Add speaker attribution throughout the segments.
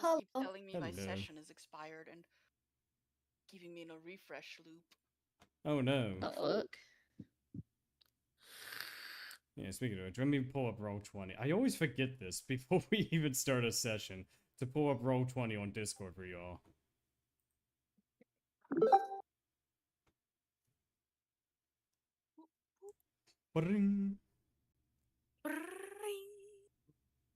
Speaker 1: just keep
Speaker 2: Hello.
Speaker 1: telling me my
Speaker 3: Hello.
Speaker 1: session is expired and keeping me in a refresh loop.
Speaker 3: Oh no.
Speaker 2: The fuck?
Speaker 3: Yeah, speaking of which, let me pull up Roll20. I always forget this before we even start a session to pull up Roll20 on Discord for y'all. Bring.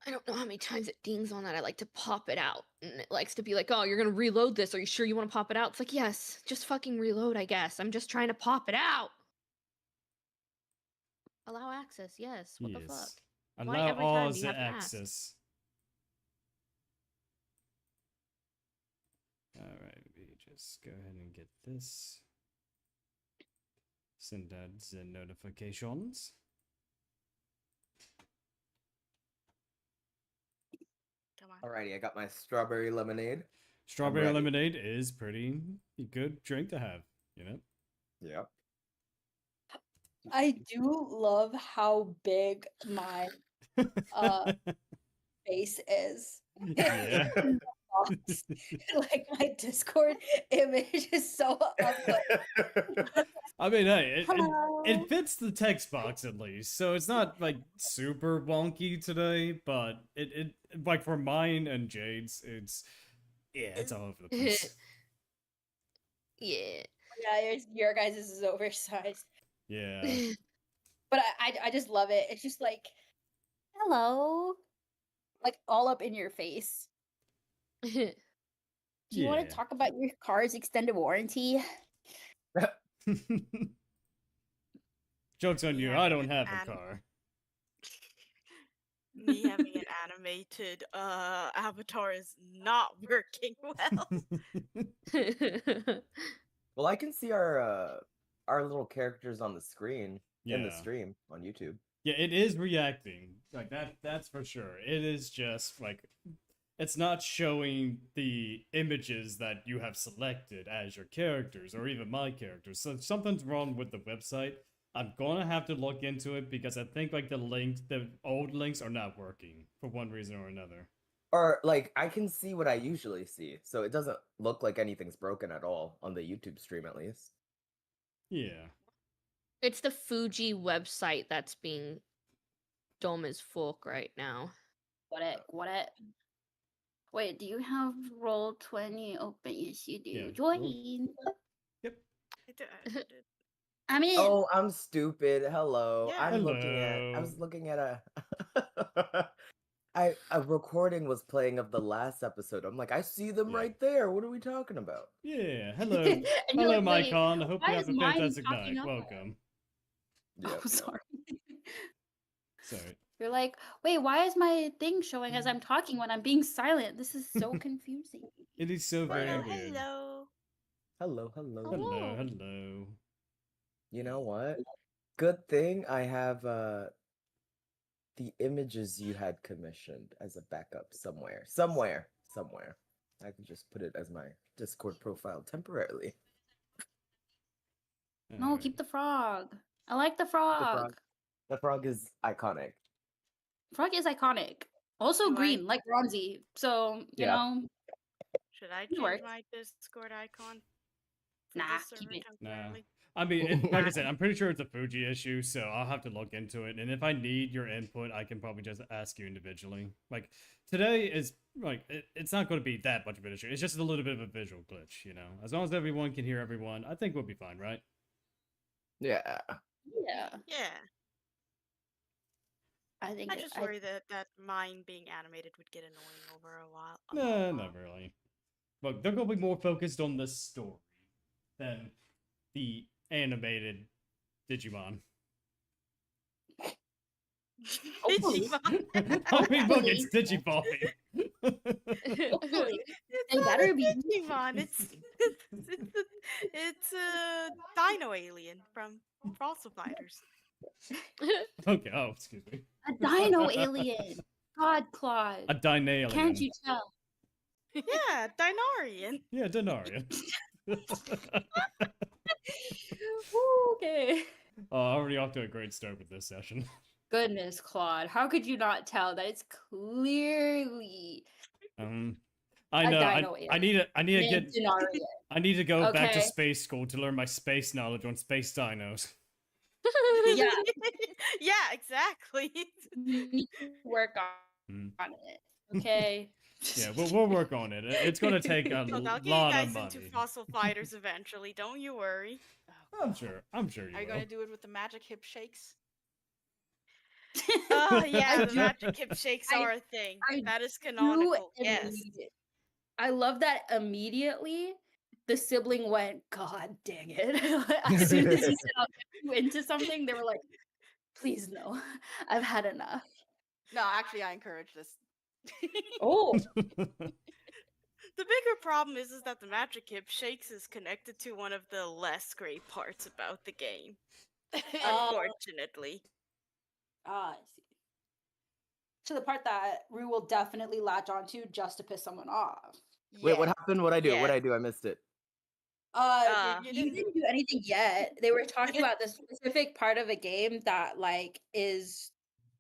Speaker 2: I don't know how many times it dings on that. I like to pop it out. And it likes to be like, oh, you're going to reload this. Are you sure you want to pop it out? It's like, yes, just fucking reload, I guess. I'm just trying to pop it out. Allow access, yes. What the fuck? Why
Speaker 3: Allow
Speaker 2: every
Speaker 3: all
Speaker 2: time do you
Speaker 3: the
Speaker 2: have to ask?
Speaker 3: access. Alright, we just go ahead and get this. Send out the notifications.
Speaker 1: Come on.
Speaker 4: Alrighty, I got my strawberry lemonade.
Speaker 3: Strawberry
Speaker 4: ready.
Speaker 3: lemonade is pretty good drink to have, you know?
Speaker 4: Yep.
Speaker 5: I do love how big my face is.
Speaker 3: Yeah.
Speaker 5: Like my Discord image is so up.
Speaker 3: I mean, hey,
Speaker 5: Hello.
Speaker 3: it fits the text box at least, so it's not like super wonky today. But it like for mine and Jade's, it's all over the place.
Speaker 2: Yeah.
Speaker 5: Yeah, your guys' is oversized.
Speaker 3: Yeah,
Speaker 5: But I just love it. It's just like, hello. Like all up in your face. Do you want
Speaker 3: Yeah.
Speaker 5: to talk about your car's extended warranty?
Speaker 3: Joke's on
Speaker 1: Me
Speaker 3: you.
Speaker 1: having
Speaker 3: I don't
Speaker 1: an
Speaker 3: have a car.
Speaker 1: Me having an animated avatar is not working well.
Speaker 4: Well, I can see our little characters on the screen in the
Speaker 3: Yeah.
Speaker 4: stream on YouTube.
Speaker 3: Yeah, it is reacting like that. That's for sure. It is just like it's not showing the images that you have selected as your characters or even my characters. So something's wrong with the website. I'm gonna have to look into it because I think like the old links are not working for one reason or another.
Speaker 4: Or like I can see what I usually see, so it doesn't look like anything's broken at all on the YouTube stream, at least.
Speaker 3: Yeah.
Speaker 2: It's the Fuji website that's being dumb as fuck right now.
Speaker 5: What it? Wait, do you have Roll20 open? Yes, you do.
Speaker 3: Yeah,
Speaker 5: Join.
Speaker 3: Yep.
Speaker 1: I did.
Speaker 5: I'm in.
Speaker 4: Oh, I'm stupid. Hello.
Speaker 1: Yeah.
Speaker 4: I'm looking at. I
Speaker 3: Hello.
Speaker 4: was looking at a. A recording was playing of the last episode. I'm like, I see them
Speaker 3: Yeah.
Speaker 4: right there. What are we talking about?
Speaker 3: Yeah. Hello.
Speaker 5: And you're
Speaker 3: Hello,
Speaker 5: like, wait,
Speaker 3: Mycon. I hope
Speaker 5: why
Speaker 3: you
Speaker 5: is
Speaker 3: have a
Speaker 5: mine
Speaker 3: fantastic
Speaker 5: popping
Speaker 3: night.
Speaker 5: up?
Speaker 3: Welcome.
Speaker 4: Yep.
Speaker 5: Oh, sorry.
Speaker 3: Sorry.
Speaker 5: You're like, wait, why is my thing showing as I'm talking when I'm being silent? This is so confusing.
Speaker 3: It is so very
Speaker 1: Hello,
Speaker 3: weird.
Speaker 1: hello.
Speaker 4: Hello, hello.
Speaker 3: Hello.
Speaker 2: Hello.
Speaker 3: Hello.
Speaker 4: You know what? Good thing I have the images you had commissioned as a backup somewhere. Somewhere. I can just put it as my Discord profile temporarily.
Speaker 5: No,
Speaker 3: Alright.
Speaker 5: keep the frog. I like the
Speaker 4: The
Speaker 5: frog.
Speaker 4: frog is iconic.
Speaker 5: Frog is iconic. Also
Speaker 1: Do
Speaker 5: green,
Speaker 1: I-
Speaker 5: like Ronzi. So, you
Speaker 4: Yeah.
Speaker 5: know,
Speaker 1: Should I
Speaker 5: It
Speaker 1: change
Speaker 5: works.
Speaker 1: my Discord icon? For
Speaker 5: Nah,
Speaker 1: this
Speaker 5: keep
Speaker 1: server
Speaker 5: it.
Speaker 1: temporarily?
Speaker 3: I mean, like I said, I'm pretty sure it's a Fuji issue, so I'll have to look into it. And if I need your input, I can probably just ask you individually. Like, today is, like, it's not going to be that much of an issue. It's just a little bit of a visual glitch, you know? As long as everyone can hear everyone, I think we'll be fine, right?
Speaker 4: Yeah.
Speaker 5: yeah.
Speaker 1: Yeah.
Speaker 5: I think
Speaker 1: I just worry that mine being animated would get annoying over a while.
Speaker 3: No, not really. Look, they're going to be more focused on the story than the animated Digimon.
Speaker 5: Hopefully.
Speaker 3: I mean, look, it's Digivolving.
Speaker 5: Hopefully.
Speaker 1: It's
Speaker 5: They
Speaker 1: not
Speaker 5: better
Speaker 1: a
Speaker 5: be-
Speaker 1: Digimon. It's a dino alien from Fossil Fighters.
Speaker 3: Okay, oh, excuse me.
Speaker 5: A dino alien. God, Claude.
Speaker 3: A Dinalian.
Speaker 5: Can't you tell?
Speaker 1: Yeah, Dinarian.
Speaker 3: Yeah, Denarian.
Speaker 5: Okay.
Speaker 3: Oh, already off to a great start with this session.
Speaker 5: Goodness, Claude. How could you not tell that it's clearly
Speaker 3: I know.
Speaker 5: dino
Speaker 3: I need to. I need to get.
Speaker 5: Denaria.
Speaker 3: I need to go back to
Speaker 5: Okay.
Speaker 3: space school to learn my space knowledge on space dinos.
Speaker 5: Yeah.
Speaker 1: Yeah, exactly.
Speaker 5: You need to work
Speaker 3: Mm.
Speaker 5: on it. Okay.
Speaker 3: Yeah, we'll work on it. It's gonna take a
Speaker 1: So I'll get you
Speaker 3: lot
Speaker 1: guys
Speaker 3: of
Speaker 1: into
Speaker 3: money.
Speaker 1: fossil fighters eventually. Don't you worry.
Speaker 3: I'm sure. I'm sure you
Speaker 6: Are you
Speaker 3: will.
Speaker 6: going to do it with the magic hip shakes?
Speaker 1: Oh yeah,
Speaker 5: I
Speaker 1: the
Speaker 5: do-
Speaker 1: magic hip shakes
Speaker 5: I-
Speaker 1: are a thing.
Speaker 5: I
Speaker 1: That is
Speaker 5: do
Speaker 1: canonical. Yes.
Speaker 5: immediate- I love that immediately the sibling went, God dang it. As soon as he said I'll get you into something, they were like, please no. I've had enough.
Speaker 6: No, actually, I encourage this.
Speaker 5: Oh.
Speaker 1: The bigger problem is that the magic hip shakes is connected to one of the less great parts about the game. Unfortunately.
Speaker 5: I see. So the part that Rue will definitely latch onto just to piss someone off.
Speaker 4: Wait, what
Speaker 6: Yeah.
Speaker 4: happened? What'd I do? What'd
Speaker 1: Yeah.
Speaker 4: I do? I missed it.
Speaker 5: You didn't do anything yet. They were talking about this specific part of a game that like is,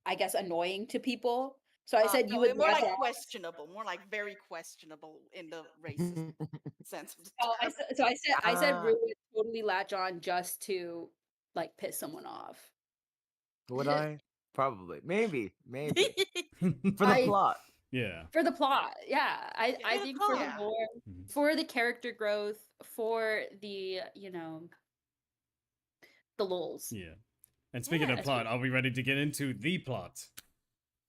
Speaker 5: I guess, annoying to people. So I said you
Speaker 6: No,
Speaker 5: would
Speaker 6: more like
Speaker 5: never.
Speaker 6: questionable, more like very questionable in the racist sense of the
Speaker 5: Oh,
Speaker 6: term.
Speaker 5: I said
Speaker 4: Ah.
Speaker 5: Rue would totally latch on just to like piss someone off.
Speaker 4: Would I? Probably. Maybe. For the
Speaker 5: I-
Speaker 4: plot.
Speaker 3: Yeah.
Speaker 5: For the plot, yeah. I
Speaker 1: For the
Speaker 5: think for the
Speaker 1: plot.
Speaker 5: lore,
Speaker 3: Mhm.
Speaker 5: for the character growth, for the the lulz.
Speaker 3: Yeah. And speaking
Speaker 1: Yeah.
Speaker 3: of plot, are we ready to get into the plot?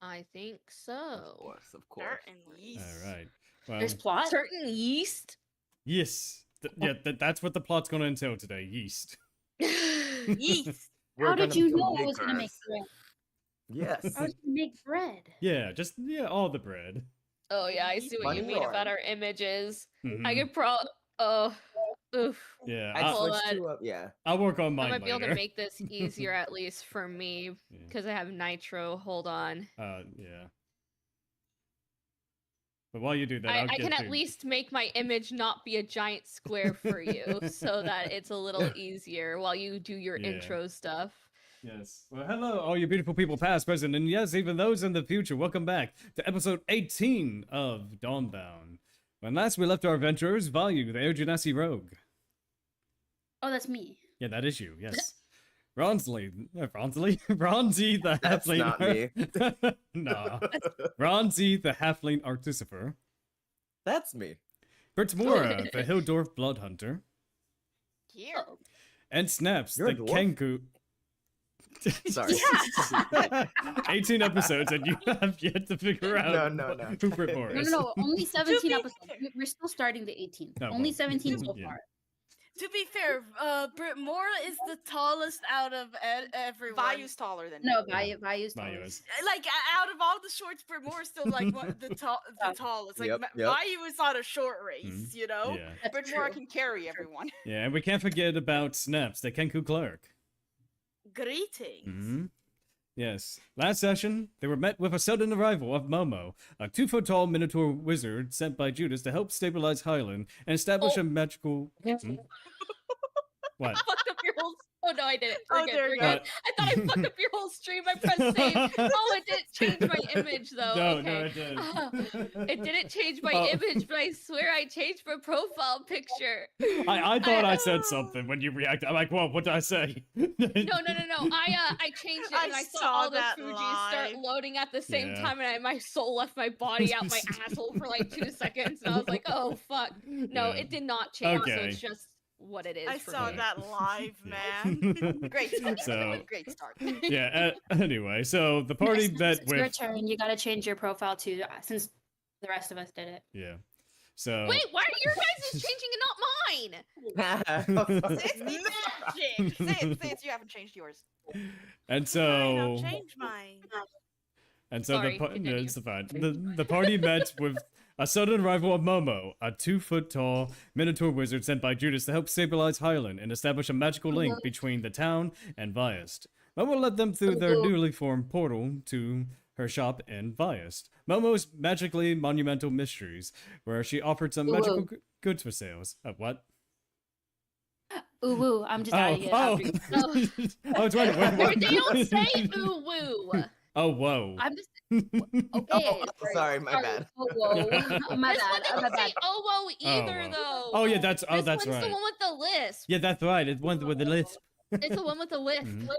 Speaker 2: I think
Speaker 4: Of
Speaker 2: so.
Speaker 4: course, of course.
Speaker 1: Certainly.
Speaker 3: All right. Well,
Speaker 5: There's plot.
Speaker 2: Certain yeast.
Speaker 3: yes. Yeah, that's what the plot's going to entail today. Yeast.
Speaker 1: Yeast.
Speaker 4: We're
Speaker 5: How did
Speaker 4: gonna
Speaker 5: you
Speaker 4: become
Speaker 5: know I was gonna make
Speaker 4: bakers.
Speaker 5: bread?
Speaker 4: Yes.
Speaker 5: I was gonna make bread.
Speaker 3: Yeah, just all the bread.
Speaker 2: Oh yeah, I see what you mean
Speaker 4: Funny.
Speaker 2: about our images. I
Speaker 3: Mhm.
Speaker 2: could oof.
Speaker 3: Yeah,
Speaker 4: I
Speaker 2: Hold
Speaker 4: switched
Speaker 2: on.
Speaker 4: to yeah.
Speaker 3: I'll work on
Speaker 2: I
Speaker 3: mine
Speaker 2: might be able to
Speaker 3: later.
Speaker 2: make this easier at least for me
Speaker 3: Yeah.
Speaker 2: because I have nitro. Hold on.
Speaker 3: Yeah. But while you do that,
Speaker 2: I
Speaker 3: I'll get
Speaker 2: can at
Speaker 3: to-
Speaker 2: least make my image not be a giant square for you so that it's a little easier while you do your
Speaker 3: Yeah.
Speaker 2: intro stuff.
Speaker 3: Yes. Well, hello, all you beautiful people, past, present, and yes, even those in the future. Welcome back to episode 18 of Dawnbound. When last we left our adventurers, Vayu, the Genasi rogue.
Speaker 5: Oh, that's me.
Speaker 3: Yeah, that is you. Yes. Ronzi the
Speaker 4: That's
Speaker 3: Halfling.
Speaker 4: not me.
Speaker 3: Nah. Ronzi the Halfling Artificer.
Speaker 4: That's me.
Speaker 3: Brytmora, the Dwarf Bloodhunter.
Speaker 6: Here.
Speaker 3: And Snaps
Speaker 4: You're a
Speaker 3: the
Speaker 4: dwarf?
Speaker 3: Kenku.
Speaker 4: Sorry.
Speaker 3: 18 episodes and you have yet to figure out
Speaker 4: No.
Speaker 3: who Brytmora
Speaker 5: No,
Speaker 3: is.
Speaker 5: no, only 17
Speaker 1: be
Speaker 5: episodes. We're still starting the 18.
Speaker 3: Oh,
Speaker 5: Only
Speaker 3: well.
Speaker 5: 17 so
Speaker 3: Yeah.
Speaker 5: far.
Speaker 1: To be fair, Brytmora is the tallest out of everyone.
Speaker 6: Vayu's taller than
Speaker 5: No,
Speaker 6: me.
Speaker 5: Value's
Speaker 3: Vayu
Speaker 5: taller.
Speaker 3: is.
Speaker 1: Like out of all the shorts, Brytmora is still like the tallest. Like
Speaker 4: Yep.
Speaker 1: Vayu is on a short race, you know.
Speaker 3: Yeah.
Speaker 5: That's
Speaker 6: But
Speaker 5: true.
Speaker 6: more can carry everyone.
Speaker 3: Yeah, and we can't forget about Snaps, the Kenku Cleric.
Speaker 1: Greetings.
Speaker 3: Hmm. Yes. Last session, they were met with a sudden arrival of Momo, a 2-foot-tall Minotaur wizard sent by Judas to help stabilize Hylan and establish a magical. Hmm? What?
Speaker 2: Fucked up your whole. Oh no, I didn't.
Speaker 1: Oh,
Speaker 2: Forget,
Speaker 1: there you
Speaker 2: forget.
Speaker 3: go.
Speaker 2: I thought I fucked up your whole stream. I pressed save. Oh, it didn't change my image though.
Speaker 3: No,
Speaker 2: okay.
Speaker 3: no, it didn't.
Speaker 2: It didn't change my
Speaker 3: Oh.
Speaker 2: image, but I swear I changed my profile picture.
Speaker 3: I thought I said something when you reacted. I'm like, whoa, what did I say?
Speaker 2: No. I changed it
Speaker 1: I
Speaker 2: and I saw
Speaker 1: saw
Speaker 2: all the
Speaker 1: that
Speaker 2: Fujis start
Speaker 1: live.
Speaker 2: loading at the same
Speaker 3: Yeah.
Speaker 2: time, and my soul left my body out my asshole for like 2 seconds, and I was like, oh fuck. No,
Speaker 3: Yeah.
Speaker 2: it did not change. So
Speaker 3: Okay.
Speaker 2: it's just what it is.
Speaker 1: I
Speaker 2: for
Speaker 1: saw
Speaker 2: me.
Speaker 1: that live,
Speaker 3: Yeah.
Speaker 1: man.
Speaker 6: Great start.
Speaker 3: So-
Speaker 6: everyone, great start.
Speaker 3: Yeah, anyway, so the party met
Speaker 5: It's your
Speaker 3: with.
Speaker 5: turn. You gotta change your profile too, since the rest of us did it.
Speaker 3: Yeah. So.
Speaker 2: Wait, why are your guys is changing and not mine?
Speaker 6: It's
Speaker 1: Magic.
Speaker 6: Say it, you haven't changed yours.
Speaker 3: And
Speaker 1: Fine, I'll
Speaker 3: so.
Speaker 1: change mine.
Speaker 3: And so
Speaker 2: Sorry,
Speaker 3: no,
Speaker 2: continue.
Speaker 3: it's fine. The party met with a sudden arrival of Momo, a 2-foot-tall Minotaur wizard sent by Judas to help stabilize Hylan and establish a magical link between the town and Viaest. Momo led them through their newly formed portal to her shop in Viaest. Momo's magically monumental mysteries, where she offered some magical goods for sales. What?
Speaker 5: Ooh woo, I'm just adding it.
Speaker 3: Oh,
Speaker 5: after you-
Speaker 3: I was wondering.
Speaker 2: They don't say ooh woo.
Speaker 3: Oh, whoa.
Speaker 5: I'm just
Speaker 4: Oh,
Speaker 5: okay.
Speaker 4: sorry, my bad.
Speaker 5: Oh, whoa. My
Speaker 2: This one
Speaker 5: bad. My
Speaker 2: doesn't
Speaker 5: bad.
Speaker 2: say oh whoa either
Speaker 3: wow.
Speaker 2: though.
Speaker 3: Oh, yeah, that's
Speaker 2: This
Speaker 3: that's
Speaker 2: one's
Speaker 3: right.
Speaker 2: the one with the lisp.
Speaker 3: Yeah, that's right. It's one with the lisp.
Speaker 2: It's the one with the lisp.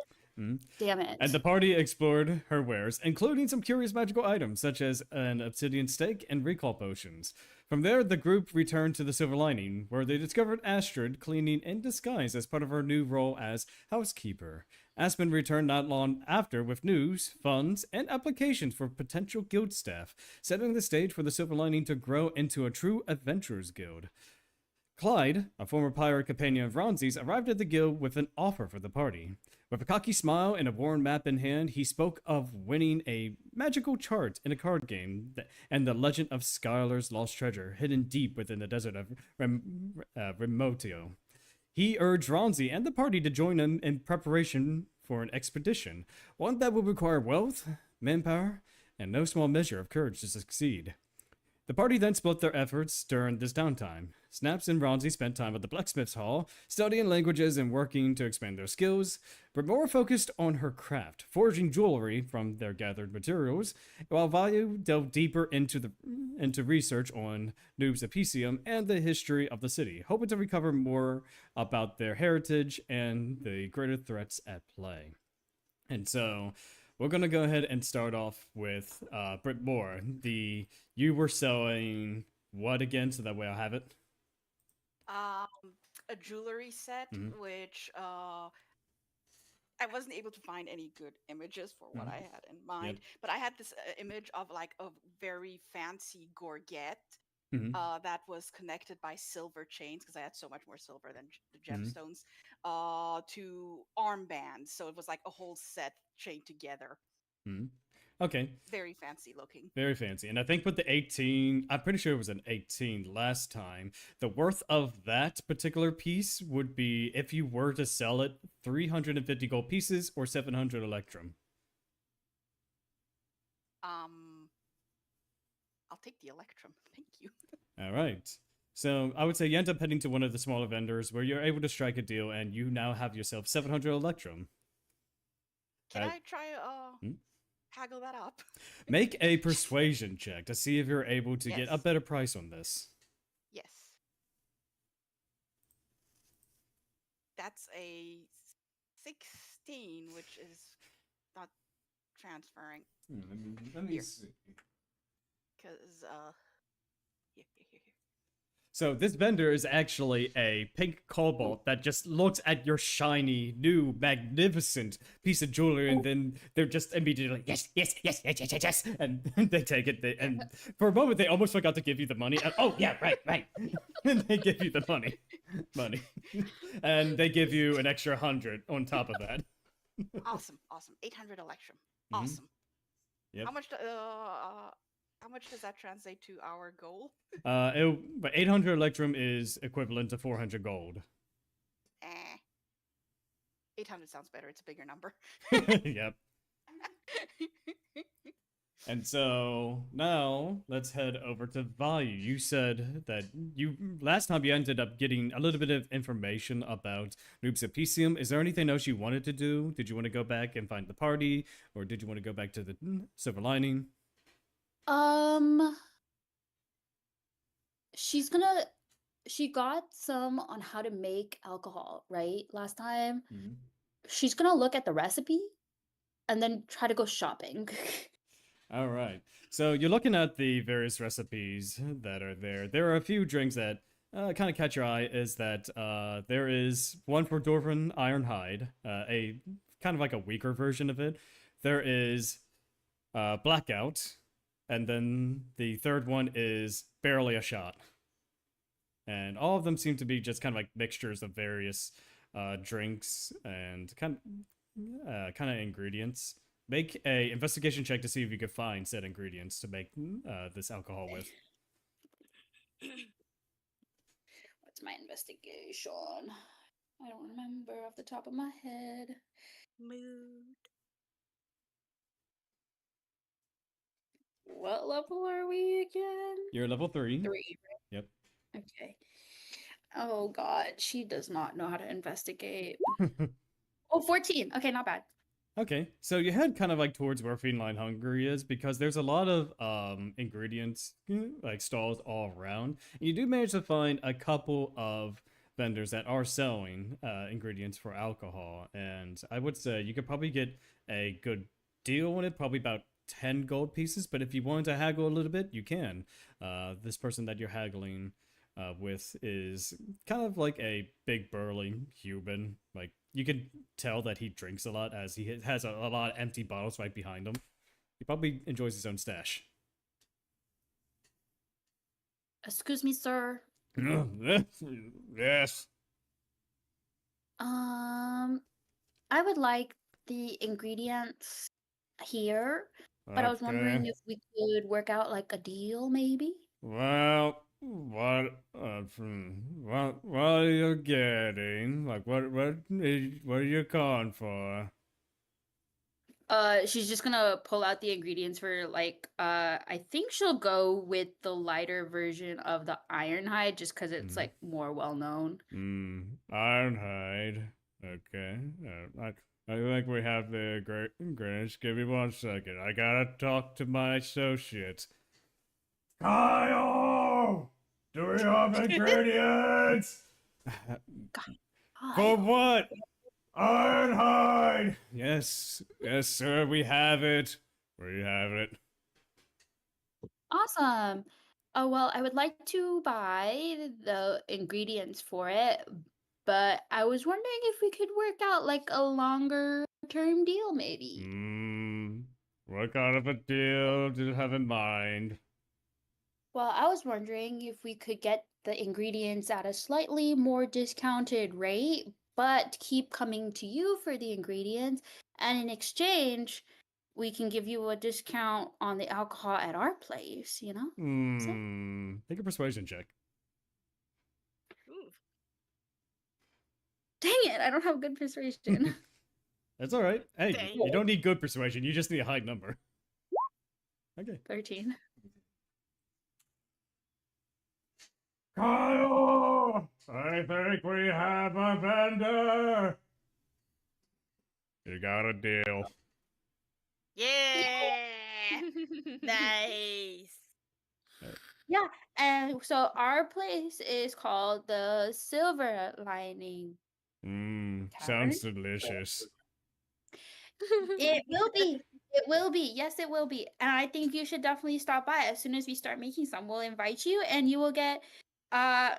Speaker 5: Damn it.
Speaker 3: And the party explored her wares, including some curious magical items such as an obsidian stake and recall potions. From there, the group returned to the Silver Lining, where they discovered Astrid cleaning in disguise as part of her new role as housekeeper. Aspen returned not long after with news, funds, and applications for potential guild staff, setting the stage for the Silver Lining to grow into a true adventurers guild. Clyde, a former pirate companion of Ronzi's, arrived at the guild with an offer for the party. With a cocky smile and a worn map in hand, he spoke of winning a magical chart in a card game and the legend of Skylar's lost treasure hidden deep within the desert of Remotio. He urged Ronzi and the party to join him in preparation for an expedition, one that would require wealth, manpower, and no small measure of courage to succeed. The party then split their efforts during this downtime. Snaps and Ronzi spent time at the blacksmith's hall, studying languages and working to expand their skills. Brytmora focused on her craft, forging jewelry from their gathered materials, while Vayu delved deeper into research on Noob's Apicium and the history of the city, hoping to recover more about their heritage and the greater threats at play. And so, we're gonna go ahead and start off with Brytmora. You were selling what again, so that way I'll have it.
Speaker 6: A jewelry set, which I wasn't able to find any good images for what I had in mind, but I had this image of like a very fancy gorget that was connected by silver chains, because I had so much more silver than the gemstones, to armbands. So it was like a whole set chained together.
Speaker 3: Okay.
Speaker 6: Very fancy looking.
Speaker 3: Very fancy. And I think with the 18, I'm pretty sure it was an 18 last time. The worth of that particular piece would be, if you were to sell it, 350 gold pieces or 700 electrum.
Speaker 6: I'll take the electrum. Thank you.
Speaker 3: All right. So I would say you end up heading to one of the smaller vendors where you're able to strike a deal and you now have yourself 700 electrum.
Speaker 6: Can I try haggle that up?
Speaker 3: Make a persuasion check to see if you're able to get a better price on this.
Speaker 6: Yes. That's a 16, which is not transferring.
Speaker 3: Let me see.
Speaker 6: Because, here.
Speaker 3: So this vendor is actually a pink cobalt that just looks at your shiny, new, magnificent piece of jewelry, and then they're just immediately like, yes, and they take it. And for a moment, they almost forgot to give you the money. And, oh yeah, right. And they give you the money, and they give you an extra 100 on top of that.
Speaker 6: Awesome. 800 electrum. Awesome.
Speaker 3: Yep.
Speaker 6: How much does that translate to our goal?
Speaker 3: But 800 electrum is equivalent to 400 gold.
Speaker 6: 800 sounds better. It's a bigger number.
Speaker 3: Yep. And so now let's head over to Vayu. You said that last time you ended up getting a little bit of information about Noob's Apicium. Is there anything else you wanted to do? Did you want to go back and find the party, or did you want to go back to the Silver Lining?
Speaker 5: She got some on how to make alcohol, right? Last time. She's gonna look at the recipe and then try to go shopping.
Speaker 3: All right. So you're looking at the various recipes that are there. There are a few drinks that kind of catch your eye. Is that there is one for Dwarven Iron Hide, a kind of like a weaker version of it. There is Blackout. And then the third one is Barely a Shot. And all of them seem to be just kind of like mixtures of various drinks and kind of ingredients. Make a investigation check to see if you can find said ingredients to make this alcohol with.
Speaker 5: What's my investigation? I don't remember off the top of my head.
Speaker 1: Mood.
Speaker 5: What level are we again?
Speaker 3: You're level 3.
Speaker 5: 3. Right?
Speaker 3: Yep.
Speaker 5: Okay. Oh god, she does not know how to investigate. Oh, 14. Okay, not bad.
Speaker 3: Okay, so you head kind of like towards where Feline Hungry is because there's a lot of ingredients like stalls all around. And you do manage to find a couple of vendors that are selling ingredients for alcohol, and I would say you could probably get a good deal on it, probably about 10 gold pieces. But if you wanted to haggle a little bit, you can. This person that you're haggling with is kind of like a big burly human. Like you can tell that he drinks a lot as he has a lot of empty bottles right behind him. He probably enjoys his own stash.
Speaker 5: Excuse me, sir.
Speaker 3: Yes.
Speaker 5: I would like the ingredients here, but I was wondering if we could work out like a deal, maybe.
Speaker 3: Well, what are you getting? Like, what are you calling for?
Speaker 5: She's just gonna pull out the ingredients for like, I think she'll go with the lighter version of the Ironhide just because it's like more well known.
Speaker 3: Ironhide. Okay. I think we have the great ingredients. Give me 1 second. I gotta talk to my associates. Kyle! Do we have ingredients? For what? Ironhide! Yes, sir, we have it. We have it.
Speaker 5: Awesome. Oh, well, I would like to buy the ingredients for it, but I was wondering if we could work out like a longer term deal, maybe.
Speaker 3: What kind of a deal do you have in mind?
Speaker 5: Well, I was wondering if we could get the ingredients at a slightly more discounted rate, but keep coming to you for the ingredients, and in exchange, we can give you a discount on the alcohol at our place, you know?
Speaker 3: Make a persuasion check.
Speaker 1: Ooh.
Speaker 5: Dang it, I don't have good persuasion.
Speaker 3: That's all right. Hey,
Speaker 1: Dang.
Speaker 3: you don't need good persuasion. You just need a high number. Okay.
Speaker 5: 13.
Speaker 3: Kyle! I think we have a vendor! You got a deal.
Speaker 1: Yeah. Nice.
Speaker 5: Yeah, and so our place is called the Silver Lining.
Speaker 3: Sounds delicious.
Speaker 5: It will be. It will be. Yes, it will be. And I think you should definitely stop by as soon as we start making some. We'll invite you, and you will get a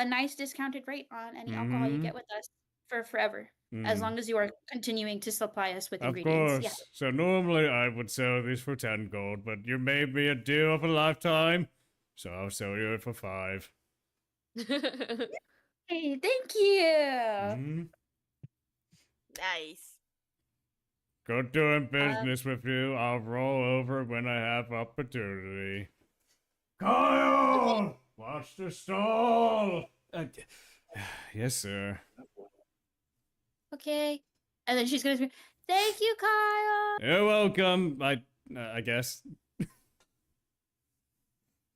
Speaker 5: nice discounted rate on any alcohol you get with us for forever, as long as you are continuing to supply us with ingredients.
Speaker 3: Of course. So normally I would sell these for 10 gold, but you made me a deal of a lifetime, so I'll sell you it for 5.
Speaker 5: Hey, thank you.
Speaker 1: Nice.
Speaker 3: Good doing business with you. I'll roll over when I have opportunity. Kyle! Watch the stall! Yes, sir.
Speaker 5: Okay. And then she's gonna say, "Thank you, Kyle.
Speaker 3: You're welcome. I guess.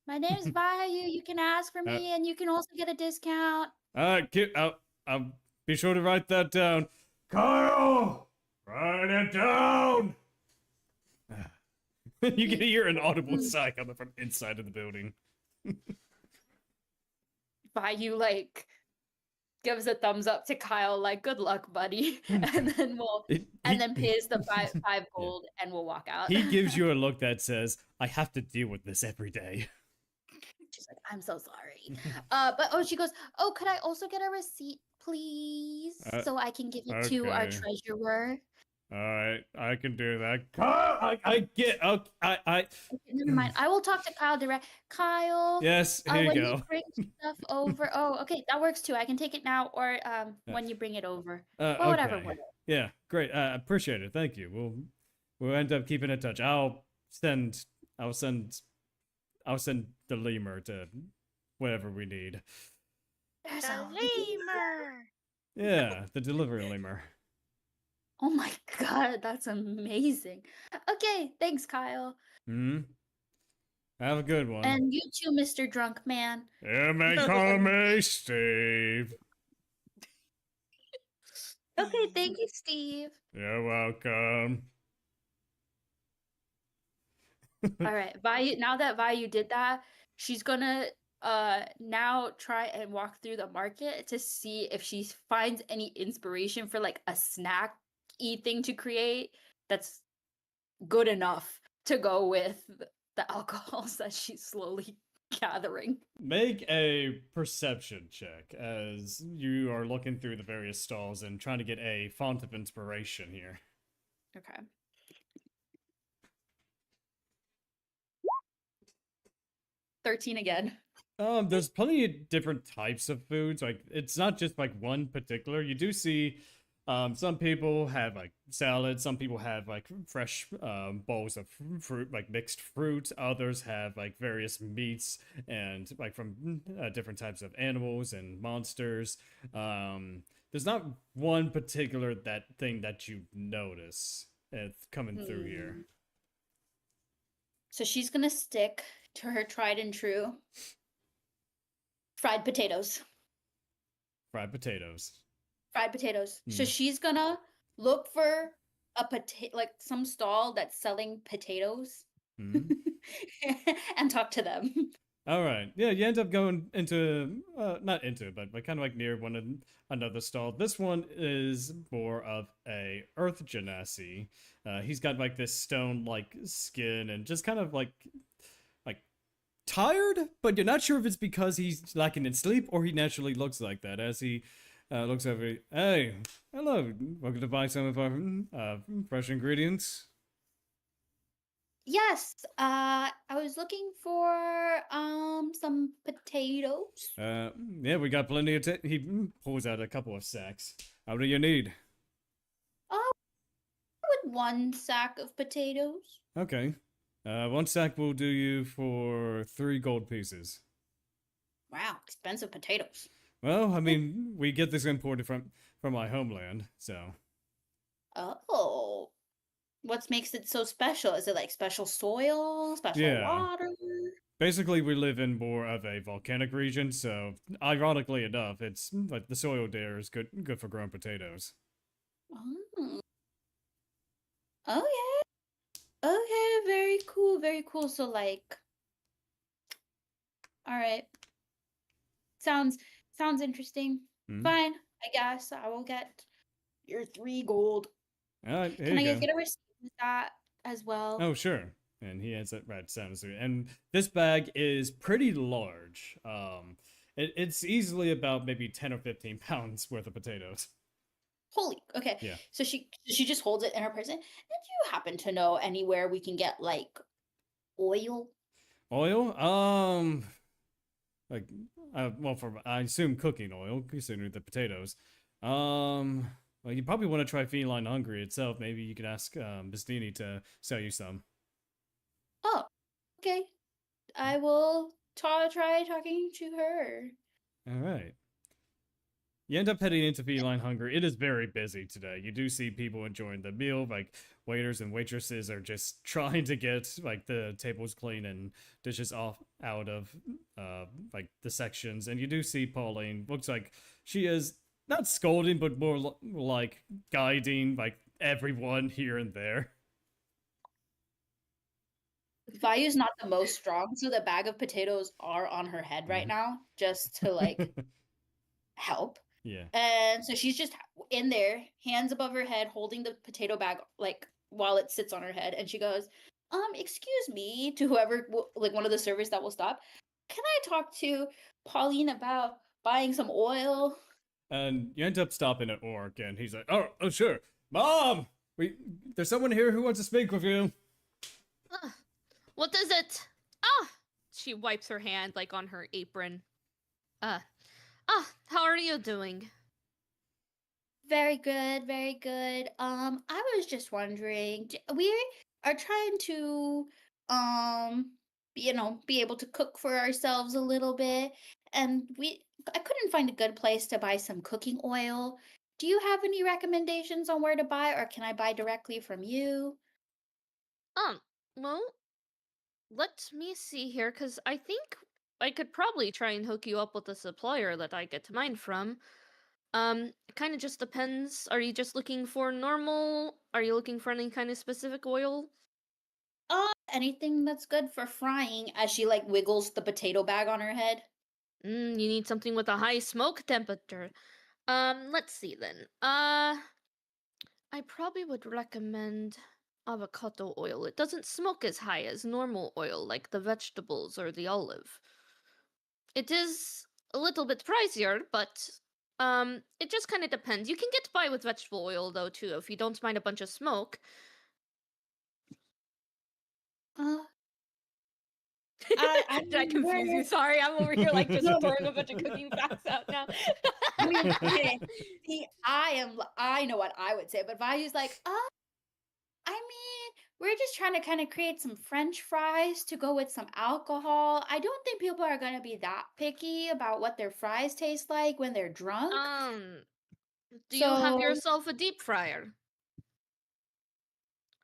Speaker 5: My name's Vayu. You can ask for me, and you can also get a discount."
Speaker 3: I'll be sure to write that down. Kyle! Write it down! You can hear an audible sigh coming from inside of the building.
Speaker 5: Vayu like gives a thumbs up to Kyle, like, "Good luck, buddy," and then pays the five gold, and we'll walk out.
Speaker 3: He gives you a look that says, "I have to deal with this every day."
Speaker 5: She's like, "I'm so sorry," but she goes, "Oh, could I also get a receipt, please, so I can give it to our treasurer?"
Speaker 3: All right, I can do that. Kyle, I get. Okay,
Speaker 5: Okay, never mind. I will talk to Kyle direct. Kyle.
Speaker 3: Yes, here you
Speaker 5: when
Speaker 3: go.
Speaker 5: you bring stuff over. Oh, okay, that works too. I can take it now, or when you bring it over. Well, whatever.
Speaker 3: Okay. Yeah, great. Appreciate it. Thank you. We'll end up keeping in touch. I'll send the lemur to whatever we need.
Speaker 1: The lemur.
Speaker 3: Yeah, the delivery lemur.
Speaker 5: Oh my god, that's amazing. Okay, thanks, Kyle.
Speaker 3: Have a good one.
Speaker 5: And you too, Mr. Drunk Man.
Speaker 3: You may call me Steve.
Speaker 5: Okay, thank you, Steve.
Speaker 3: You're welcome.
Speaker 5: All right, Vayu. Now that Vayu did that, she's gonna now try and walk through the market to see if she finds any inspiration for like a snack-y thing to create that's good enough to go with the alcohols that she's slowly gathering.
Speaker 3: Make a perception check as you are looking through the various stalls and trying to get a font of inspiration here.
Speaker 5: Okay. $13 again.
Speaker 3: There's plenty of different types of foods. Like, it's not just like one particular. You do see, some people have like salad. Some people have like fresh bowls of fruit, like mixed fruit. Others have like various meats and like from different types of animals and monsters. There's not one particular thing that you notice coming through here.
Speaker 5: So she's gonna stick to her tried and true fried potatoes.
Speaker 3: Fried potatoes.
Speaker 5: Fried potatoes. So
Speaker 3: Hmm.
Speaker 5: she's gonna look for a potato, like some stall that's selling potatoes,
Speaker 3: Hmm.
Speaker 5: and talk to them.
Speaker 3: All right. Yeah, you end up going into, not into, but kind of like near another stall. This one is more of a earth genasi. He's got like this stone-like skin and just kind of like tired, but you're not sure if it's because he's lacking in sleep or he naturally looks like that as he looks over. Hey, hello. Welcome to buy some of our fresh ingredients.
Speaker 5: Yes, I was looking for some potatoes.
Speaker 3: Yeah, we got plenty of. He pulls out a couple of sacks. How do you need?
Speaker 5: Oh, with 1 sack of potatoes.
Speaker 3: Okay. 1 sack will do you for 3 gold pieces.
Speaker 5: Wow, expensive potatoes.
Speaker 3: Well, I mean, we get this imported from my homeland, so.
Speaker 5: Oh, what makes it so special? Is it like special soil, special
Speaker 3: Yeah.
Speaker 5: water?
Speaker 3: Basically, we live in more of a volcanic region, so ironically enough, it's like the soil there is good for growing potatoes.
Speaker 5: Oh. Okay, very cool, very cool. So like, all right, sounds interesting.
Speaker 3: Hmm.
Speaker 5: Fine, I guess I will get your 3 gold.
Speaker 3: All right, here
Speaker 5: Can I
Speaker 3: you go.
Speaker 5: get a receipt with that as well?
Speaker 3: Oh, sure. And he has that right sound suit. And this bag is pretty large. It's easily about maybe 10 or 15 pounds worth of potatoes.
Speaker 5: Holy, okay.
Speaker 3: Yeah.
Speaker 5: So she just holds it in her person. And do you happen to know anywhere we can get like oil?
Speaker 3: Oil? Like, well, I assume cooking oil, considering the potatoes. Well, you probably want to try Feline Hungry itself. Maybe you could ask Bistini to sell you some.
Speaker 5: Oh, okay. I will try talking to her.
Speaker 3: All right. You end up heading into Feline Hungry. It is very busy today. You do see people enjoying the meal. Like, waiters and waitresses are just trying to get like the tables clean and dishes out of like the sections. And you do see Pauline. Looks like she is not scolding, but more like guiding like everyone here and there.
Speaker 5: Vayu's not the most strong, so the bag of potatoes are on her head right now, just to like help.
Speaker 3: Yeah.
Speaker 5: And so she's just in there, hands above her head, holding the potato bag like while it sits on her head, and she goes, excuse me, to whoever like one of the servers that will stop. Can I talk to Pauline about buying some oil?
Speaker 3: And you end up stopping at Orc, and he's like, "Oh, sure, Mom, there's someone here who wants to speak with you."
Speaker 2: What is it? She wipes her hand like on her apron. How are you doing?
Speaker 5: Very good, very good. I was just wondering, we are trying to, be able to cook for ourselves a little bit, and I couldn't find a good place to buy some cooking oil. Do you have any recommendations on where to buy, or can I buy directly from you?
Speaker 2: Well, let me see here, because I think I could probably try and hook you up with a supplier that I get mine from. It kind of just depends. Are you just looking for normal? Are you looking for any kind of specific oil?
Speaker 5: Anything that's good for frying, as she like wiggles the potato bag on her head.
Speaker 2: You need something with a high smoke temperature. Let's see then. I probably would recommend avocado oil. It doesn't smoke as high as normal oil, like the vegetables or the olive. It is a little bit pricier, but it just kind of depends. You can get by with vegetable oil though too, if you don't mind a bunch of smoke. Did I confuse you? Sorry, I'm over here like just throwing a bunch of cooking facts out now.
Speaker 5: I mean, okay. See, I know what I would say, but Vayu's like, I mean, we're just trying to kind of create some French fries to go with some alcohol. I don't think people are gonna be that picky about what their fries taste like when they're drunk.
Speaker 2: Do you have
Speaker 5: So-
Speaker 2: yourself a deep fryer?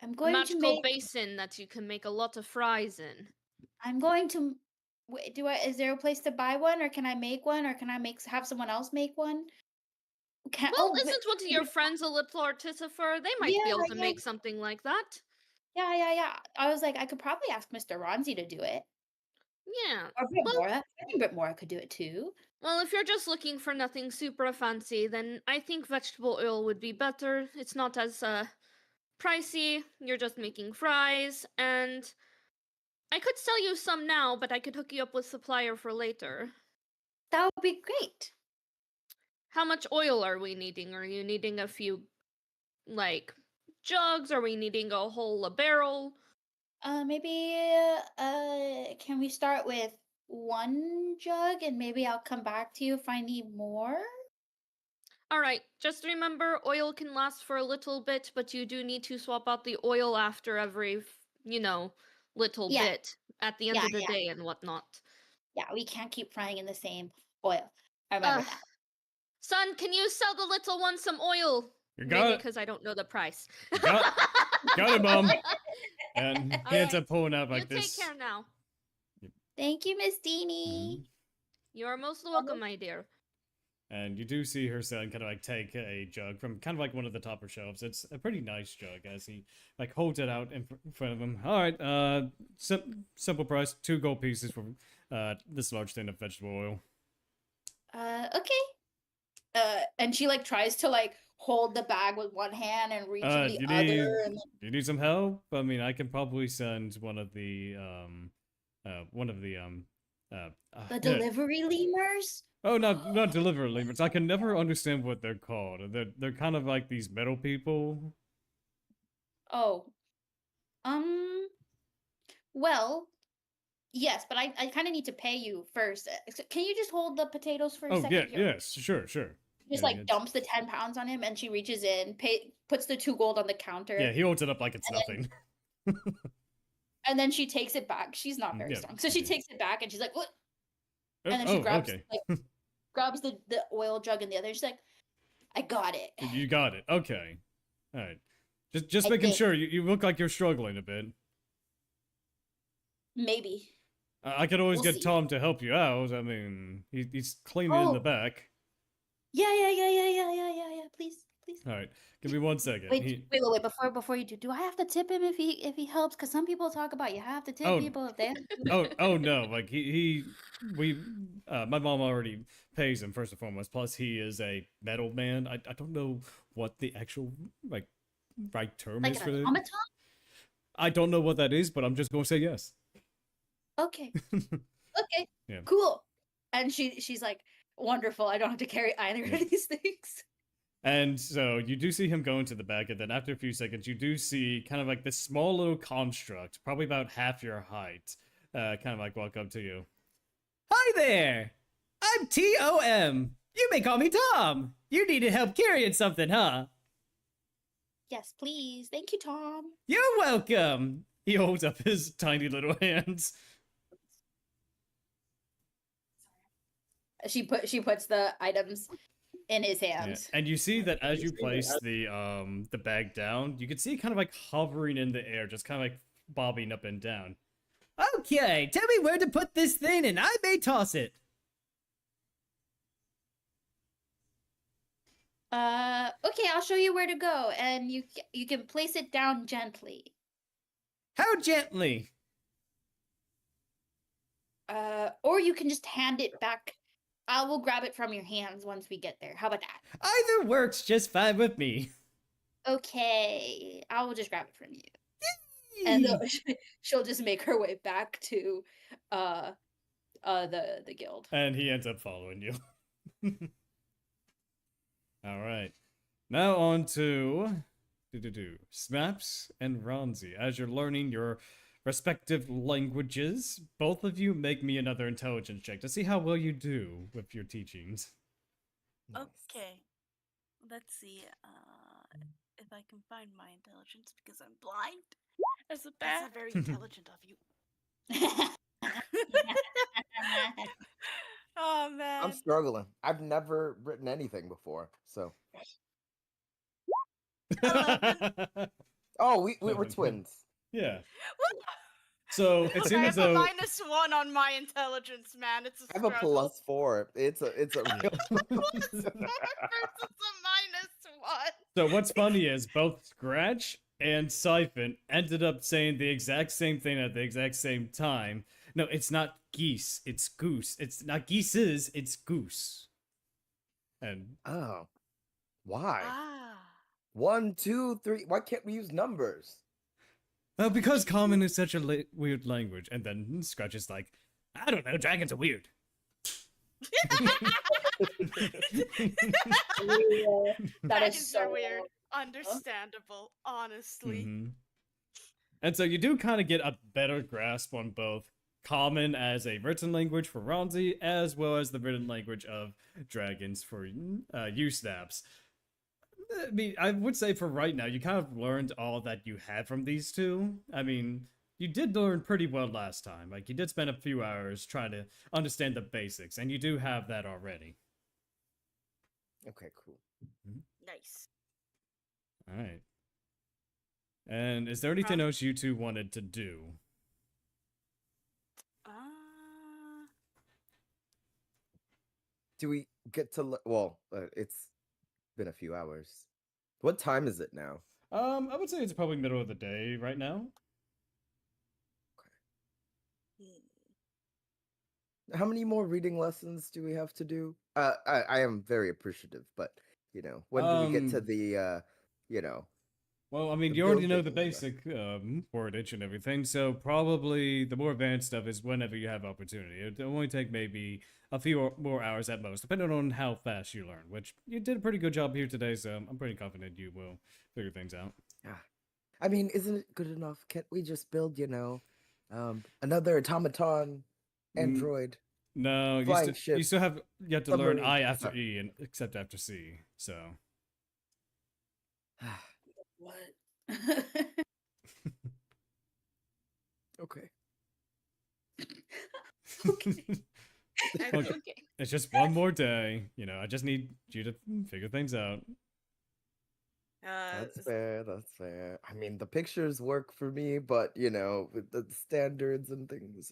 Speaker 5: I'm
Speaker 2: A
Speaker 5: going to
Speaker 2: magical
Speaker 5: make.
Speaker 2: basin that you can make a lot of fries in.
Speaker 5: I'm going to. Wait, is there a place to buy one, or can I make one, or can I have someone else make one?
Speaker 2: Well, isn't one of your friends a little artificer? They might be able to
Speaker 5: Yeah.
Speaker 2: make something like that.
Speaker 5: Yeah. I was like, I could probably ask Mr. Ronzi to do it.
Speaker 2: Yeah.
Speaker 5: Or Brytmora. I think Brytmora could do it too.
Speaker 2: Well, if you're just looking for nothing super fancy, then I think vegetable oil would be better. It's not as pricey. You're just making fries, and I could sell you some now, but I could hook you up with supplier for later.
Speaker 5: That would be great.
Speaker 2: How much oil are we needing? Are you needing a few, like, jugs? Are we needing a whole barrel?
Speaker 5: Maybe can we start with one jug and maybe I'll come back to you if I need more?
Speaker 2: Alright, just remember oil can last for a little bit, but you do need to swap out the oil after every, little bit at the end of the day and whatnot.
Speaker 5: Yeah, we can't keep frying in the same oil. I remember that.
Speaker 2: Son, can you sell the little one some oil?
Speaker 3: You got
Speaker 2: Maybe
Speaker 3: it.
Speaker 2: because I don't know the price.
Speaker 3: Got it, Mom. And he ends up pulling out like
Speaker 2: you
Speaker 3: this.
Speaker 2: take care now.
Speaker 5: Thank you, Miss Deanie.
Speaker 2: You are most welcome, my dear.
Speaker 3: And you do see her son kind of like take a jug from kind of like one of the topper shelves. It's a pretty nice jug as he like holds it out in front of him. All right, simple price, 2 gold pieces for this large tin of vegetable oil.
Speaker 5: Okay. And she like tries to like hold the bag with one hand and reach with the other. And...
Speaker 3: Do you need some help? I mean, I can probably send one of the
Speaker 5: the delivery lemurs.
Speaker 3: Oh, not delivery lemurs. I can never understand what they're called. They're kind of like these metal people.
Speaker 5: Oh. Well, yes, but I kind of need to pay you first. Can you just hold the potatoes for a second?
Speaker 3: Oh, yeah, yes, sure.
Speaker 5: Just dumps the 10 pounds on him and she reaches in, puts the 2 gold on the counter.
Speaker 3: Yeah, he holds it up like it's nothing.
Speaker 5: And then she takes it back. She's not very strong. So she takes it back and she's like, what? And then she grabs grabs the oil jug in the other. She's like, I got it.
Speaker 3: You got it. Okay. All right. Just making sure. You look like you're struggling a bit.
Speaker 5: Maybe.
Speaker 3: I could always
Speaker 5: We'll
Speaker 3: get
Speaker 5: see.
Speaker 3: Tom to help you out. I mean, he's cleaning in the back.
Speaker 5: Yeah. Please.
Speaker 3: All right. Give me 1 second.
Speaker 5: Wait. Before you do I have to tip him if he helps? Because some people talk about you have to tip people if they have to.
Speaker 3: Oh no! Like my mom already pays him first and foremost. Plus, he is a metal man. I don't know what the actual right term
Speaker 5: Like
Speaker 3: is
Speaker 5: an
Speaker 3: for it.
Speaker 5: automaton?
Speaker 3: I don't know what that is, but I'm just gonna say yes.
Speaker 5: Okay. Okay.
Speaker 3: Yeah.
Speaker 5: Cool. And she's like, wonderful. I don't have to carry either of these things.
Speaker 3: And so you do see him go into the back, and then after a few seconds, you do see kind of like this small little construct, probably about half your height, kind of like walk up to you.
Speaker 7: Hi there! I'm Tom. You may call me Tom. You needed help carrying something, huh?
Speaker 5: Yes, please. Thank you, Tom.
Speaker 7: You're welcome.
Speaker 3: He holds up his tiny little hands.
Speaker 5: She puts the items in his
Speaker 3: Yeah.
Speaker 5: hands.
Speaker 3: And you see that as you place the bag down, you can see it kind of like hovering in the air, just kind of like bobbing up and down.
Speaker 7: Okay, tell me where to put this thing and I may toss it.
Speaker 5: Okay, I'll show you where to go, and you can place it down gently.
Speaker 7: How gently?
Speaker 5: Or you can just hand it back. I will grab it from your hands once we get there. How about that?
Speaker 7: Either works just fine with me.
Speaker 5: Okay, I will just grab it from you. And she'll just make her way back to the guild.
Speaker 3: And he ends up following you. All right. Now on to Snaps and Ronzi. As you're learning your respective languages, both of you make me another intelligence check to see how well you do with your teachings.
Speaker 4: Nice.
Speaker 1: Okay. Let's see if I can find my intelligence because I'm blind as a bat.
Speaker 6: That's very intelligent of you.
Speaker 1: Oh man.
Speaker 4: I'm struggling. I've never written anything before, so.
Speaker 1: 11.
Speaker 4: Oh, we were twins.
Speaker 3: Yeah. So it
Speaker 1: I
Speaker 3: seems
Speaker 1: have
Speaker 3: as
Speaker 1: a
Speaker 3: though
Speaker 1: -1 on my intelligence, man. It's a
Speaker 4: I have a
Speaker 1: struggle.
Speaker 4: +4. It's a real.
Speaker 1: +4 versus a -1.
Speaker 3: So what's funny is both Scratch and Siphon ended up saying the exact same thing at the exact same time. No, it's not geese, it's goose. It's not geeses, it's goose. And
Speaker 4: Oh, why?
Speaker 1: Ah.
Speaker 4: 1, 2, 3. Why can't we use numbers?
Speaker 3: well, because common is such a weird language, and then Scratch is like, I don't know, dragons are weird.
Speaker 5: That is
Speaker 1: Dragons
Speaker 5: so
Speaker 1: are weird. Understandable, honestly.
Speaker 3: Mhm. And so you do kind of get a better grasp on both common as a written language for Ronzi, as well as the written language of dragons for you, Snaps. I mean, I would say for right now, you kind of learned all that you had from these two. I mean, you did learn pretty well last time. Like, you did spend a few hours trying to understand the basics, and you do have that already.
Speaker 4: Okay, cool.
Speaker 1: Nice.
Speaker 3: All right. And is there anything else you two wanted to do?
Speaker 4: Do we get to? Well, it's been a few hours. What time is it now?
Speaker 3: I would say it's probably middle of the day right now.
Speaker 4: How many more reading lessons do we have to do? I am very appreciative, but when do we get to the
Speaker 3: Well, I mean,
Speaker 4: the
Speaker 3: you already know the
Speaker 4: building
Speaker 3: basic wordage and everything, so probably the more advanced stuff is whenever you have opportunity. It'll only take maybe a few more hours at most, depending on how fast you learn, which you did a pretty good job here today, so I'm pretty confident you will figure things out.
Speaker 4: I mean, isn't it good enough? Can't we just build, another automaton android?
Speaker 3: No, you
Speaker 4: Flying
Speaker 3: still have yet to learn
Speaker 4: submarine.
Speaker 3: I after
Speaker 4: Sorry.
Speaker 3: E and except after C, so.
Speaker 5: What?
Speaker 4: Okay.
Speaker 5: Okay.
Speaker 3: Okay. It's just one more day. I just need you to figure things out.
Speaker 4: That's fair. That's fair. I mean, the pictures work for me, but with the standards and things.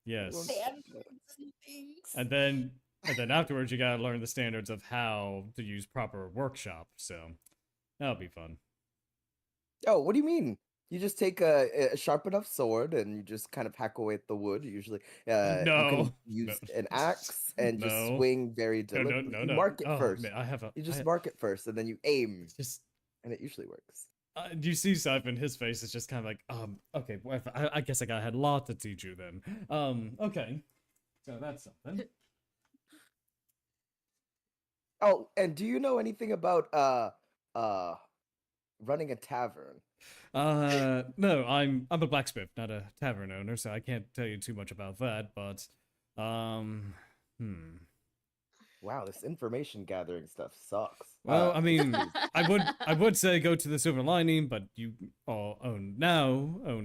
Speaker 3: Yes.
Speaker 5: Standards and things.
Speaker 3: And then afterwards, you gotta learn the standards of how to use proper workshop. So that'll be fun.
Speaker 4: Oh, what do you mean? You just take a sharp enough sword and you just kind of hack away at the wood. Usually, you can use an axe and just swing very deliberately.
Speaker 3: No.
Speaker 4: You mark it first.
Speaker 3: Man,
Speaker 4: you just mark it first, and then you aim.
Speaker 3: Just
Speaker 4: and it usually works.
Speaker 3: Do you see Siphon? His face is just kind of like, okay, well, I guess I had a lot to teach you then. Okay, so that's something.
Speaker 4: Oh, and do you know anything about running a tavern?
Speaker 3: No, I'm a blacksmith, not a tavern owner, so I can't tell you too much about that. But,
Speaker 4: Wow, this information gathering stuff sucks.
Speaker 3: Well, I mean, I would say go to the Silver Lining, but you all own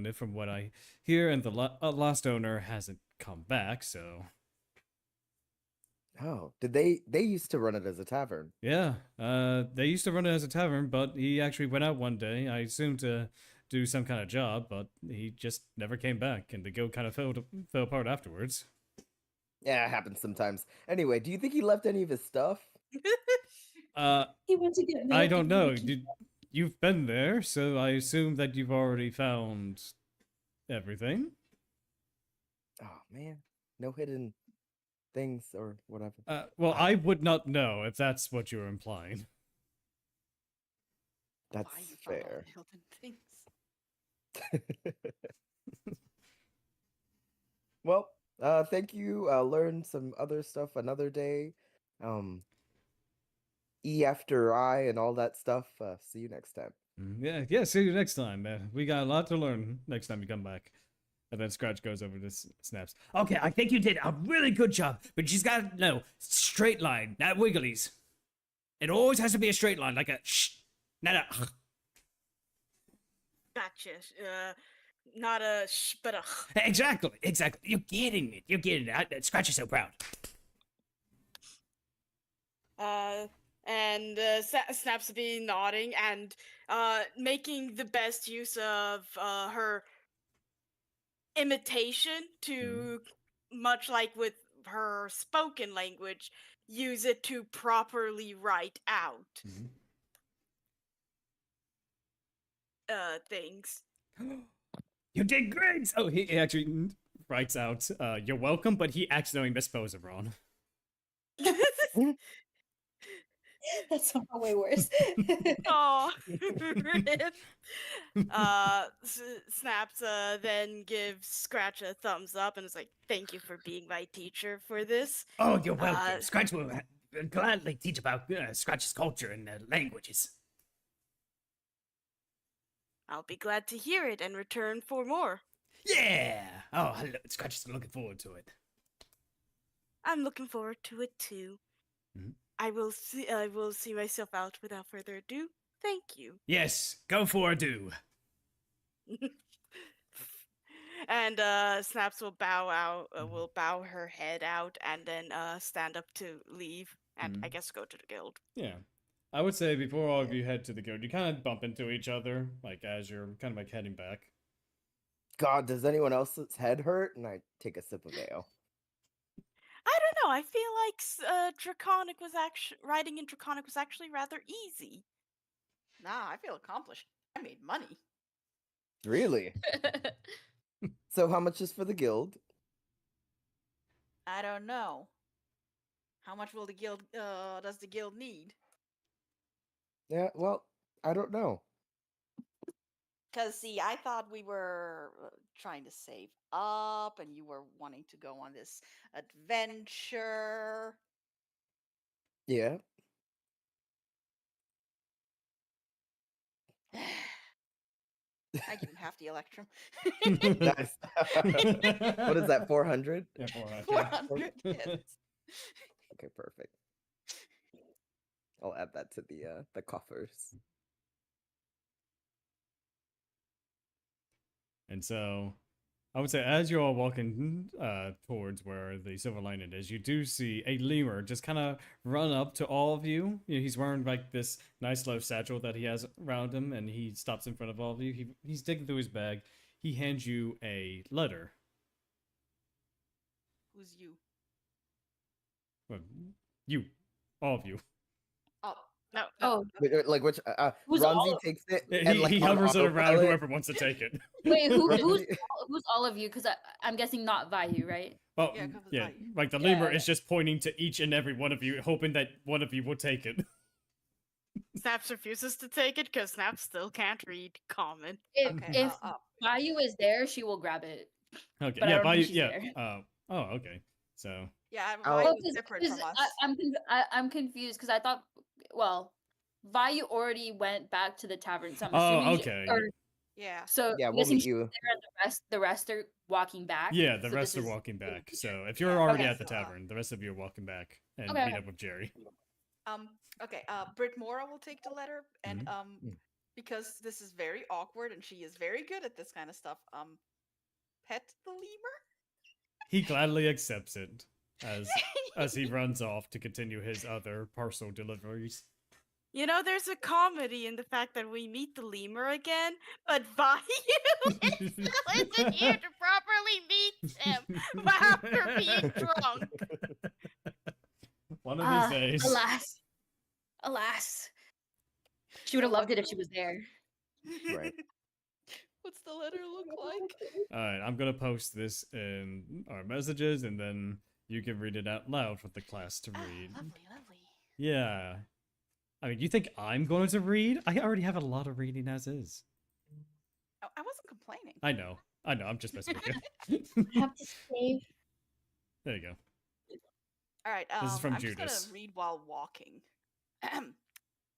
Speaker 3: it from what I hear, and the last owner hasn't come back, so.
Speaker 4: Oh, did they used to run it as a tavern?
Speaker 3: Yeah, they used to run it as a tavern, but he actually went out one day, I assume to do some kind of job, but he just never came back, and the guild kind of fell apart afterwards.
Speaker 4: Yeah, it happens sometimes. Anyway, do you think he left any of his stuff?
Speaker 5: He went to get milk.
Speaker 3: I don't
Speaker 5: and
Speaker 3: know.
Speaker 5: he-
Speaker 3: You've been there, so I assume that you've already found everything.
Speaker 4: Oh man, no hidden things or whatever.
Speaker 3: Well, I would not know if that's what you're implying.
Speaker 4: That's
Speaker 6: Why you found all
Speaker 4: fair.
Speaker 6: the hidden things?
Speaker 4: Well, thank you. Learn some other stuff another day. E after I and all that stuff. See you next time.
Speaker 3: Yeah, see you next time, man. We got a lot to learn next time you come back. And then Scratch goes over to Snaps.
Speaker 7: Okay, I think you did a really good job, but she's got to know straight line, not wigglies. It always has to be a straight line, like a shh, not a.
Speaker 1: Gotcha. Not a sh, but a.
Speaker 7: Exactly. You're getting it. Scratch is so proud.
Speaker 1: Snaps be nodding and making the best use of her imitation to, much like with her spoken language, use it to properly write out things.
Speaker 7: You did great.
Speaker 3: Oh, he actually writes out, "You're welcome," but he accidentally misspells it wrong.
Speaker 5: That's somehow way worse.
Speaker 1: Oh, Snaps then gives Scratch a thumbs up and is like, "Thank you for being my teacher for this."
Speaker 7: Oh, you're welcome. Scratch will gladly teach about Scratch's culture and languages.
Speaker 1: I'll be glad to hear it and return for more.
Speaker 7: Yeah. Oh, hello. Scratch is looking forward to it.
Speaker 1: I'm looking forward to it too.
Speaker 3: Mhm.
Speaker 1: I will see myself out without further ado. Thank you.
Speaker 7: Yes, go for a do.
Speaker 1: And Snaps will will bow her head out and then stand up to leave and I guess go to the guild.
Speaker 3: Yeah. I would say before all of you head to the guild, you kind of bump into each other, like as you're kind of like heading back.
Speaker 4: God, does anyone else's head hurt? And I take a sip of ale.
Speaker 1: I don't know. I feel like Draconic was actually writing in Draconic was actually rather easy.
Speaker 6: Nah, I feel accomplished. I made money.
Speaker 4: Really? So how much is for the guild?
Speaker 6: I don't know. How much will the guild does the guild need?
Speaker 4: Yeah, well, I don't know.
Speaker 6: Because, see, I thought we were trying to save up and you were wanting to go on this adventure.
Speaker 4: Yeah.
Speaker 6: I give him half the electrum.
Speaker 4: Nice. What is that, 400?
Speaker 3: Yeah, 400.
Speaker 6: 400, yes.
Speaker 4: Okay, perfect. I'll add that to the coffers.
Speaker 3: And so, I would say as you're all walking towards where the silver lining is, you do see a lemur just kind of run up to all of you. He's wearing like this nice low satchel that he has around him, and he stops in front of all of you. He's digging through his bag. He hands you a letter.
Speaker 6: Who's you?
Speaker 3: Well, you, all of you.
Speaker 6: Oh,
Speaker 1: No.
Speaker 5: Oh,
Speaker 4: Like which?
Speaker 5: Who's all
Speaker 4: Ronzi
Speaker 5: of-
Speaker 4: takes it.
Speaker 3: He,
Speaker 4: and, like,
Speaker 3: he
Speaker 4: on
Speaker 3: hovers it around
Speaker 4: autopilot.
Speaker 3: whoever wants to take it.
Speaker 5: wait,
Speaker 4: Right.
Speaker 5: who's all of you? Because I'm guessing not Vayu, right?
Speaker 3: Well,
Speaker 6: Yeah, 'cause it's
Speaker 3: yeah,
Speaker 6: like-
Speaker 3: like the lemur
Speaker 5: Yeah.
Speaker 3: is just pointing to each and every one of you, hoping that one of you will take it.
Speaker 1: Snaps refuses to take it because Snaps still can't read common.
Speaker 6: okay.
Speaker 5: If Vayu is there, she will grab it.
Speaker 3: Okay,
Speaker 5: But I
Speaker 3: yeah,
Speaker 5: don't
Speaker 3: by
Speaker 5: think she's
Speaker 3: yeah.
Speaker 5: there.
Speaker 3: Oh, okay. So
Speaker 6: yeah,
Speaker 4: I'll-
Speaker 6: Vayu
Speaker 4: Well,
Speaker 6: is different from us.
Speaker 5: I'm confused because I thought, well, Vayu already went back to the tavern. So I'm
Speaker 3: Oh,
Speaker 5: assuming
Speaker 3: okay.
Speaker 6: Yeah.
Speaker 5: So
Speaker 4: Yeah,
Speaker 5: I'm
Speaker 4: we'll
Speaker 5: guessing
Speaker 4: meet
Speaker 5: she's
Speaker 4: you.
Speaker 5: there and the rest are walking back.
Speaker 3: yeah, the
Speaker 5: So
Speaker 3: rest
Speaker 5: this
Speaker 3: are
Speaker 5: is-
Speaker 3: walking back. So if you're
Speaker 6: Yeah,
Speaker 3: already
Speaker 5: okay,
Speaker 3: at the
Speaker 6: so,
Speaker 3: tavern, the rest of you are walking back and
Speaker 5: Okay.
Speaker 3: meet up with Jerry.
Speaker 6: Okay. Brytmora will take the letter, and
Speaker 4: Mm.
Speaker 6: because this is very awkward, and she is very good at this kind of stuff. Pet the lemur.
Speaker 3: He gladly accepts it as he runs off to continue his other parcel deliveries.
Speaker 1: You know, there's a comedy in the fact that we meet the lemur again, but Vayu still isn't here to properly meet him after being drunk.
Speaker 3: One of these days.
Speaker 5: alas. She would have loved it if she was there.
Speaker 4: Right.
Speaker 6: What's the letter look like?
Speaker 3: Alright, I'm gonna post this in our messages, and then you can read it out loud for the class to read.
Speaker 6: Lovely, lovely.
Speaker 3: Yeah. I mean, you think I'm going to read? I already have a lot of reading as is.
Speaker 6: Oh, I wasn't complaining.
Speaker 3: I know, I'm just messing with you.
Speaker 5: I have to save.
Speaker 3: There you go.
Speaker 6: All right,
Speaker 3: This is from
Speaker 6: I'm
Speaker 3: Judas.
Speaker 6: just gonna read while walking.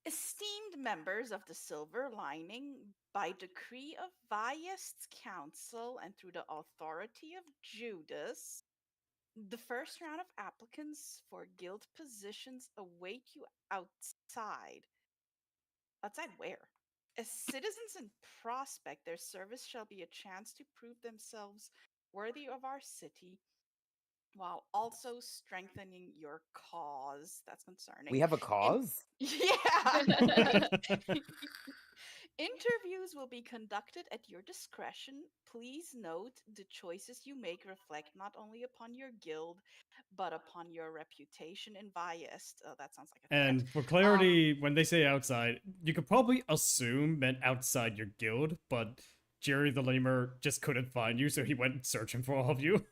Speaker 6: Esteemed members of the Silver Lining, by decree of Viaest's council and through the authority of Judas, the first round of applicants for guild positions await you outside. Outside where? As citizens in Prospect, their service shall be a chance to prove themselves worthy of our city, while also strengthening your cause. That's concerning.
Speaker 4: We have a cause?
Speaker 6: Yeah. Interviews will be conducted at your discretion. Please note the choices you make reflect not only upon your guild, but upon your reputation in Viaest. Oh, that sounds like a threat.
Speaker 3: And for clarity, when they say outside, you could probably assume meant outside your guild, but Jerry the Lamer just couldn't find you, so he went searching for all of you.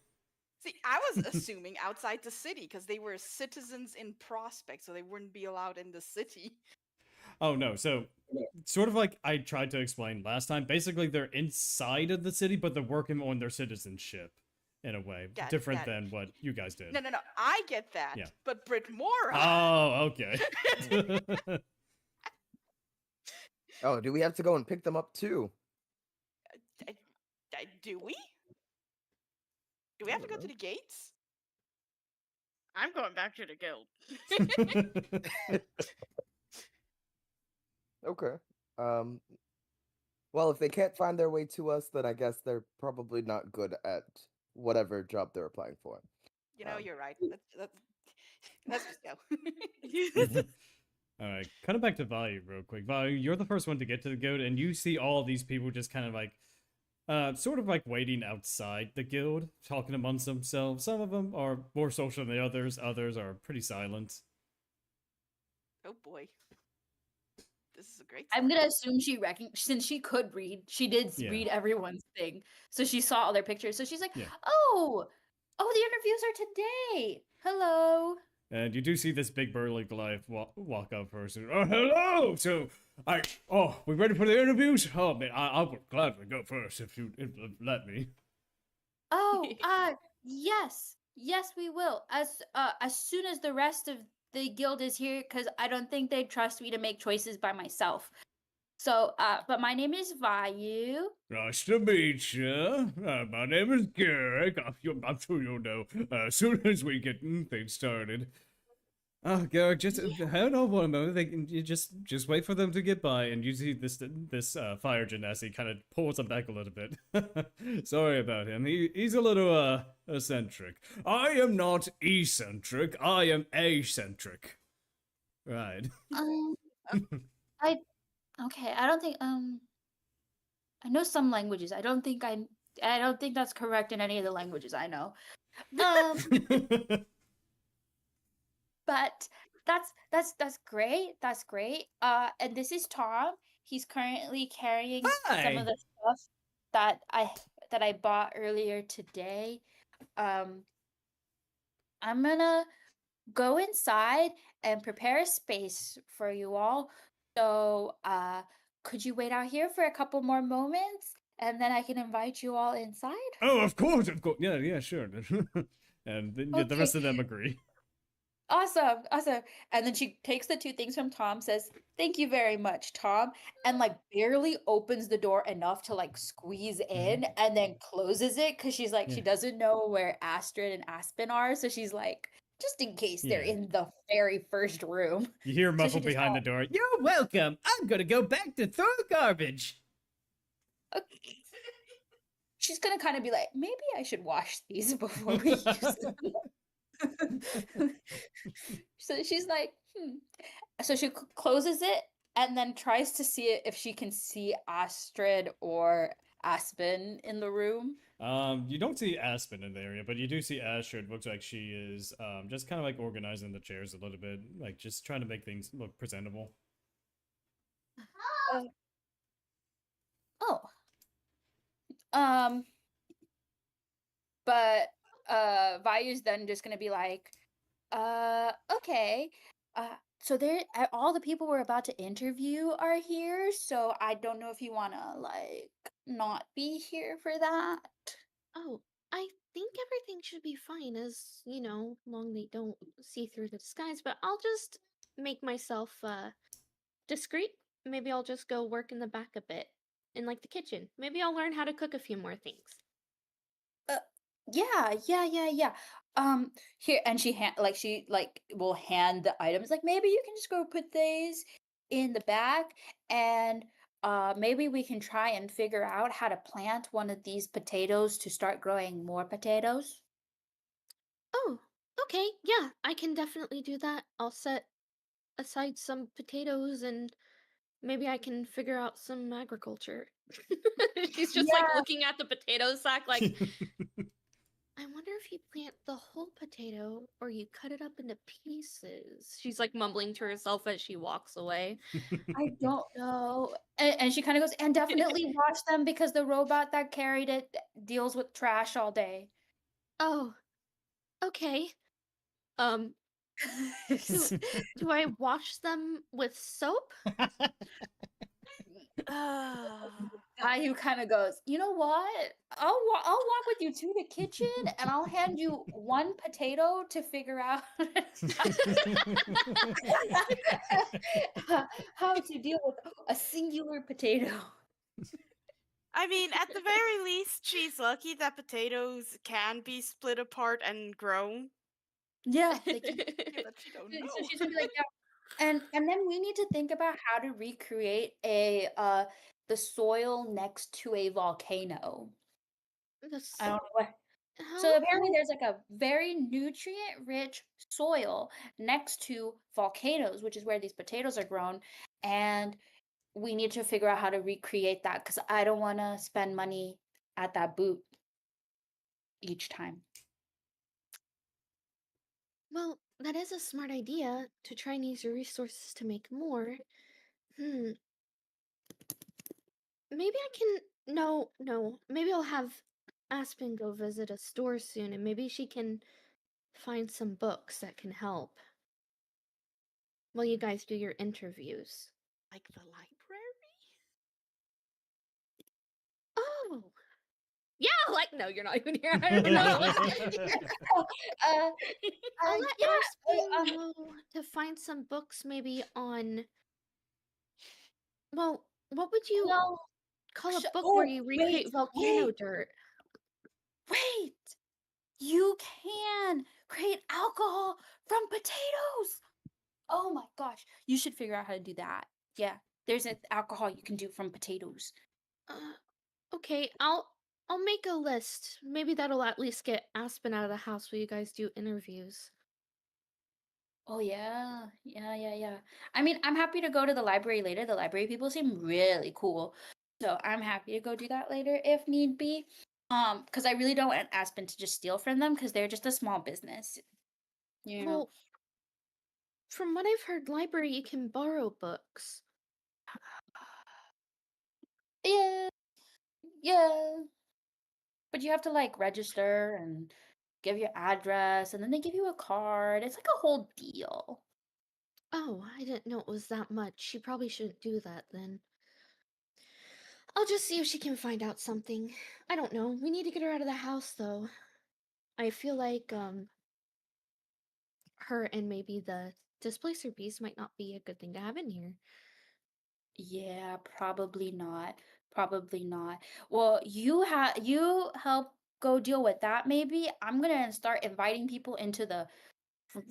Speaker 6: See, I was assuming outside the city because they were citizens in Prospect, so they wouldn't be allowed in the city.
Speaker 3: Oh no, so sort of like I tried to explain last time, basically they're inside of the city, but they're working on their citizenship in a way. Different than what you guys did.
Speaker 6: No, I get that.
Speaker 3: Yeah.
Speaker 6: But Brytmora.
Speaker 3: Oh, okay.
Speaker 4: Oh, do we have to go and pick them up too?
Speaker 6: Do we? Do we have to go to the gates?
Speaker 1: I'm going back to the guild.
Speaker 4: Okay. Well, if they can't find their way to us, then I guess they're probably not good at whatever job they're applying for.
Speaker 6: You know, you're right. Let's just go.
Speaker 3: Alright, cut it back to Vayu real quick. Vayu, you're the first one to get to the guild, and you see all these people just kind of like, sort of like waiting outside the guild, talking amongst themselves. Some of them are more social than the others are pretty silent.
Speaker 6: Oh boy. This is a great
Speaker 5: I'm gonna assume she since she could read, she did read everyone's thing. So she saw all their pictures. So she's like, oh, the interviews are today. Hello.
Speaker 3: And you do see this big burly Goliath walk up first. And, oh, hello! So, we ready for the interviews? Oh, man, I would gladly go first if you'd let me.
Speaker 5: Oh, yes. Yes, we will. As soon as the rest of the guild is here, because I don't think they'd trust me to make choices by myself. So, but my name is Vayu.
Speaker 3: Nice to meet you. My name is Garrick. I'm sure you'll know as soon as we get things started. Oh, Garrick, just hold on one moment. You just wait for them to get by, and you see this fire Genasi kind of pulls him back a little bit. Sorry about him. He's a little eccentric. I am not eccentric. I am eccentric. Right.
Speaker 5: Okay, I don't think I know some languages. I don't think that's correct in any of the languages I know. But that's great. That's great. And this is Tom. He's currently carrying some of the stuff that I bought earlier today. I'm gonna go inside and prepare a space for you all. So, could you wait out here for a couple more moments, and then I can invite you all inside?
Speaker 3: Oh, of course. Yeah, sure. And the rest of them agree.
Speaker 5: Awesome. And then she takes the two things from Tom, says, "Thank you very much, Tom," and like barely opens the door enough to like squeeze in, and then closes it because she's like, she doesn't know where Astrid and Aspen are, so she's like, just in case they're in the very first room.
Speaker 3: You hear muffled behind the door. You're welcome. I'm gonna go back to throw garbage.
Speaker 5: Okay. She's gonna kind of be like, maybe I should wash these before we use them. So she's like, So she closes it and then tries to see if she can see Astrid or Aspen in the room.
Speaker 3: You don't see Aspen in the area, but you do see Astrid. Looks like she is just kind of like organizing the chairs a little bit, like just trying to make things look presentable.
Speaker 5: Oh. But Vayu's then just gonna be like, okay. So there all the people we're about to interview are here, so I don't know if you wanna like not be here for that.
Speaker 2: Oh, I think everything should be fine as, long they don't see through the disguise, but I'll just make myself discreet. Maybe I'll just go work in the back a bit. In like the kitchen. Maybe I'll learn how to cook a few more things.
Speaker 5: Yeah. Here, and she will hand the items. Like, maybe you can just go put these in the back, and maybe we can try and figure out how to plant one of these potatoes to start growing more potatoes.
Speaker 2: Oh, okay. Yeah, I can definitely do that. I'll set aside some potatoes and maybe I can figure out some agriculture. She's just like
Speaker 5: Yeah.
Speaker 2: looking at the potato sack like I wonder if you plant the whole potato or you cut it up into pieces. She's like mumbling to herself as she walks away.
Speaker 5: I don't know. And she kind of goes, and definitely wash them because the robot that carried it deals with trash all day.
Speaker 2: Oh, okay. Do I wash them with soap?
Speaker 5: Guy who kind of goes, you know what? I'll walk with you to the kitchen and I'll hand you one potato to figure out how to deal with a singular potato.
Speaker 1: I mean, at the very least, she's lucky that potatoes can be split apart and grown.
Speaker 5: Yeah, they can.
Speaker 6: That she don't know.
Speaker 5: So she's gonna be like, yeah. And then we need to think about how to recreate the soil next to a volcano. I don't know what. So apparently there's like a very nutrient-rich soil next to volcanoes, which is where these potatoes are grown, and we need to figure out how to recreate that because I don't want to spend money at that boot each time.
Speaker 2: Well, that is a smart idea to try and use your resources to make more. Maybe I can. No. Maybe I'll have Aspen go visit a store soon and maybe she can find some books that can help while you guys do your interviews.
Speaker 6: Like the library?
Speaker 2: Oh! Yeah, like, no, you're not even here. I don't know. I'll let Aspen know to find some books maybe on. Well, what would you call a book where you recreate volcano dirt?
Speaker 5: Wait! You can create alcohol from potatoes! Oh my gosh. You should figure out how to do that. Yeah, there's an alcohol you can do from potatoes.
Speaker 2: Okay, I'll make a list. Maybe that'll at least get Aspen out of the house while you guys do interviews.
Speaker 5: Oh yeah. I mean, I'm happy to go to the library later. The library people seem really cool. So I'm happy to go do that later if need be. Because I really don't want Aspen to just steal from them because they're just a small business. You know.
Speaker 2: Well, from what I've heard, library you can borrow books.
Speaker 5: Yeah. But you have to like register and give your address and then they give you a card. It's like a whole deal.
Speaker 2: Oh, I didn't know it was that much. She probably shouldn't do that then. I'll just see if she can find out something. I don't know. We need to get her out of the house though. I feel like her and maybe the displacer beast might not be a good thing to have in here.
Speaker 5: Yeah, probably not. Probably not. Well, you help go deal with that maybe. I'm gonna start inviting people into the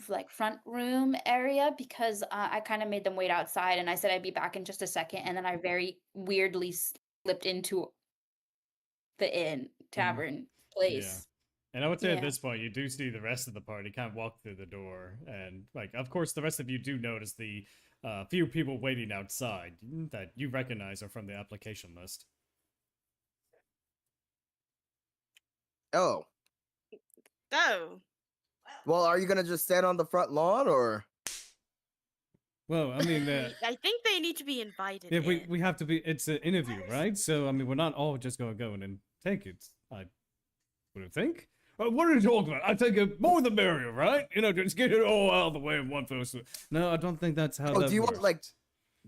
Speaker 5: like front room area because I kind of made them wait outside and I said I'd be back in just a second and then I very weirdly slipped into the inn tavern place.
Speaker 3: Yeah. And I would say at this point, you do see the rest of the party kind of walk through the door. And, like, of course, the rest of you do notice the few people waiting outside that you recognize are from the application list.
Speaker 4: Oh.
Speaker 1: Oh.
Speaker 4: Well, are you gonna just stand on the front lawn, or?
Speaker 3: Well, I mean,
Speaker 1: I think they need to be invited.
Speaker 3: yeah,
Speaker 1: in.
Speaker 3: we have to be. It's an interview, right? So I mean, we're not all just gonna go in and take it. I would think. What are you talking about? I think more the merrier, right? You know, just get it all out of the way in one person. No, I don't think that's how
Speaker 4: Oh,
Speaker 3: that
Speaker 4: do you
Speaker 3: works.
Speaker 4: want like?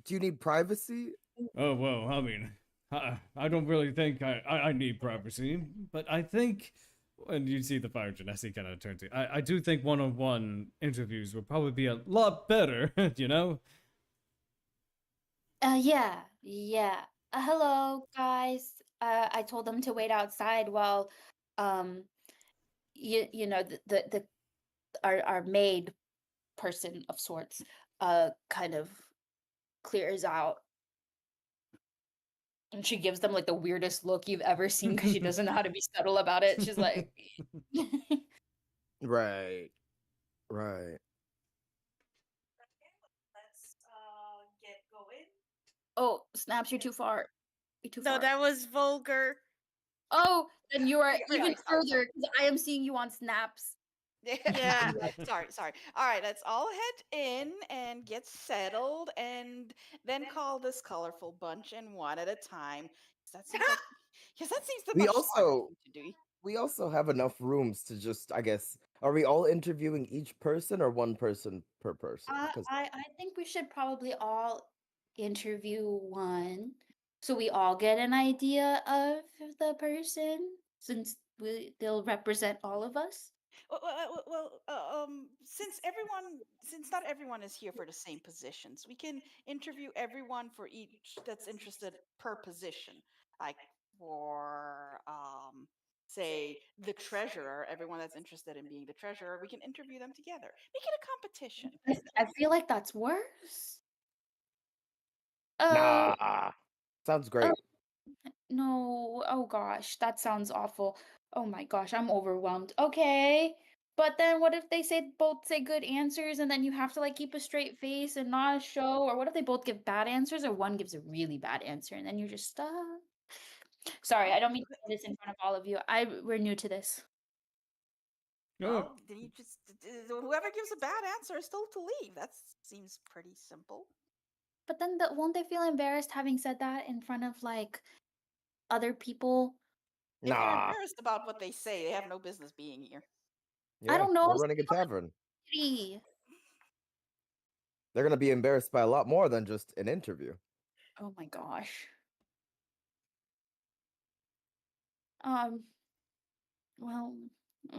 Speaker 4: Do you need privacy?
Speaker 3: Oh well, I mean, I don't really think I need privacy, but I think when you see the fire Genasi kind of turn to, I do think one-on-one interviews would probably be a lot better, you know.
Speaker 5: Yeah. Hello, guys. I told them to wait outside while, you know, the our maid person of sorts, kind of clears out, and she gives them like the weirdest look you've ever seen because she doesn't know how to be subtle about it. She's like,
Speaker 4: Right. Right.
Speaker 6: Let's get going.
Speaker 5: "Oh, Snaps, you're too far. You're too
Speaker 1: No,
Speaker 5: far."
Speaker 1: that was vulgar.
Speaker 5: Oh, then you are
Speaker 6: Yeah,
Speaker 5: even
Speaker 6: right, sorry.
Speaker 5: further because I am seeing you on Snaps.
Speaker 1: Yeah.
Speaker 6: sorry. All right, let's all head in and get settled, and then call this colorful bunch in one at a time. 'Cause that seems like, yes, that seems the
Speaker 4: We
Speaker 6: much smarter
Speaker 4: also
Speaker 6: thing to do.
Speaker 4: we also have enough rooms to just, I guess. Are we all interviewing each person or one person per person? Because
Speaker 5: I think we should probably all interview one so we all get an idea of the person since they'll represent all of us.
Speaker 6: Since not everyone is here for the same positions, we can interview everyone for each that's interested per position. Like for say the treasurer, everyone that's interested in being the treasurer, we can interview them together. Make it a competition.
Speaker 5: I feel like that's worse. Uh,
Speaker 4: nah, sounds
Speaker 5: oh,
Speaker 4: great.
Speaker 5: no. Oh gosh, that sounds awful. Oh my gosh, I'm overwhelmed. Okay. But then what if they both say good answers and then you have to like keep a straight face and not show? Or what if they both give bad answers or one gives a really bad answer and then you're just stuck? Sorry, I don't mean to say this in front of all of you. We're new to this.
Speaker 6: Well, then you just whoever gives a bad answer is still to leave. That seems pretty simple.
Speaker 5: But then won't they feel embarrassed having said that in front of like other people?
Speaker 6: If they're
Speaker 4: Nah.
Speaker 6: embarrassed about what they say, they have no business being here.
Speaker 5: I
Speaker 4: Yeah,
Speaker 5: don't know.
Speaker 4: we're running a tavern.
Speaker 5: City.
Speaker 4: They're gonna be embarrassed by a lot more than just an interview.
Speaker 5: Oh my gosh. Well,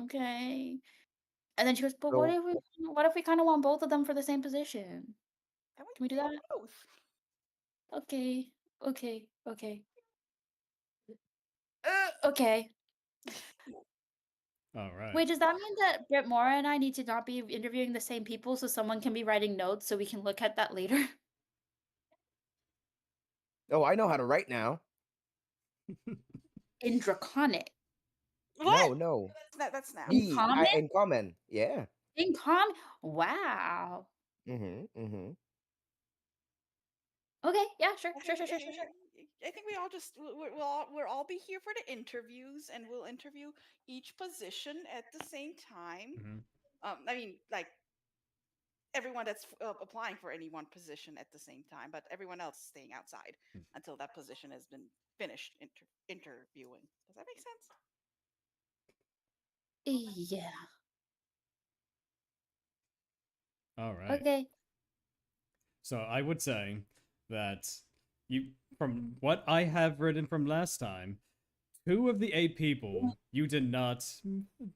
Speaker 5: okay. And then she goes, but
Speaker 4: So
Speaker 5: what if we kind of want both of them for the same position?
Speaker 6: Can
Speaker 5: Can we do that?
Speaker 6: both?
Speaker 5: Okay. Okay.
Speaker 3: All right.
Speaker 5: Wait, does that mean that Brytmora and I need to not be interviewing the same people so someone can be writing notes so we can look at that later?
Speaker 4: Oh, I know how to write now.
Speaker 5: In Draconic.
Speaker 1: What?
Speaker 4: No.
Speaker 6: That's now.
Speaker 5: In common?
Speaker 4: In common. Yeah.
Speaker 5: In common? Wow.
Speaker 4: Mm-hmm.
Speaker 5: Okay, yeah, sure.
Speaker 6: I think we all just we'll all be here for the interviews, and we'll interview each position at the same time.
Speaker 3: Mm-hmm.
Speaker 6: I mean, like everyone that's applying for any one position at the same time, but everyone else staying outside until that position has been finished interviewing. Does that make sense?
Speaker 5: Yeah.
Speaker 3: All right.
Speaker 5: Okay.
Speaker 3: So I would say that from what I have written from last time, 2 of the 8 people you did not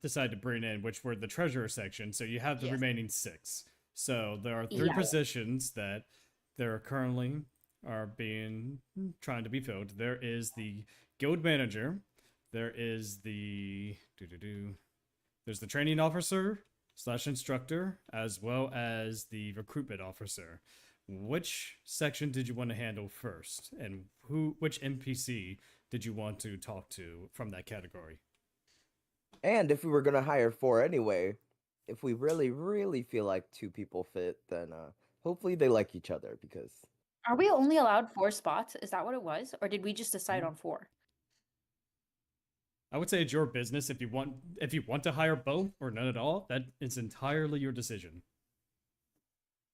Speaker 3: decide to bring in, which were the treasurer section. So you have the remaining 6. So there are 3 positions that there currently are trying to be filled. There is the guild manager. There is there's the training officer / instructor, as well as the recruitment officer. Which section did you want to handle first, and which NPC did you want to talk to from that category?
Speaker 4: And if we were gonna hire 4 anyway, if we really feel like 2 people fit, then hopefully they like each other. Because
Speaker 5: are we only allowed 4 spots? Is that what it was, or did we just decide on 4?
Speaker 3: I would say it's your business if you want to hire both or none at all. That is entirely your decision.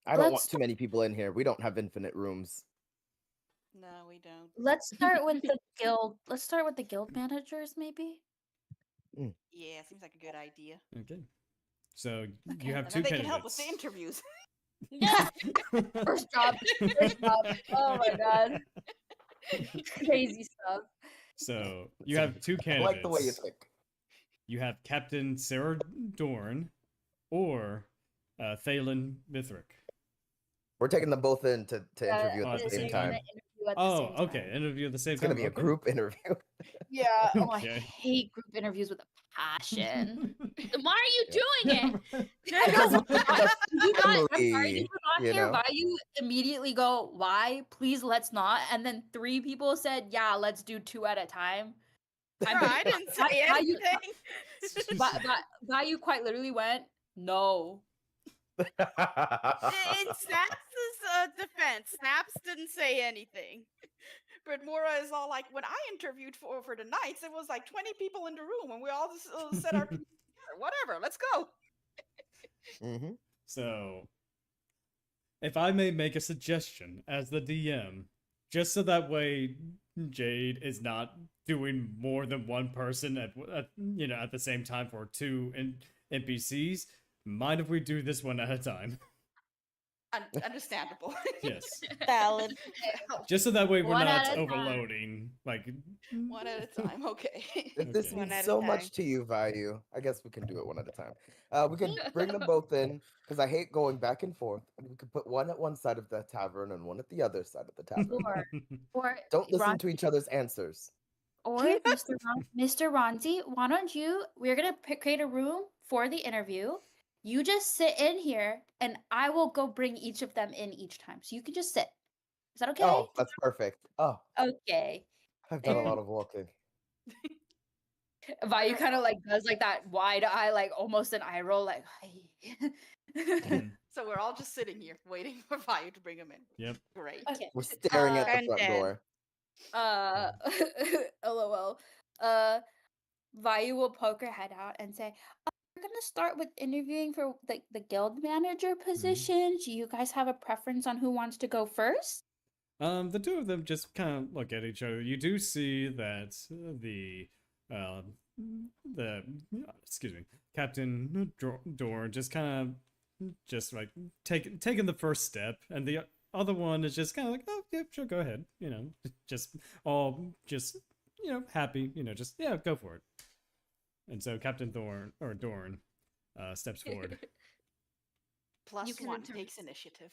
Speaker 4: I don't want too many people in here. We don't have infinite rooms.
Speaker 6: No, we don't.
Speaker 5: Let's start with the guild. Let's start with the guild managers, maybe.
Speaker 6: Yeah, seems like a good idea.
Speaker 3: Okay. So you have
Speaker 6: And
Speaker 3: two
Speaker 6: then they
Speaker 3: candidates.
Speaker 6: can help with the interviews.
Speaker 5: Yeah. First job. Oh my god. Crazy stuff.
Speaker 3: So you have two candidates.
Speaker 4: I like the way you think.
Speaker 3: You have Captain Sarah Dorn or Thalen Mithrick.
Speaker 4: We're taking them both in to interview at the same time.
Speaker 3: Oh, okay. Interview at the same time.
Speaker 4: It's gonna be a group interview.
Speaker 5: Yeah. Oh,
Speaker 3: Okay.
Speaker 5: I hate group interviews with a passion.
Speaker 2: Then why are you doing it?
Speaker 4: Because
Speaker 5: I'm sorry, you
Speaker 4: family,
Speaker 5: were not
Speaker 4: you
Speaker 5: here.
Speaker 4: know?
Speaker 5: Why you immediately go, why? Please let's not. And then 3 people said, yeah, let's do 2 at a time.
Speaker 1: I didn't say anything.
Speaker 5: Vayu quite literally went, no.
Speaker 1: In Snaps' defense, Snaps didn't say anything.
Speaker 6: Brytmora is all like, when I interviewed for the Knights, it was like 20 people in the room, and we all just said our piece together. Whatever, let's go.
Speaker 4: Mm-hmm.
Speaker 3: So, if I may make a suggestion as the DM, just so that way Jade is not doing more than one person at the same time for 2 NPCs, mind if we do this one at a time?
Speaker 6: Understandable.
Speaker 3: Yes.
Speaker 1: Valid.
Speaker 3: Just so that way we're
Speaker 5: One
Speaker 3: not
Speaker 5: at a time.
Speaker 3: overloading. Like,
Speaker 6: One at a time, okay.
Speaker 4: If this
Speaker 3: Okay.
Speaker 1: One
Speaker 4: means
Speaker 1: at a
Speaker 4: so
Speaker 1: time.
Speaker 4: much to you, Vayu, I guess we can do it one at a time. We can bring them both in because I hate going back and forth. And we could put one at one side of the tavern and one at the other side of the tavern.
Speaker 5: Or
Speaker 4: Don't listen
Speaker 5: Ron-
Speaker 4: to each other's answers.
Speaker 5: Or Mr. Ronzi, why don't you? We're gonna create a room for the interview. You just sit in here, and I will go bring each of them in each time. So you can just sit. Is that okay?
Speaker 4: Oh, that's perfect. Oh,
Speaker 5: Okay.
Speaker 4: I've done a lot of walking.
Speaker 5: Vayu kind of like does like that wide eye, like almost an eye roll, like.
Speaker 6: So we're all just sitting here waiting for Vayu to bring him in.
Speaker 3: Yep.
Speaker 6: Great.
Speaker 5: Okay.
Speaker 4: We're staring at the
Speaker 1: And
Speaker 4: front
Speaker 1: then-
Speaker 4: door.
Speaker 5: LOL. Vayu will poke her head out and say, we're gonna start with interviewing for the guild manager position. Do you guys have a preference on who wants to go first?
Speaker 3: The 2 of them just kind of look at each other. You do see that Captain Dorn just kind of like taking the first step, and the other one is just kind of like, oh yeah, sure, go ahead, just happy, just yeah, go for it. And so Captain Dorn steps forward.
Speaker 6: Plus
Speaker 2: You can
Speaker 6: 1
Speaker 2: interview.
Speaker 6: takes initiative.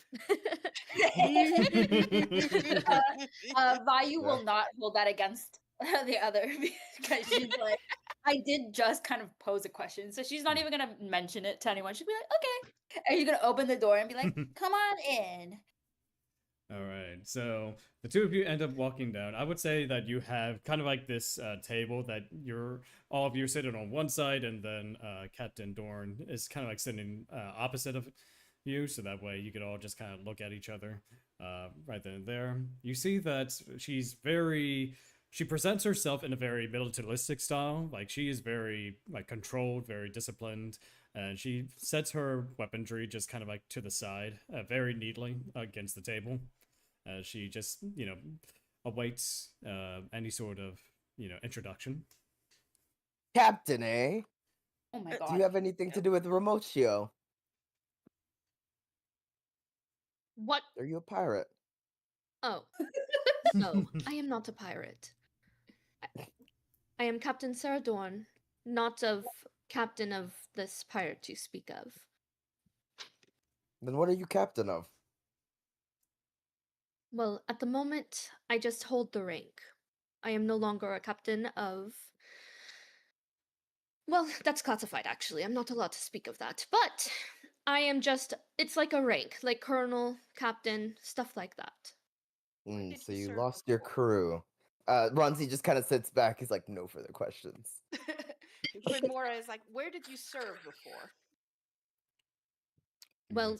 Speaker 5: Vayu will not hold that against the other because she's like, I did just kind of pose a question, so she's not even gonna mention it to anyone. She'll be like, okay. Are you gonna open the door and be like, come on in?
Speaker 3: All right, so the 2 of you end up walking down. I would say that you have kind of like this table that all of you are sitting on one side, and then Captain Dorn is kind of like sitting opposite of you, so that way you could all just kind of look at each other right then and there. You see that she presents herself in a very militaristic style. Like, she is very like controlled, very disciplined, and she sets her weaponry just kind of like to the side, very neatly against the table. She just, awaits any sort of, introduction.
Speaker 4: Captain, eh?
Speaker 5: Oh my
Speaker 4: Do
Speaker 5: god.
Speaker 4: you have anything to do with Remotio?
Speaker 2: What?
Speaker 4: Are you a pirate?
Speaker 2: Oh. No, I am not a pirate. I am Captain Sarah Dorn, not of captain of this pirate you speak of.
Speaker 4: Then what are you captain of?
Speaker 2: Well, at the moment, I just hold the rank. I am no longer a captain of... Well, that's classified, actually. I'm not allowed to speak of that. But I am just... It's like a rank, like colonel, captain, stuff like that.
Speaker 6: did
Speaker 4: So
Speaker 6: you
Speaker 4: you
Speaker 6: serve
Speaker 4: lost your
Speaker 6: before?
Speaker 4: crew. Ronzi just kind of sits back. He's like, no further questions.
Speaker 6: Brytmora is like, where did you serve before?
Speaker 2: Well...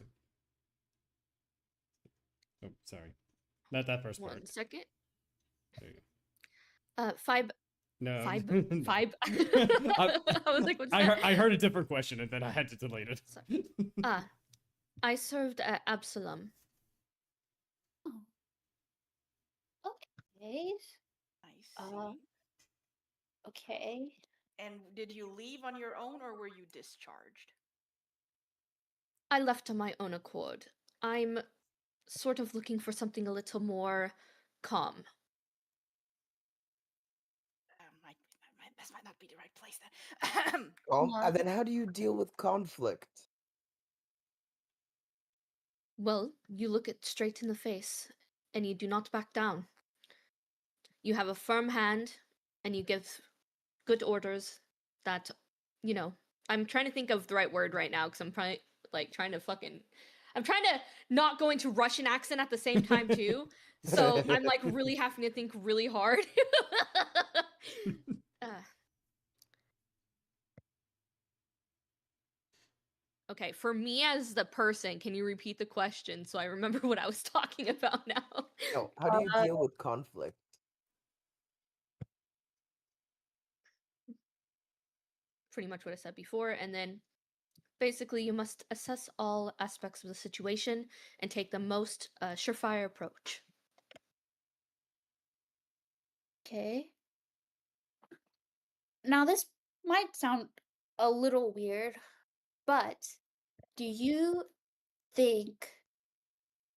Speaker 3: Oh, sorry. Not that first part.
Speaker 2: 1 second.
Speaker 3: There you go. No.
Speaker 2: Fibe? Fibe? I was like, what's
Speaker 3: I
Speaker 2: that?
Speaker 3: heard a different question and then I had to delete it.
Speaker 2: Sorry. I served at Absalom.
Speaker 5: Okay.
Speaker 6: I see.
Speaker 5: Okay.
Speaker 6: And did you leave on your own or were you discharged?
Speaker 2: I left on my own accord. I'm sort of looking for something a little more calm.
Speaker 6: This might not be the right place then.
Speaker 4: And then how do you deal with conflict?
Speaker 2: Well, you look it straight in the face, and you do not back down. You have a firm hand, and you give good orders that, I'm trying to think of the right word right now, because I'm probably, trying to not go into Russian accent at the same time, too. So I'm, really having to think really hard. Okay, for me as the person, can you repeat the question so I remember what I was talking about now?
Speaker 4: No, how do you deal with conflict?
Speaker 2: Pretty much what I said before, and then basically you must assess all aspects of the situation and take the most surefire approach.
Speaker 5: Okay. Now this might sound a little weird, but do you think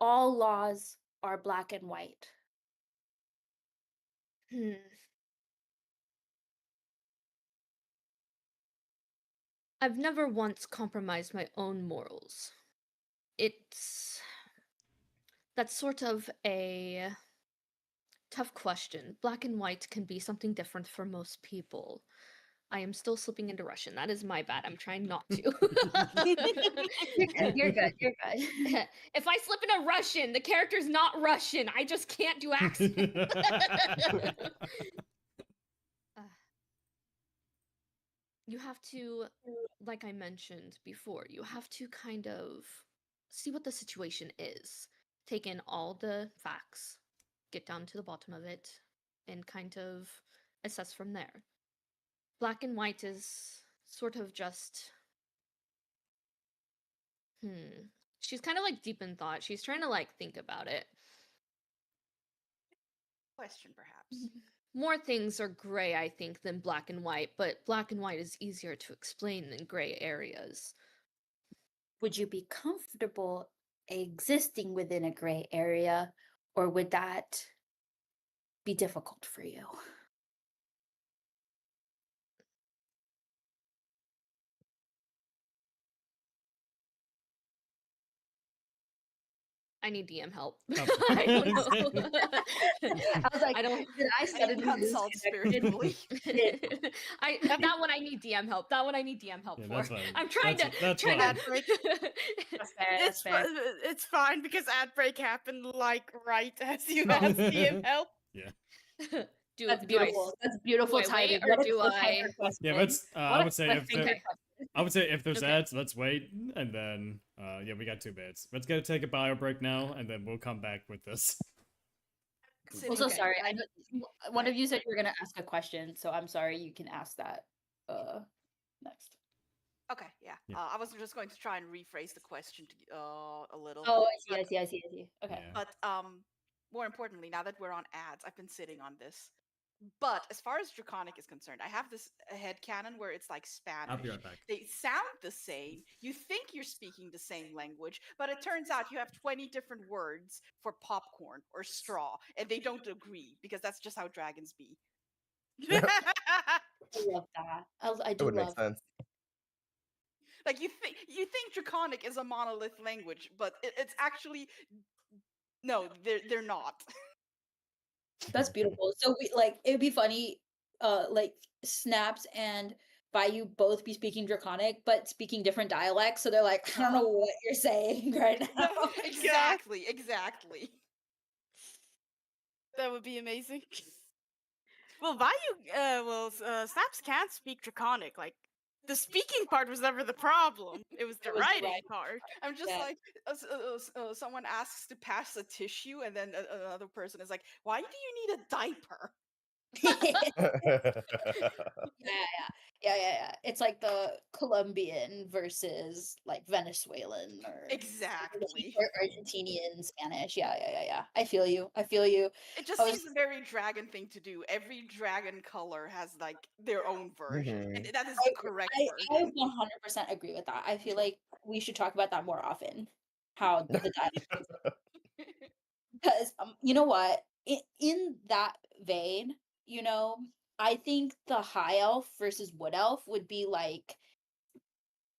Speaker 5: all laws are black and white?
Speaker 2: I've never once compromised my own morals. That's sort of a tough question. Black and white can be something different for most people. I am still slipping into Russian. That is my bad. I'm trying not to.
Speaker 5: You're good.
Speaker 2: If I slip into Russian, the character's not Russian. I just can't do accent. You have to, like I mentioned before, you have to kind of see what the situation is. Take in all the facts, get down to the bottom of it, and kind of assess from there. Black and white is sort of just... She's kind of deep in thought. She's trying to think about it.
Speaker 6: Question, perhaps.
Speaker 2: More things are gray, I think, than black and white, but black and white is easier to explain than gray areas.
Speaker 5: Would you be comfortable existing within a gray area, or would that be difficult for you?
Speaker 2: I need DM help.
Speaker 3: Oh.
Speaker 2: I don't know.
Speaker 5: I was like, did I suddenly
Speaker 6: consult spiritually?
Speaker 2: That one I need DM help. That one I need DM help
Speaker 3: Yeah,
Speaker 2: for.
Speaker 3: that's fine.
Speaker 2: I'm trying to.
Speaker 3: That's
Speaker 2: trying
Speaker 3: fine.
Speaker 5: That's fair.
Speaker 1: It's fine because ad break happened right as you asked DM help.
Speaker 3: Yeah.
Speaker 5: That's beautiful. That's beautiful timing.
Speaker 2: Or do I?
Speaker 3: Yeah, let's. I would say if there's ads, let's wait, and then yeah, we got 2 minutes. Let's take a bio break now, and then we'll come back with this.
Speaker 5: Also, sorry, one of you said you were gonna ask a question, so I'm sorry. You can ask that next.
Speaker 6: Okay, yeah. I was just going to try and rephrase the question a little.
Speaker 5: Oh, I see. Okay.
Speaker 3: Yeah.
Speaker 6: But more importantly, now that we're on ads, I've been sitting on this. But as far as Draconic is concerned, I have this headcanon where it's like Spanish.
Speaker 3: I'll be right back.
Speaker 6: They sound the same. You think you're speaking the same language, but it turns out you have 20 different words for popcorn or straw, and they don't agree because that's just how dragons be.
Speaker 5: I love that. I do
Speaker 4: That would
Speaker 5: love
Speaker 4: make sense.
Speaker 6: Like you think Draconic is a monolith language, but it's actually no, they're not.
Speaker 5: That's beautiful. So it'd be funny, Snaps and Vayu both be speaking Draconic, but speaking different dialects. So they're like, I don't know what you're saying right now.
Speaker 6: Exactly.
Speaker 1: That would be amazing. Well, Snaps can't speak Draconic. The speaking part was never the problem. It was the writing part.
Speaker 6: I'm just someone asks to pass a tissue, and then another person is like, "Why do you need a diaper?"
Speaker 5: Yeah. It's like the Colombian versus like Venezuelan or
Speaker 6: Exactly.
Speaker 5: or Argentinian Spanish. Yeah. I feel you.
Speaker 6: It just seems a very dragon thing to do. Every dragon color has like their own version, and
Speaker 4: Mhm.
Speaker 6: that is the correct
Speaker 5: I
Speaker 6: version.
Speaker 5: 100% agree with that. I feel like we should talk about that more often. How the dialect, because you know what? In that vein, you know, I think the high elf versus wood elf would be like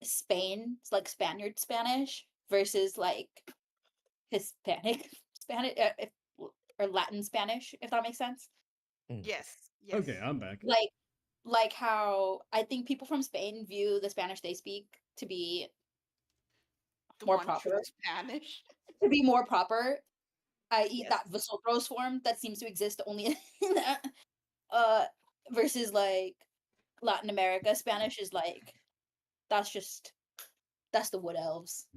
Speaker 5: Spain, like Spaniard Spanish versus like Hispanic Spanish, or Latin Spanish, if that makes sense.
Speaker 6: Yes.
Speaker 3: Okay, I'm back.
Speaker 5: Like how I think people from Spain view the Spanish they speak to be
Speaker 6: The
Speaker 5: more
Speaker 6: one
Speaker 5: proper,
Speaker 6: true Spanish.
Speaker 5: i.e.
Speaker 6: Yes.
Speaker 5: that Vosotros form that seems to exist only in that, versus like Latin America Spanish is like that's the wood elves.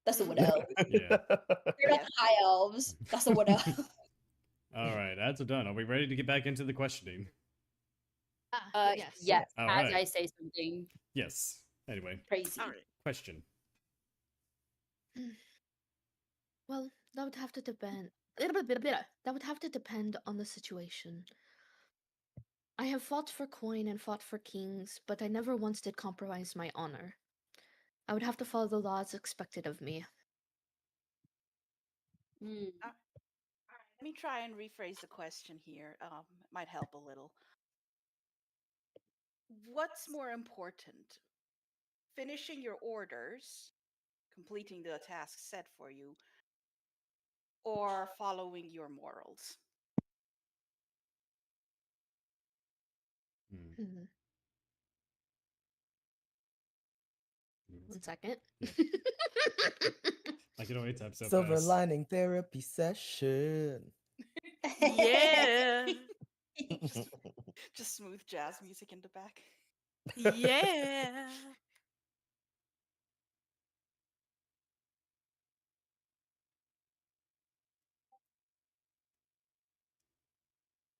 Speaker 5: That's the wood elves.
Speaker 3: Yeah.
Speaker 5: They're not the high elves. That's the wood elves.
Speaker 3: All right, ads are done. Are we ready to get back into the questioning?
Speaker 2: Yes.
Speaker 5: Yes.
Speaker 3: All
Speaker 5: As
Speaker 3: right.
Speaker 5: I say something
Speaker 3: Yes. Anyway,
Speaker 5: crazy.
Speaker 1: All right.
Speaker 3: question.
Speaker 2: Well, that would have to depend. That would have to depend on the situation. I have fought for coin and fought for kings, but I never once did compromise my honor. I would have to follow the laws expected of me.
Speaker 6: Let me try and rephrase the question here. Might help a little. What's more important? Finishing your orders, completing the tasks set for you, or following your morals?
Speaker 2: Hmm. 1 second.
Speaker 3: Yeah. I can only type so
Speaker 4: Silver
Speaker 3: fast.
Speaker 4: lining therapy session.
Speaker 1: Yeah.
Speaker 6: Just smooth jazz music in the back.
Speaker 1: Yeah.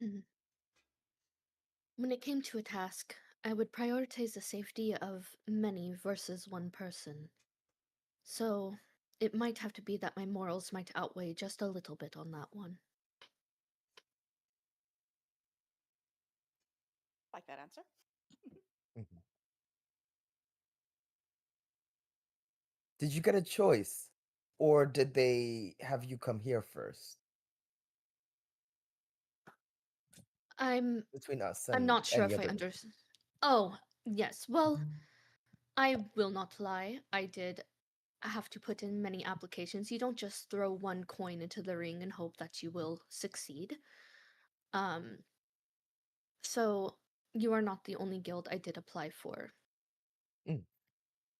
Speaker 2: Mhm. When it came to a task, I would prioritize the safety of many versus one person. So, it might have to be that my morals might outweigh just a little bit on that one.
Speaker 6: Like that answer?
Speaker 4: Mhm. Did you get a choice, or did they have you come here first?
Speaker 2: I'm
Speaker 4: Between us
Speaker 2: I'm
Speaker 4: and
Speaker 2: not sure
Speaker 4: any
Speaker 2: if I
Speaker 4: other.
Speaker 2: understand. Oh, yes. Well, I will not lie. I did have to put in many applications. You don't just throw one coin into the ring and hope that you will succeed. So you are not the only guild I did apply for.
Speaker 4: Mm.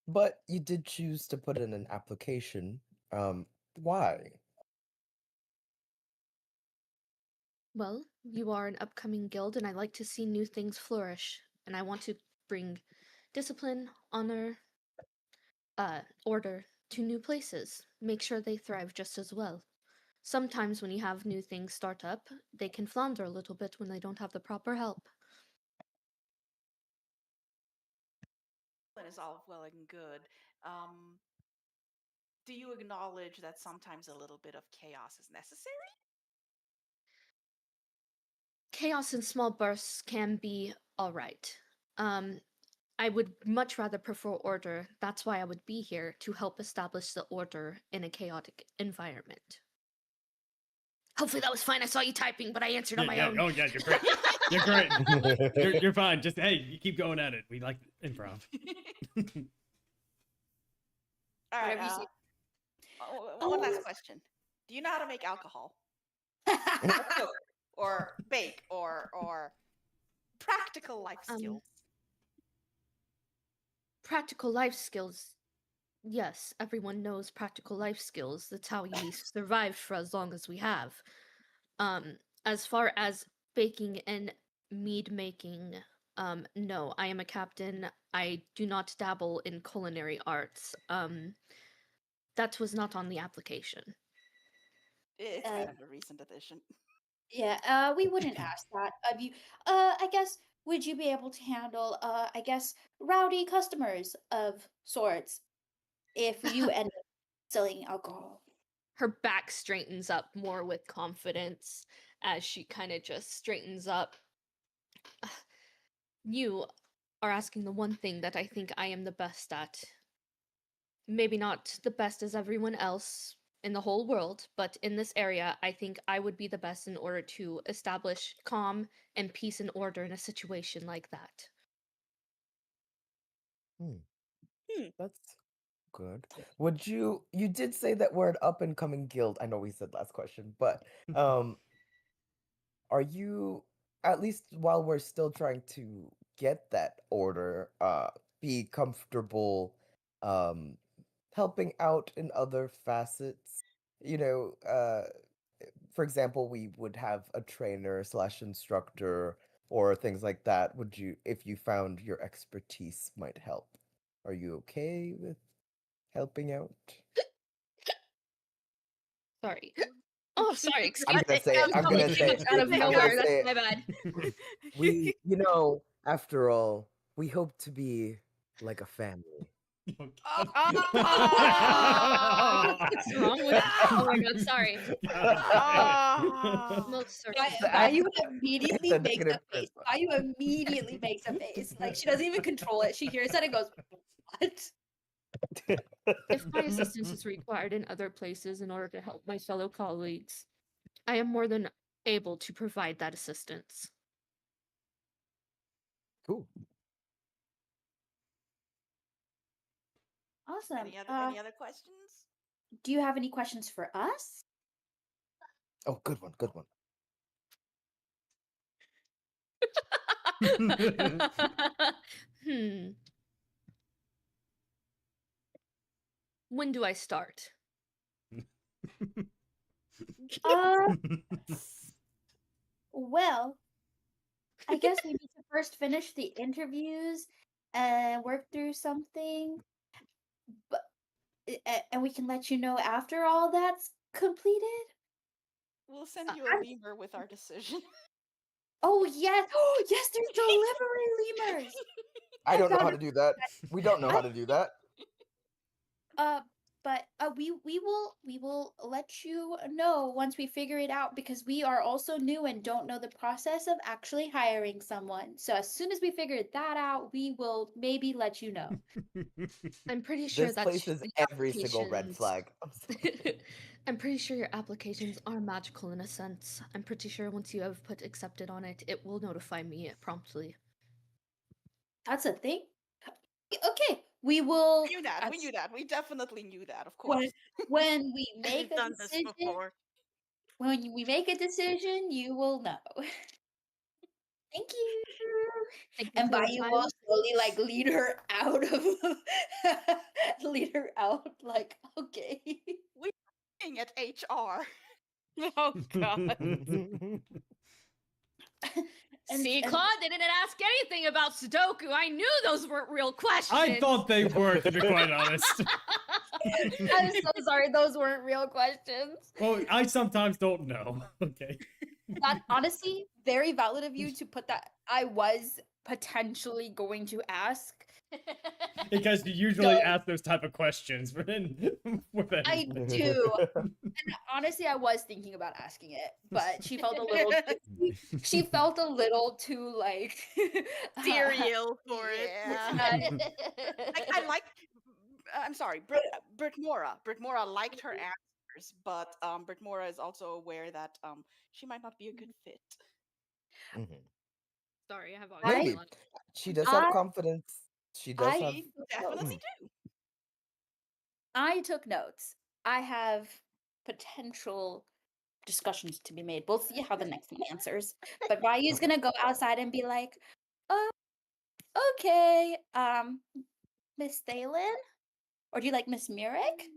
Speaker 4: But you did choose to put in an application. Why?
Speaker 2: Well, you are an upcoming guild, and I like to see new things flourish. And I want to bring discipline, honor, order to new places. Make sure they thrive just as well. Sometimes when you have new things start up, they can flounder a little bit when they don't have the proper help.
Speaker 6: That is all well and good. Do you acknowledge that sometimes a little bit of chaos is necessary?
Speaker 2: Chaos in small bursts can be alright. I would much rather prefer order. That's why I would be here, to help establish the order in a chaotic environment. Hopefully that was fine. I saw you typing, but I answered on my own.
Speaker 3: Oh yeah, you're great. You're great. You're fine. Just hey, you keep going at it. We like improv.
Speaker 6: All right.
Speaker 5: Whatever you say.
Speaker 6: One last question. Do you know how to make alcohol? Or bake or practical life skills?
Speaker 2: Practical life skills. Yes, everyone knows practical life skills. That's how we survived for as long as we have. As far as baking and mead making, no, I am a captain. I do not dabble in culinary arts. That was not on the application.
Speaker 6: It's kind of a recent addition.
Speaker 5: Yeah, we wouldn't ask that of you. I guess, would you be able to handle, I guess, rowdy customers of sorts if you end up selling alcohol?
Speaker 2: Her back straightens up more with confidence as she kind of just straightens up. You are asking the one thing that I think I am the best at. Maybe not the best as everyone else in the whole world, but in this area, I think I would be the best in order to establish calm and peace and order in a situation like that.
Speaker 4: That's good. Would you did say that we're an up and coming guild. I know we said last question, but are you, at least while we're still trying to get that order, be comfortable helping out in other facets? You know, for example, we would have a trainer slash instructor or things like that. Would you, if you found your expertise might help? Are you okay with helping out?
Speaker 2: Sorry. Oh, sorry.
Speaker 4: I'm
Speaker 2: Excuse
Speaker 4: gonna
Speaker 2: me.
Speaker 4: say it. I'm
Speaker 2: Probably
Speaker 4: gonna
Speaker 2: came
Speaker 4: say
Speaker 2: out
Speaker 4: it.
Speaker 2: out of
Speaker 4: I'm gonna
Speaker 2: nowhere.
Speaker 4: say
Speaker 2: That's
Speaker 4: it.
Speaker 2: my bad.
Speaker 4: We, after all, we hope to be like a family.
Speaker 2: What's wrong with? Oh my god, sorry. Most certainly.
Speaker 5: Vayu immediately
Speaker 4: The
Speaker 5: makes a
Speaker 4: negative
Speaker 5: face.
Speaker 4: charisma.
Speaker 5: Vayu immediately makes a face. Like she doesn't even control it. She hears that and goes, "What?"
Speaker 2: If my assistance is required in other places in order to help my fellow colleagues, I am more than able to provide that assistance.
Speaker 4: Cool.
Speaker 5: Awesome.
Speaker 6: Any other questions?
Speaker 5: Do you have any questions for us?
Speaker 4: Oh, good one. Good one.
Speaker 2: When do I start?
Speaker 5: Well, I guess we need to first finish the interviews and work through something, but and we can let you know after all that's completed.
Speaker 6: We'll send you a lemur with our decision.
Speaker 5: Oh yes! Oh yes! There's delivery lemurs.
Speaker 4: I don't know how to do that. We don't know how to do that.
Speaker 5: But we will let you know once we figure it out because we are also new and don't know the process of actually hiring someone. So as soon as we figure that out, we will maybe let you know.
Speaker 2: I'm pretty sure
Speaker 4: This
Speaker 2: that
Speaker 4: place is every single red flag. I'm sorry.
Speaker 2: I'm pretty sure your applications are magical in a sense. I'm pretty sure once you have put accepted on it, it will notify me promptly.
Speaker 5: That's a thing. Okay, we will.
Speaker 6: We knew that. We knew that. We definitely knew that. Of course.
Speaker 5: When we make
Speaker 1: We've
Speaker 5: a
Speaker 1: done this
Speaker 5: decision,
Speaker 1: before.
Speaker 5: when we make a decision, you will know. Thank you.
Speaker 2: Thank you
Speaker 5: And
Speaker 2: for your
Speaker 5: Vayu
Speaker 2: time.
Speaker 5: will slowly like lead her out of lead her out like okay.
Speaker 6: We're looking at HR.
Speaker 1: Oh god.
Speaker 2: See, Claude, they didn't ask anything about Sudoku. I knew those weren't real questions.
Speaker 3: I thought they were, to be quite honest.
Speaker 5: I'm so sorry, those weren't real questions.
Speaker 3: Well, I sometimes don't know. Okay.
Speaker 5: That's honestly very valid of you to put that. I was potentially going to ask.
Speaker 3: Because you usually ask those type of questions.
Speaker 5: I do. And honestly, I was thinking about asking it, but she felt a little she felt a little too like
Speaker 1: Cereal for it.
Speaker 6: I like. I'm sorry, Brytmora. Brytmora liked her answers, but Brytmora is also aware that she might not be a good fit.
Speaker 2: Sorry, I have all
Speaker 4: Maybe. She does have confidence. She does have.
Speaker 6: Definitely do.
Speaker 5: I took notes. I have potential discussions to be made. We'll see how the next one answers. But Vayu's gonna go outside and be like, "Oh, okay, Miss Thalen, or do you like Miss Murek?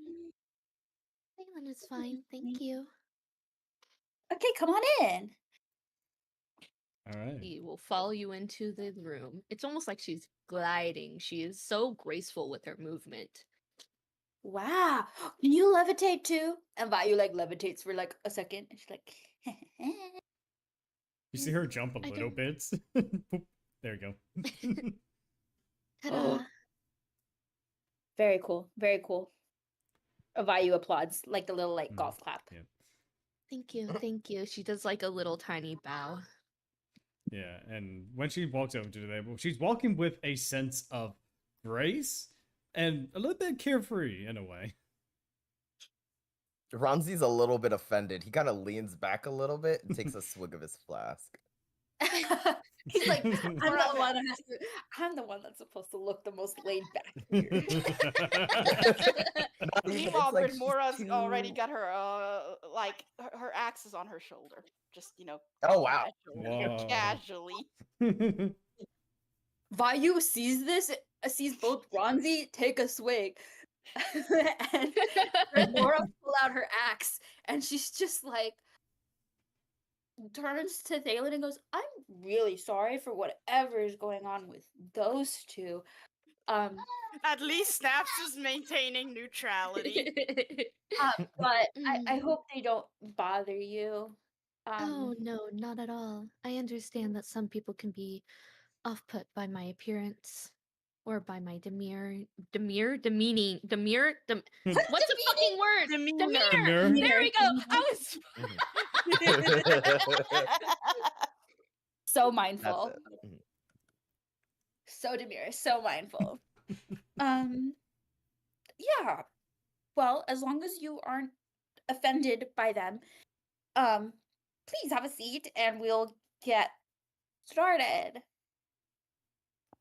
Speaker 2: Thalen is fine, thank you.
Speaker 5: Okay, come on in."
Speaker 3: All right.
Speaker 2: He will follow you into the room. It's almost like she's gliding. She is so graceful with her movement.
Speaker 5: Wow, can you levitate too? And Vayu like levitates for like a second, and she's like,
Speaker 3: You see her jump a
Speaker 2: I
Speaker 3: little
Speaker 2: don't-
Speaker 3: bit. Boop. There you go.
Speaker 2: Ta-da.
Speaker 5: Very cool. Very cool. Vayu applauds, like the little
Speaker 3: Mhm.
Speaker 5: golf clap.
Speaker 3: Yeah.
Speaker 2: Thank you, thank you. She does like a little tiny bow.
Speaker 3: Yeah, and when she walks over to the table, she's walking with a sense of grace and a little bit carefree in a way.
Speaker 4: Ronzi's a little bit offended. He kind of leans back a little bit and takes a swig of his flask.
Speaker 5: He's like, I'm the one that's supposed to look the most laid back here.
Speaker 4: Not even,
Speaker 6: Meanwhile,
Speaker 4: it's like she's
Speaker 6: Brytmora's already
Speaker 4: too-
Speaker 6: got her like her axe is on her shoulder. Just
Speaker 4: Oh wow.
Speaker 3: Wow.
Speaker 6: casually.
Speaker 5: Vayu sees this, sees both Ronzi take a swig, and Brytmora pull out her axe, and she's just like, turns to Thalen and goes, I'm really sorry for whatever is going on with those two.
Speaker 1: At least Snaps is maintaining neutrality.
Speaker 5: But I hope they don't bother you.
Speaker 2: Oh, no, not at all. I understand that some people can be off-put by my appearance or by my demeanor. What's the fucking word?
Speaker 1: Demeanor.
Speaker 2: Demeanor. There we go. I was.
Speaker 5: So
Speaker 4: That's
Speaker 5: mindful.
Speaker 4: it. Mhm.
Speaker 5: So demure, so mindful. Yeah. Well, as long as you aren't offended by them, please have a seat and we'll get started.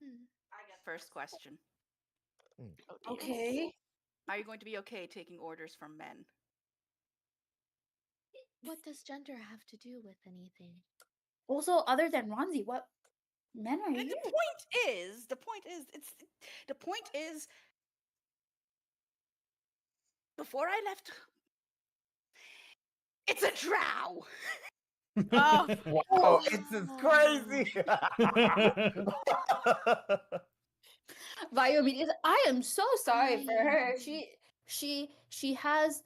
Speaker 6: I got first question.
Speaker 5: Okay.
Speaker 6: Are you going to be okay taking orders from men?
Speaker 2: What does gender have to do with anything?
Speaker 5: Also, other than Ronzi, what men are you?
Speaker 6: The point is, before I left, it's a drow.
Speaker 1: Oh,
Speaker 4: Wow, it's crazy.
Speaker 5: Vayu immediately says, I am so sorry for her. She has.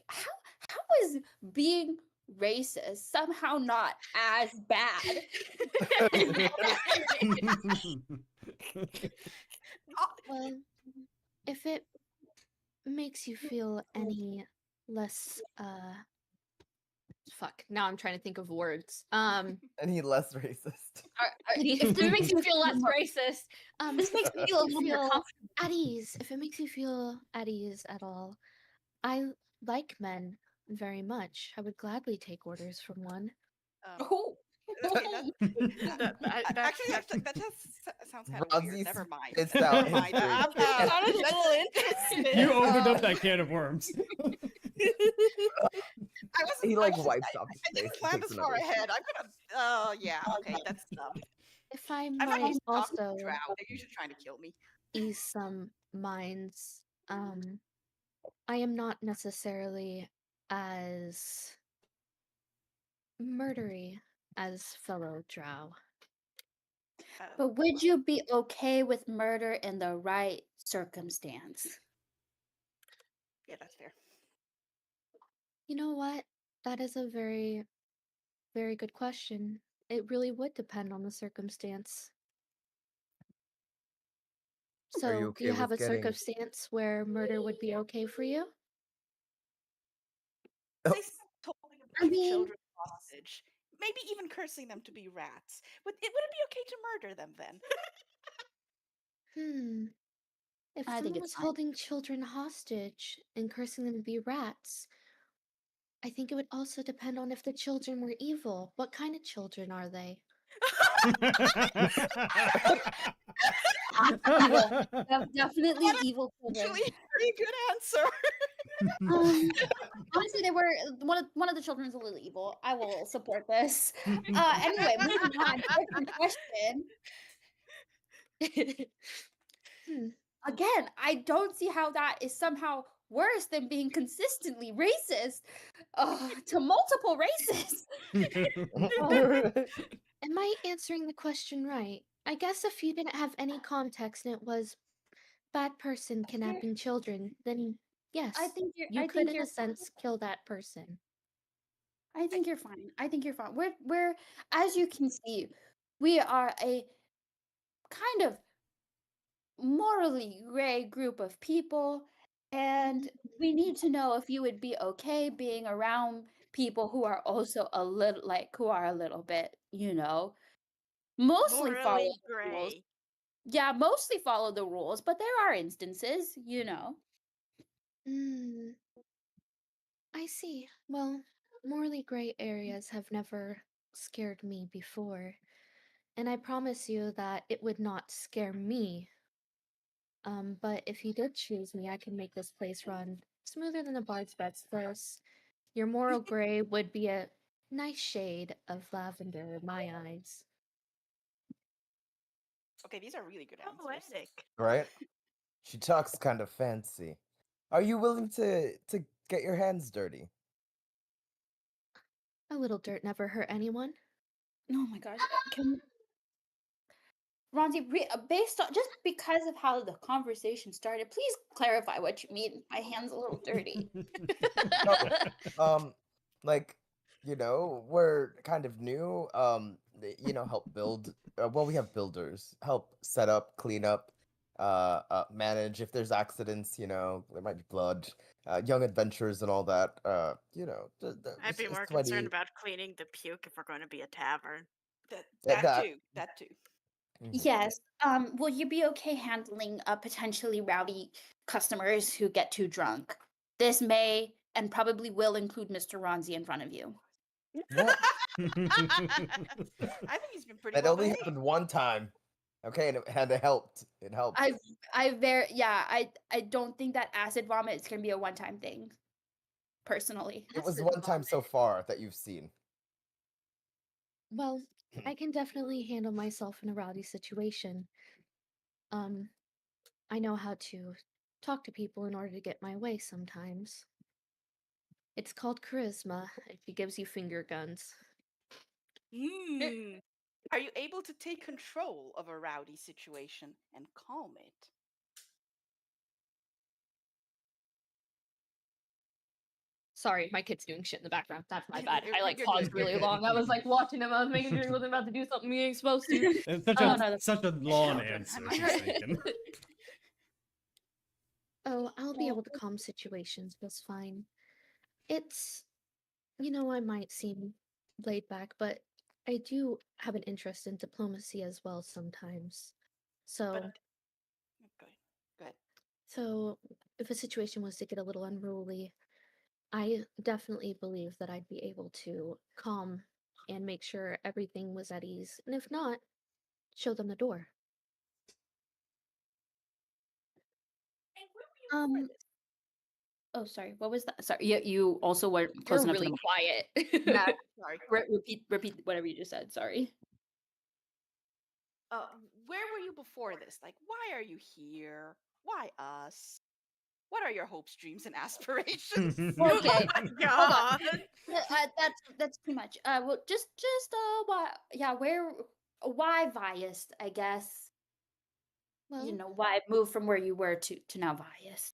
Speaker 5: How is being racist somehow not as bad?
Speaker 2: Well, if it makes you feel any less, fuck, now I'm trying to think of words.
Speaker 4: Any less racist?
Speaker 2: If it makes you feel less racist,
Speaker 5: This makes me feel a little more comfortable.
Speaker 2: at ease. If it makes you feel at ease at all, I like men very much. I would gladly take orders from one.
Speaker 5: Oh.
Speaker 6: Okay, actually, that sounds kind of weird.
Speaker 4: Ronzi
Speaker 6: Never mind.
Speaker 4: spits
Speaker 6: Never
Speaker 4: out his
Speaker 6: mind.
Speaker 4: drink.
Speaker 6: I'm a little interested.
Speaker 3: You opened up that can of worms.
Speaker 4: He like wipes off his
Speaker 6: I
Speaker 4: face.
Speaker 6: didn't
Speaker 4: and
Speaker 6: plan
Speaker 4: takes
Speaker 6: this far
Speaker 4: another
Speaker 6: ahead. I'm gonna. Yeah. Okay, that's dumb.
Speaker 2: If I
Speaker 6: I'm not
Speaker 2: might
Speaker 6: used to talking to
Speaker 2: also
Speaker 6: drow. They're usually trying to kill me.
Speaker 2: ease some minds, I am not necessarily as murdery as fellow drow.
Speaker 5: But would you be okay with murder in the right circumstance?
Speaker 6: Yeah, that's fair.
Speaker 2: You know what? That is a very, very good question. It really would depend on the circumstance.
Speaker 4: Are
Speaker 2: So,
Speaker 4: you
Speaker 2: do
Speaker 4: okay
Speaker 2: you have a
Speaker 4: with getting?
Speaker 2: circumstance where murder would be okay for you?
Speaker 4: Oh.
Speaker 6: Say totally
Speaker 2: I mean-
Speaker 6: children hostage. Maybe even cursing them to be rats. Would it be okay to murder them then?
Speaker 2: If
Speaker 5: I think
Speaker 2: someone
Speaker 5: it's
Speaker 2: was
Speaker 5: fine.
Speaker 2: holding children hostage and cursing them to be rats, I think it would also depend on if the children were evil. What kind of children are they?
Speaker 5: Definitely evil children.
Speaker 6: Actually, pretty good answer.
Speaker 5: Honestly, they were one of the children's a little evil. I will support this. Anyway, moving on. Different question. Again, I don't see how that is somehow worse than being consistently racist to multiple races.
Speaker 2: Am I answering the question right? I guess if you didn't have any context and it was bad person kidnapping children, then yes,
Speaker 5: I think
Speaker 2: you could, in a sense, kill that person.
Speaker 5: I think you're fine. I think you're fine. We're as you can see, we are a kind of morally gray group of people, and we need to know if you would be okay being around people who are also a little who are a little bit, mostly follow
Speaker 1: Morally
Speaker 5: the rules.
Speaker 1: gray.
Speaker 5: Yeah, mostly follow the rules, but there are instances.
Speaker 2: Mm, I see. Well, morally gray areas have never scared me before, and I promise you that it would not scare me. But if you did choose me, I can make this place run smoother than a bard's best verse. Your moral gray would be a nice shade of lavender in my eyes.
Speaker 6: Okay, these are really good answers.
Speaker 1: Poetic.
Speaker 4: Right? She talks kind of fancy. Are you willing to get your hands dirty?
Speaker 2: A little dirt never hurt anyone.
Speaker 5: Oh my gosh. Ronzi, based on just because of how the conversation started, please clarify what you mean. My hand's a little dirty.
Speaker 4: Like, we're kind of new. Help build. Well, we have builders help set up, clean up, manage if there's accidents. There might be blood, young adventurers, and all that.
Speaker 1: I'd be more
Speaker 4: sweaty.
Speaker 1: concerned about cleaning the puke if we're going to be a tavern.
Speaker 6: That too.
Speaker 4: Mhm.
Speaker 5: Yes. Will you be okay handling potentially rowdy customers who get too drunk? This may and probably will include Mr. Ronzi in front of you.
Speaker 4: What?
Speaker 6: I think he's been pretty
Speaker 4: That
Speaker 6: well
Speaker 4: only
Speaker 6: behaved.
Speaker 4: happened one time. Okay, and it helped. It helped.
Speaker 5: I don't think that acid vomit is gonna be a one-time thing. Personally.
Speaker 4: It was
Speaker 2: Acid
Speaker 4: one time so
Speaker 2: vomit.
Speaker 4: far that you've seen.
Speaker 2: Well, I can definitely handle myself in a rowdy situation. I know how to talk to people in order to get my way sometimes. It's called charisma. It gives you finger guns.
Speaker 6: Are you able to take control of a rowdy situation and calm it?
Speaker 2: Sorry, my kid's doing shit in the background. That's my
Speaker 6: You're-
Speaker 2: bad.
Speaker 6: you're-
Speaker 2: I
Speaker 6: you're
Speaker 2: paused
Speaker 6: good, you're
Speaker 2: really
Speaker 6: good.
Speaker 2: long. I was watching him. I was making sure he wasn't about to do something he ain't supposed to.
Speaker 3: It's such
Speaker 5: Oh,
Speaker 3: a
Speaker 5: no,
Speaker 3: such a long
Speaker 6: Children,
Speaker 3: answer.
Speaker 6: am I
Speaker 3: She's
Speaker 6: right?
Speaker 3: thinking.
Speaker 2: Oh, I'll be able to calm situations just fine. It's, I might seem laid back, but I do have an interest in diplomacy as well sometimes. So,
Speaker 6: Good.
Speaker 2: so if a situation was to get a little unruly, I definitely believe that I'd be able to calm and make sure everything was at ease. And if not, show them the door.
Speaker 5: Oh, sorry. What was that? Sorry. You also weren't
Speaker 2: You're
Speaker 5: close enough to
Speaker 2: really
Speaker 5: the
Speaker 2: quiet.
Speaker 5: Yeah.
Speaker 6: Sorry.
Speaker 5: Repeat whatever you just said. Sorry.
Speaker 6: Where were you before this? Like, why are you here? Why us? What are your hopes, dreams, and aspirations?
Speaker 5: Okay.
Speaker 1: Oh my god.
Speaker 5: That's too much. Well, just why? Yeah, why Viaest? I guess.
Speaker 2: Well,
Speaker 5: Why move from where you were to now Viaest?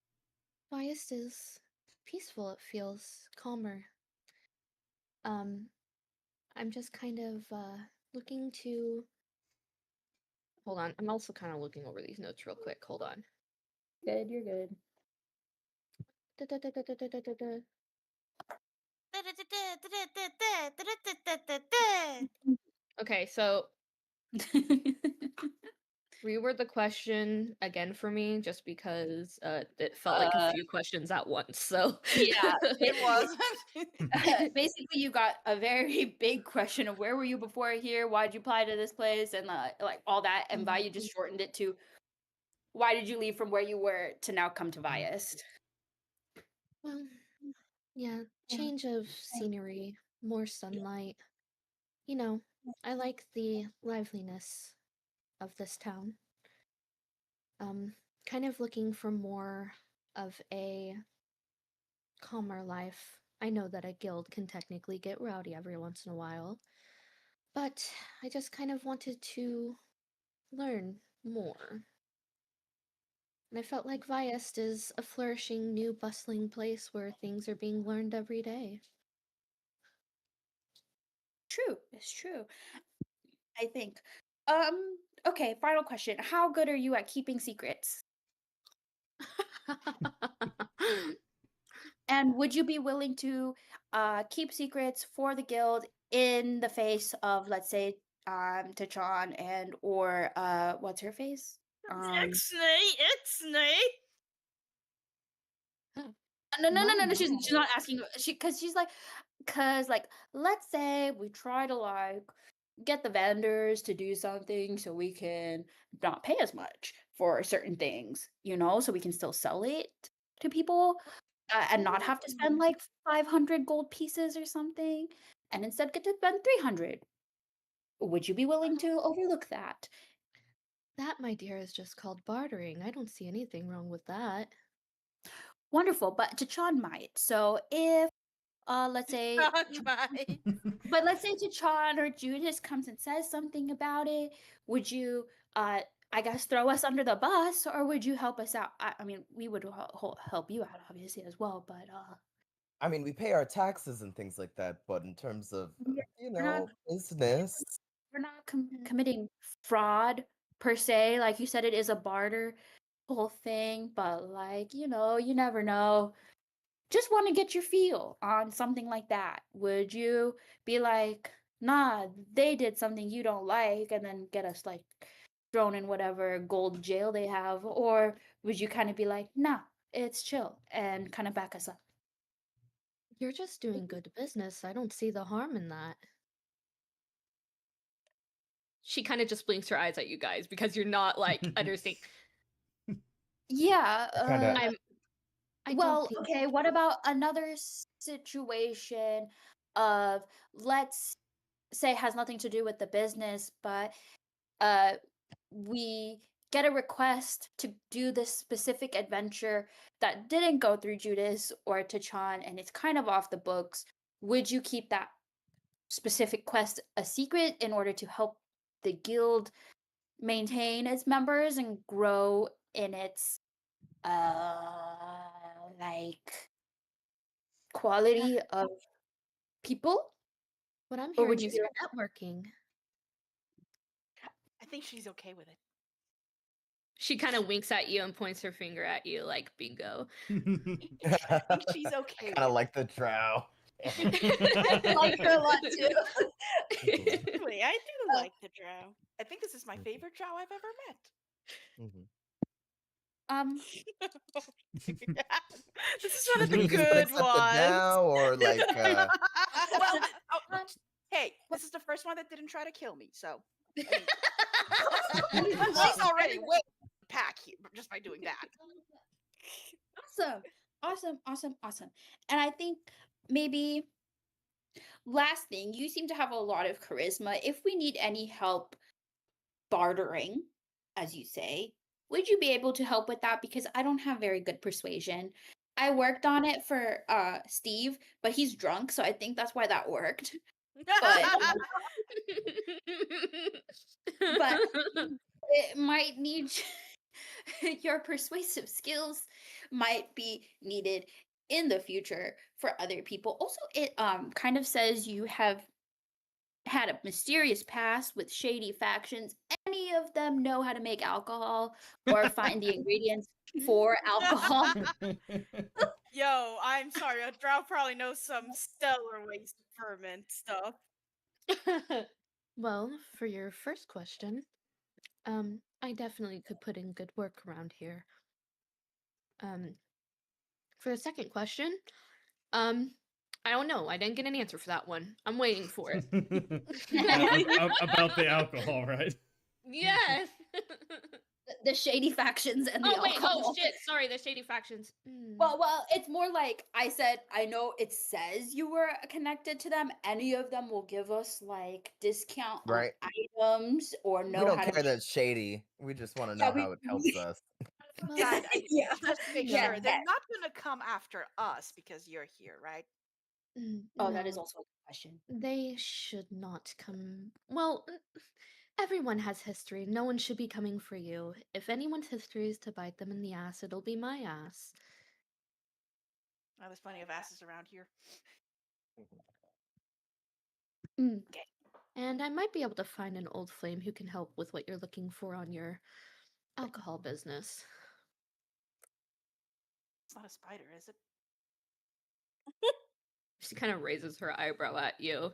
Speaker 2: Viaest is peaceful. It feels calmer. I'm just kind of looking to. Hold on. I'm also kind of looking over these notes real quick. Hold on.
Speaker 5: Good, you're good.
Speaker 2: Da-da-da-da-da-da-da-da. Okay, so reword the question again for me, just because it felt like a few questions at once. So
Speaker 5: Yeah,
Speaker 6: It was.
Speaker 5: basically you got a very big question of where were you before here? Why'd you apply to this place? And like all that. And Vayu just shortened it to why did you leave from where you were to now come to Viaest?
Speaker 2: Well, yeah, change of scenery, more sunlight. I like the liveliness of this town. Kind of looking for more of a calmer life. I know that a guild can technically get rowdy every once in a while, but I just kind of wanted to learn more. And I felt like Viaest is a flourishing, new, bustling place where things are being learned every day.
Speaker 5: true. It's true. I think. Okay, final question. How good are you at keeping secrets? And would you be willing to keep secrets for the guild in the face of, let's say, Tachan and or what's her face?
Speaker 1: Ixnay.
Speaker 5: No. She's not asking. Cause like, let's say we try to like get the vendors to do something so we can not pay as much for certain things, so we can still sell it to people and not have to spend like 500 gold pieces or something, and instead get to spend 300. Would you be willing to overlook that?
Speaker 2: That, my dear, is just called bartering. I don't see anything wrong with that.
Speaker 5: Wonderful, but Tachan might. So if let's say but let's say Tachan or Judas comes and says something about it, would you I guess throw us under the bus, or would you help us out? I mean, we would help you out obviously as well, but
Speaker 4: I mean, we pay our taxes and things like that, but in terms of,
Speaker 5: we're not
Speaker 4: business,
Speaker 5: we're not committing fraud per se. Like you said, it is a barter whole thing, but like, you never know. Just want to get your feel on something like that. Would you be like, nah, they did something you don't like, and then get us like thrown in whatever gold jail they have? Or would you kind of be like, nah, it's chill, and kind of back us up?
Speaker 2: You're just doing good business. I don't see the harm in that. She kind of just blinks her eyes at you guys because you're not like understanding.
Speaker 5: Yeah.
Speaker 4: Kinda-
Speaker 5: Okay, what about another situation of, let's say, has nothing to do with the business, but we get a request to do this specific adventure that didn't go through Judas or Tachan, and it's kind of off the books. Would you keep that specific quest a secret in order to help the guild maintain its members and grow in its like quality of people?
Speaker 2: What I'm
Speaker 5: Or would
Speaker 2: hearing
Speaker 5: you
Speaker 2: is you're networking.
Speaker 6: I think she's okay with it.
Speaker 2: She kind of winks at you and points her finger at you like bingo.
Speaker 6: I think she's okay.
Speaker 4: Kind of like the drow.
Speaker 5: I like her a lot too.
Speaker 1: Wait, I do like the drow.
Speaker 6: I think this is my favorite drow I've ever met.
Speaker 1: This is one of
Speaker 4: Should
Speaker 1: the
Speaker 4: we just
Speaker 1: good
Speaker 4: accept it
Speaker 1: ones.
Speaker 4: now, or like,
Speaker 6: Well, hey, this is the first one that didn't try to kill me, so I mean, she's already way pack here just by doing that.
Speaker 5: Awesome. And I think maybe last thing, you seem to have a lot of charisma. If we need any help bartering, as you say, would you be able to help with that? Because I don't have very good persuasion. I worked on it for Steve, but he's drunk, so I think that's why that worked. But it might need your persuasive skills might be needed in the future for other people. Also, it kind of says you have had a mysterious past with shady factions. Any of them know how to make alcohol or find the ingredients for alcohol?
Speaker 1: Yo, I'm sorry, a drow probably knows some stellar ways to ferment stuff.
Speaker 2: Well, for your first question, I definitely could put in good work around here. For the second question, I don't know. I didn't get an answer for that one. I'm waiting for it.
Speaker 3: About the alcohol, right?
Speaker 2: Yes.
Speaker 5: The shady factions and the alcohol.
Speaker 2: Oh shit! Sorry, the shady factions.
Speaker 5: Well, it's more like I said. I know it says you were connected to them. Any of them will give us like discount
Speaker 4: Right.
Speaker 5: on items or know
Speaker 4: we don't
Speaker 5: how
Speaker 4: care
Speaker 5: to.
Speaker 4: that it's shady. We just want to know how it helps us.
Speaker 6: Yeah, just to make
Speaker 5: Yeah.
Speaker 6: sure they're not gonna come after us because you're here, right?
Speaker 5: Oh, that is
Speaker 2: No,
Speaker 5: also a question.
Speaker 2: they should not come. Well, everyone has history. No one should be coming for you. If anyone's history is to bite them in the ass, it'll be my ass.
Speaker 6: Oh, there's plenty of asses around here.
Speaker 2: Mm. And I might be able to find an old flame who can help with what you're looking for on your alcohol business.
Speaker 6: It's not a spider, is it?
Speaker 2: She kind of raises her eyebrow at you.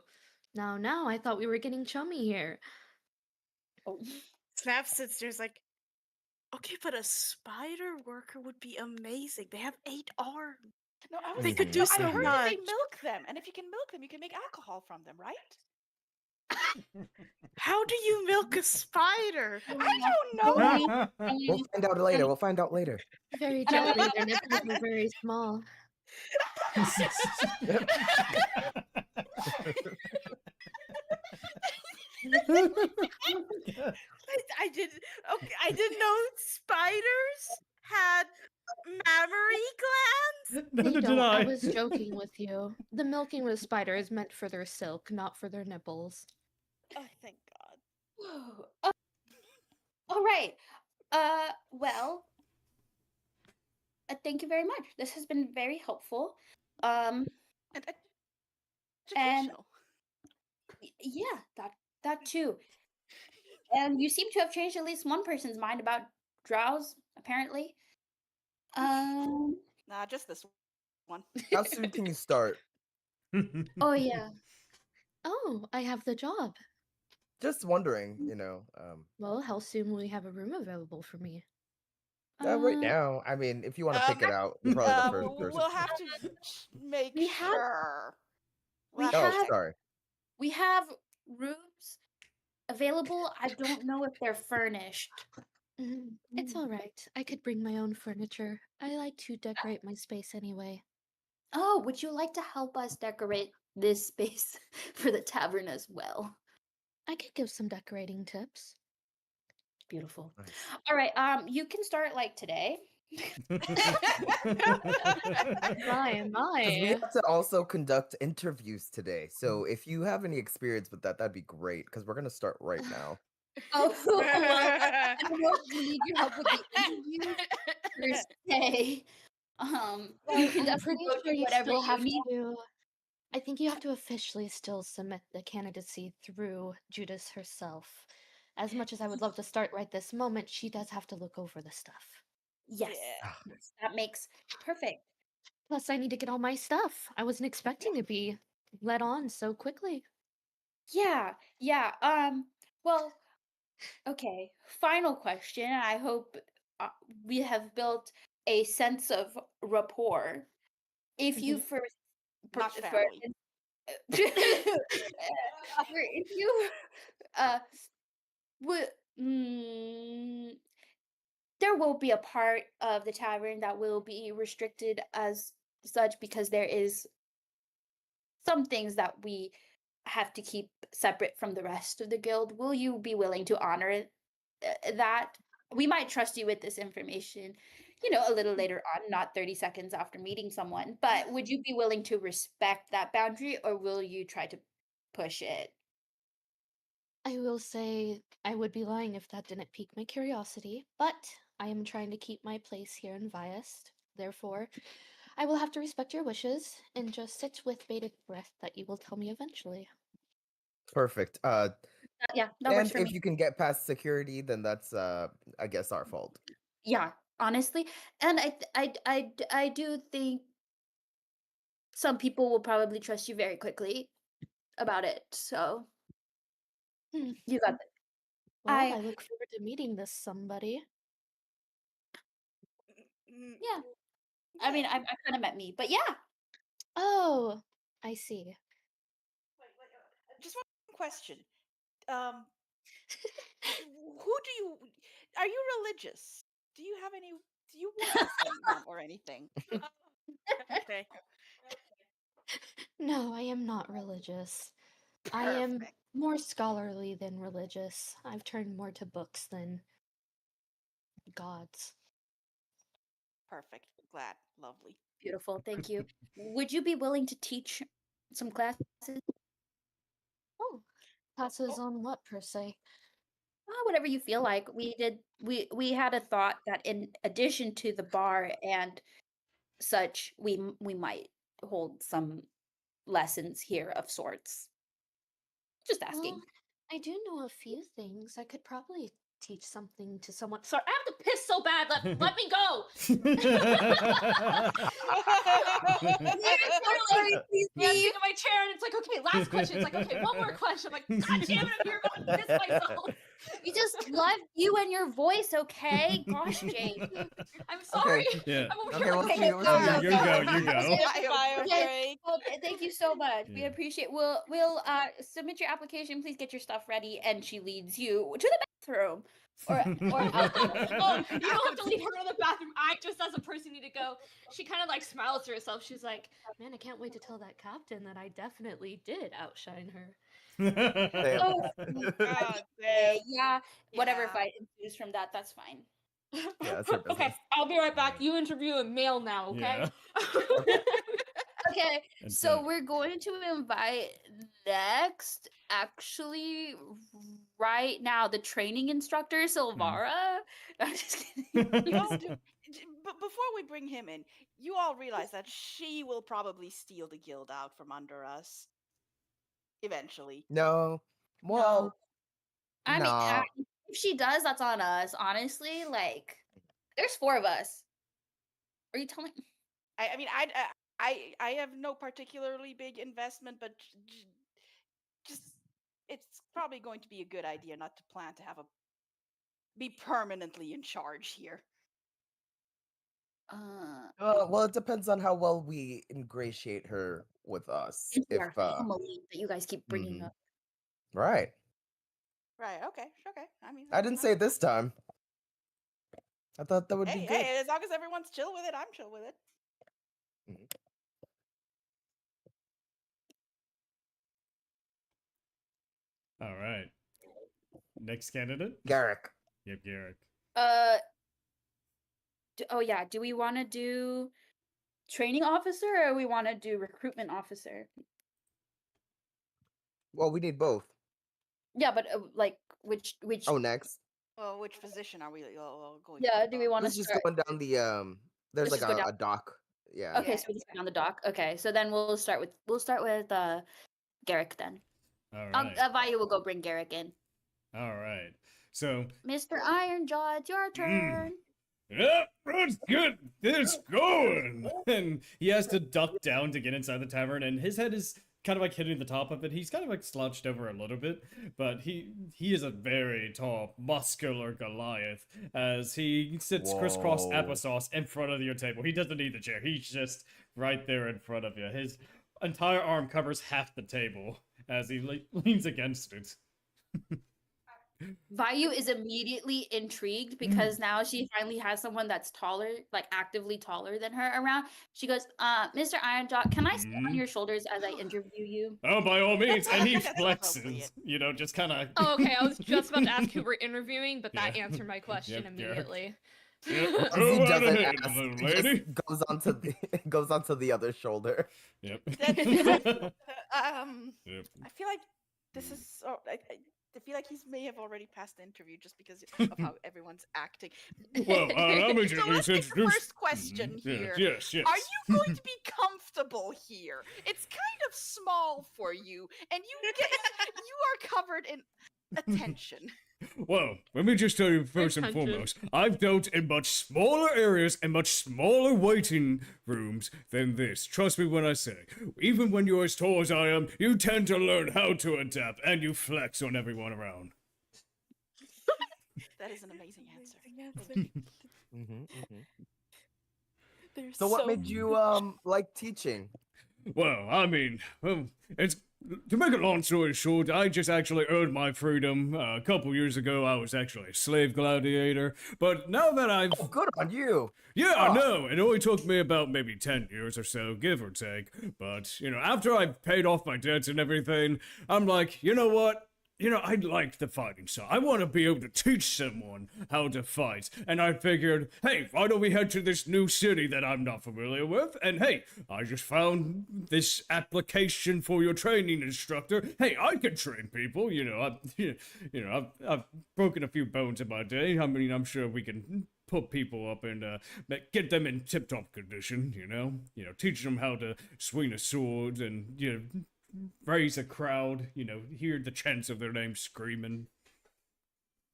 Speaker 2: Now, I thought we were getting chummy here.
Speaker 5: Oh.
Speaker 1: Snap sits there's like, okay, but a spider worker would be amazing. They have 8 arms.
Speaker 6: No, I
Speaker 1: They
Speaker 6: was.
Speaker 1: could do
Speaker 6: no,
Speaker 1: so
Speaker 6: I heard that
Speaker 1: much.
Speaker 6: they milk them, and if you can milk them, you can make alcohol from them, right?
Speaker 1: How do you milk a spider?
Speaker 6: I don't know.
Speaker 4: We'll find out later. We'll find out later.
Speaker 2: Very gently, their nipples are very small.
Speaker 1: I didn't. Okay, I didn't know spiders had mammary glands.
Speaker 3: Neither
Speaker 2: They
Speaker 3: did
Speaker 2: don't. I
Speaker 3: I.
Speaker 2: was joking with you. The milking with a spider is meant for their silk, not for their nipples.
Speaker 1: Oh, thank God.
Speaker 5: All right. Well, thank you very much. This has been very helpful.
Speaker 6: And educational.
Speaker 5: Yeah, that too. And you seem to have changed at least one person's mind about drows, apparently.
Speaker 6: Nah, just this one.
Speaker 4: How soon can you start?
Speaker 5: Oh yeah.
Speaker 2: Oh, I have the job.
Speaker 4: Just wondering,
Speaker 2: Well, how soon will you have a room available for me?
Speaker 4: right now. I mean, if you want to pick it out, you're probably the first person.
Speaker 6: We'll have to make
Speaker 5: We have-
Speaker 6: sure.
Speaker 5: we
Speaker 6: We'll
Speaker 5: have-
Speaker 4: Oh, sorry.
Speaker 5: We have rooms available. I don't know if they're furnished.
Speaker 2: It's all right. I could bring my own furniture. I like to decorate my space anyway.
Speaker 5: Oh, would you like to help us decorate this space for the tavern as well?
Speaker 2: I could give some decorating tips.
Speaker 5: Beautiful.
Speaker 4: Nice.
Speaker 5: All right. You can start like today.
Speaker 2: My,
Speaker 4: 'Cause we
Speaker 2: my.
Speaker 4: have to also conduct interviews today. So if you have any experience with that, that'd be great. Because we're gonna start right now.
Speaker 5: Oh, well, I don't know if you need your help with the interview per se. You can
Speaker 2: I'm pretty
Speaker 5: definitely go
Speaker 2: sure
Speaker 5: through
Speaker 2: you
Speaker 5: whatever
Speaker 2: still
Speaker 5: you
Speaker 2: have
Speaker 5: need.
Speaker 2: to. I think you have to officially still submit the candidacy through Judas herself. As much as I would love to start right this moment, she does have to look over the stuff.
Speaker 5: Yes, yes, that makes perfect.
Speaker 2: Plus, I need to get all my stuff. I wasn't expecting to be let on so quickly.
Speaker 5: Yeah, yeah. Well, okay. Final question. I hope we have built a sense of rapport. If you first,
Speaker 6: Not
Speaker 5: for
Speaker 6: family.
Speaker 5: if you would there will be a part of the tavern that will be restricted as such because there is some things that we have to keep separate from the rest of the guild. Will you be willing to honor that? We might trust you with this information, a little later on, not 30 seconds after meeting someone, but would you be willing to respect that boundary or will you try to push it?
Speaker 2: I will say I would be lying if that didn't pique my curiosity, but I am trying to keep my place here in Viaest. Therefore, I will have to respect your wishes and just sit with bated breath that you will tell me eventually.
Speaker 4: Perfect.
Speaker 5: Yeah, that works
Speaker 4: And
Speaker 5: for
Speaker 4: if
Speaker 5: me.
Speaker 4: you can get past security, then that's I guess our fault.
Speaker 5: Yeah, honestly, and I do think some people will probably trust you very quickly about it. So you got that.
Speaker 2: Well, I look forward to meeting this somebody.
Speaker 5: Yeah. I mean, I kind of met me, but yeah.
Speaker 2: Oh, I see.
Speaker 6: Just one question. Who do you? Are you religious? Do you have any? Do you worship anyone or anything?
Speaker 1: Okay.
Speaker 2: No, I am not religious. I am
Speaker 6: Perfect.
Speaker 2: more scholarly than religious. I've turned more to books than gods.
Speaker 6: Perfect. Glad. Lovely.
Speaker 5: Beautiful. Thank you. Would you be willing to teach some classes?
Speaker 2: Oh, classes on what per se?
Speaker 5: Whatever you feel like. We had a thought that in addition to the bar and such, we might hold some lessons here of sorts. Just asking.
Speaker 2: Well, I do know a few things. I could probably teach something to someone. Sorry, I have to piss so bad. Let me go.
Speaker 5: Please
Speaker 2: Yeah, I'm
Speaker 5: leave.
Speaker 2: sitting in my chair, and it's like, okay, last question. It's like, okay, one more question. I'm like, God damn it, I'm here about to piss myself.
Speaker 5: We just love you and your voice, okay? Gosh, Jane.
Speaker 2: I'm sorry.
Speaker 3: Yeah.
Speaker 2: I'm over
Speaker 4: Okay,
Speaker 2: here
Speaker 4: we'll
Speaker 2: like,
Speaker 4: see you. We'll see you.
Speaker 3: You go, you go.
Speaker 5: Okay, well, thank you so much. We
Speaker 3: Yeah.
Speaker 5: appreciate. We'll submit your application. Please get your stuff ready, and she leads you to the bathroom, or out.
Speaker 2: oh, you don't have to lead her to the bathroom. I just, as a person, need to go. She kind of like smiles to herself. She's like, man, I can't wait to tell that captain that I definitely did outshine her.
Speaker 5: Oh,
Speaker 1: God damn.
Speaker 5: yeah. Whatever
Speaker 6: Yeah.
Speaker 5: fight ensues from that, that's fine.
Speaker 4: Yeah, that's her business.
Speaker 2: Okay, I'll be right back. You interview a male now, okay?
Speaker 3: Yeah.
Speaker 5: Okay,
Speaker 3: And
Speaker 5: so
Speaker 3: so-
Speaker 5: we're going to invite next, actually, right now, the training instructor, Silvara. I'm just kidding.
Speaker 6: Oh, but before we bring him in, you all realize that she will probably steal the guild out from under us. Eventually.
Speaker 4: No. Well,
Speaker 5: I mean,
Speaker 4: no.
Speaker 5: if she does, that's on us. Honestly, like, there's 4 of us. Are you telling?
Speaker 6: I mean, I have no particularly big investment, but just it's probably going to be a good idea not to plan to have be permanently in charge here.
Speaker 4: Well, it depends on how well we ingratiate her with us.
Speaker 5: Into
Speaker 4: If
Speaker 5: our family that you guys keep bringing
Speaker 4: mhm.
Speaker 5: up.
Speaker 4: Right.
Speaker 6: Right. Okay. Okay. I mean,
Speaker 4: I didn't say it this time. I thought that would be
Speaker 6: Hey,
Speaker 4: good.
Speaker 6: hey, as long as everyone's chill with it, I'm chill with it.
Speaker 3: All right. Next candidate?
Speaker 4: Garrick.
Speaker 3: Yep, Garrick.
Speaker 5: Oh yeah. Do we want to do training officer or we want to do recruitment officer?
Speaker 4: Well, we need both.
Speaker 5: Yeah, but like which?
Speaker 4: Oh, next.
Speaker 6: Well, which position are we going?
Speaker 5: Yeah. Do we want to
Speaker 4: Let's just
Speaker 5: start?
Speaker 4: going down the There's
Speaker 5: Let's
Speaker 4: like
Speaker 5: just go
Speaker 4: a dock. Yeah.
Speaker 5: Okay, so we just go down the dock. Okay, so then we'll start with Garrick then.
Speaker 3: All right.
Speaker 5: Vayu will go bring Garrick in.
Speaker 3: All right. So,
Speaker 5: Mr. Ironjaw, it's your turn.
Speaker 3: yep, let's get this going. And he has to duck down to get inside the tavern, and his head is kind of like hitting the top of it. He's kind of like slouched over a little bit, but he is a very tall, muscular Goliath as he sits crisscross
Speaker 4: Whoa.
Speaker 3: applesauce in front of your table. He doesn't need the chair. He's just right there in front of you. His entire arm covers half the table as he leans against it.
Speaker 5: Vayu is immediately intrigued because now she finally has someone that's taller, like actively taller than her around. She goes, Mr. Ironjaw, can I sit on your shoulders as I interview you?
Speaker 3: Oh, by all means. And he
Speaker 6: That's
Speaker 3: flexes,
Speaker 6: appropriate.
Speaker 3: you know, just kind of...
Speaker 2: Oh, okay, I was just about to ask who we're interviewing, but that
Speaker 3: Yeah.
Speaker 2: answered my question
Speaker 3: Yep, Garrick.
Speaker 2: immediately.
Speaker 3: Yep.
Speaker 4: He
Speaker 3: Go right
Speaker 4: doesn't
Speaker 3: ahead,
Speaker 4: ask.
Speaker 3: little
Speaker 4: He
Speaker 3: lady.
Speaker 4: just goes onto the other shoulder.
Speaker 3: Yep.
Speaker 6: I
Speaker 3: Yep.
Speaker 6: feel like this is. I feel like he may have already passed the interview just because of how everyone's acting.
Speaker 3: Well, I'm
Speaker 6: So let's get the
Speaker 3: introduce-
Speaker 6: first question
Speaker 3: Mhm.
Speaker 6: here.
Speaker 3: Yes, yes.
Speaker 6: Are you going to be comfortable here? It's kind of small for you, and you are covered in attention.
Speaker 3: Well, let me just tell you first and
Speaker 2: Attention.
Speaker 3: foremost, I've dealt in much smaller areas and much smaller waiting rooms than this. Trust me when I say, even when you're as tall as I am, you tend to learn how to adapt and you flex on everyone around.
Speaker 6: That is an amazing answer.
Speaker 4: So what made you like teaching?
Speaker 3: Well, I mean, it's to make a long story short, I just actually earned my freedom. A couple years ago, I was actually a slave gladiator. But now that I've...
Speaker 4: Oh, good on you.
Speaker 3: Yeah, I know. It only took me about maybe 10 years or so, give or take. But, you know, after I paid off my debts and everything, I'm like, you know what? You know, I like the fighting, so I want to be able to teach someone how to fight. And I figured, hey, why don't we head to this new city that I'm not familiar with? And hey, I just found this application for your training instructor. Hey, I can train people. You know, I've broken a few bones in my day. I mean, I'm sure we can put people up and get them in tip-top condition. You know, teach them how to swing a sword and raise a crowd, hear the chants of their names screaming.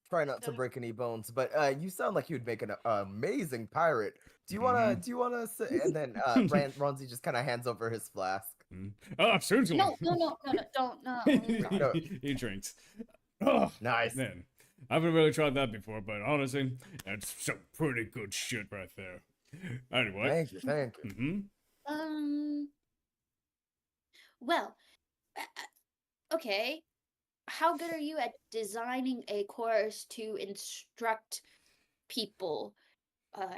Speaker 4: Try not to break any bones, but you sound like you'd make an amazing pirate. Do you wanna say? And then Ronzi just kind of hands over his flask.
Speaker 3: Oh, certainly.
Speaker 5: No, don't, no.
Speaker 3: He drinks. Oh,
Speaker 4: Nice.
Speaker 3: man. I haven't really tried that before, but honestly, that's some pretty good shit right there. Anyway.
Speaker 4: Thank you.
Speaker 3: Mm-hmm.
Speaker 5: Well, okay. How good are you at designing a course to instruct people?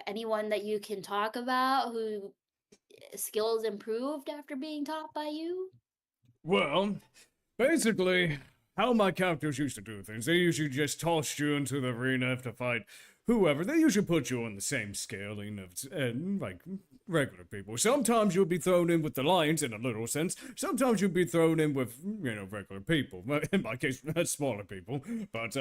Speaker 5: Anyone that you can talk about who skills improved after being taught by you?
Speaker 3: Well, basically, how my characters used to do things, they usually just tossed you into the arena to fight whoever. They usually put you on the same scaling of, like, regular people. Sometimes you'll be thrown in with the lions in a literal sense. Sometimes you'll be thrown in with, regular people. In my case, smaller people. But,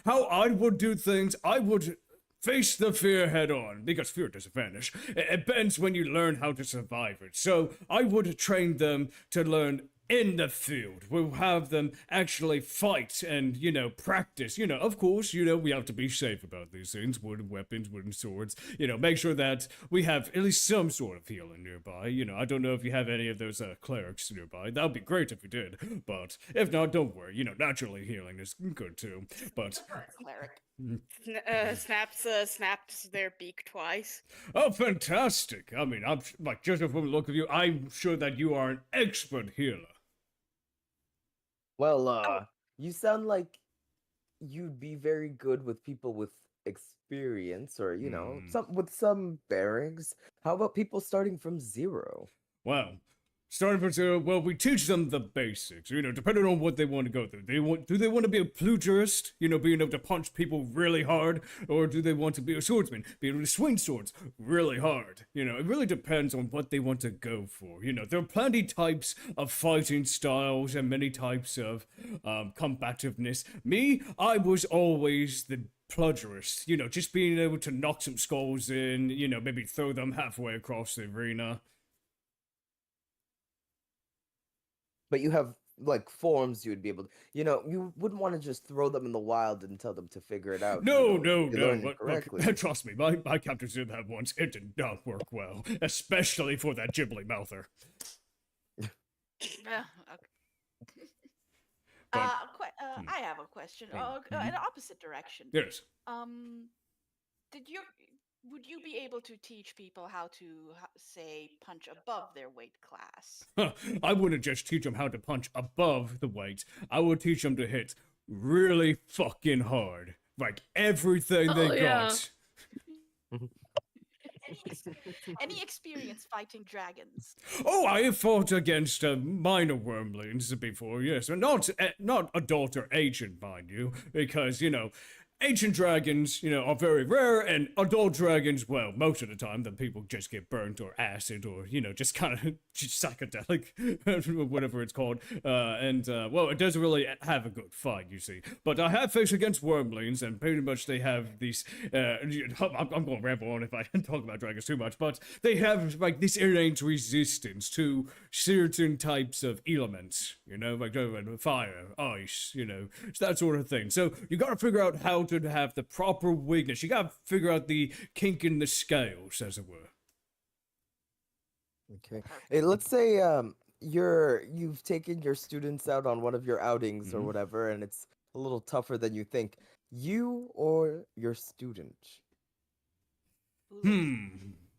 Speaker 3: how I would do things, I would face the fear head on, because fear doesn't vanish. It bends when you learn how to survive it. So I would train them to learn in the field. We'll have them actually fight and, practice. Of course, we have to be safe about these things. Wooden weapons, wooden swords. Make sure that we have at least some sort of healing nearby. I don't know if you have any of those clerics nearby. That would be great if you did. But if not, don't worry. naturally healing is good too. But
Speaker 6: Cleric.
Speaker 1: Snaps their beak twice.
Speaker 3: Oh, fantastic! I mean, I'm like, just from the look of you, I'm sure that you are an expert healer.
Speaker 4: Well, you sound like you'd be very good with people with experience, or some bearings. How about people starting from zero?
Speaker 3: Well, starting from zero, well, we teach them the basics, depending on what they want to go through. Do they want to be a plugerist, being able to punch people really hard, or do they want to be a swordsman, be able to swing swords really hard? It really depends on what they want to go for. There are plenty types of fighting styles and many types of combativeness. Me, I was always the plugerist, just being able to knock some skulls in, maybe throw them halfway across the arena.
Speaker 4: But you have like forms you would be able to, you wouldn't want to just throw them in the wild and tell them to figure it out.
Speaker 3: No.
Speaker 4: Correctly.
Speaker 3: Trust me, my captors did that once. It did not work well, especially for that Ghibli mouther.
Speaker 6: Okay.
Speaker 3: But,
Speaker 6: I have a question. In the opposite direction.
Speaker 3: Yes.
Speaker 6: Would you be able to teach people how to, say, punch above their weight class?
Speaker 3: I wouldn't just teach them how to punch above the weight. I would teach them to hit really fucking hard. Like everything they got.
Speaker 6: Any experience fighting dragons?
Speaker 3: Oh, I have fought against minor wormlings before, yes. Not adult or ancient, mind you, because, ancient dragons, are very rare, and adult dragons, well, most of the time, the people just get burnt or acid or, just kind of psychedelic, whatever it's called. Well, it doesn't really have a good fight, you see. But I have faced against wormlings, and pretty much they have these, I'm going to ramble on if I talk about dragons too much, but they have, like, this innate resistance to certain types of elements, like fire, ice, that sort of thing. So you got to figure out how to have the proper weakness. You gotta figure out the kink in the scales, as it were.
Speaker 4: Okay. Hey, let's say you've taken your students out on one of your outings or whatever, and it's a little tougher than you think. You or your student?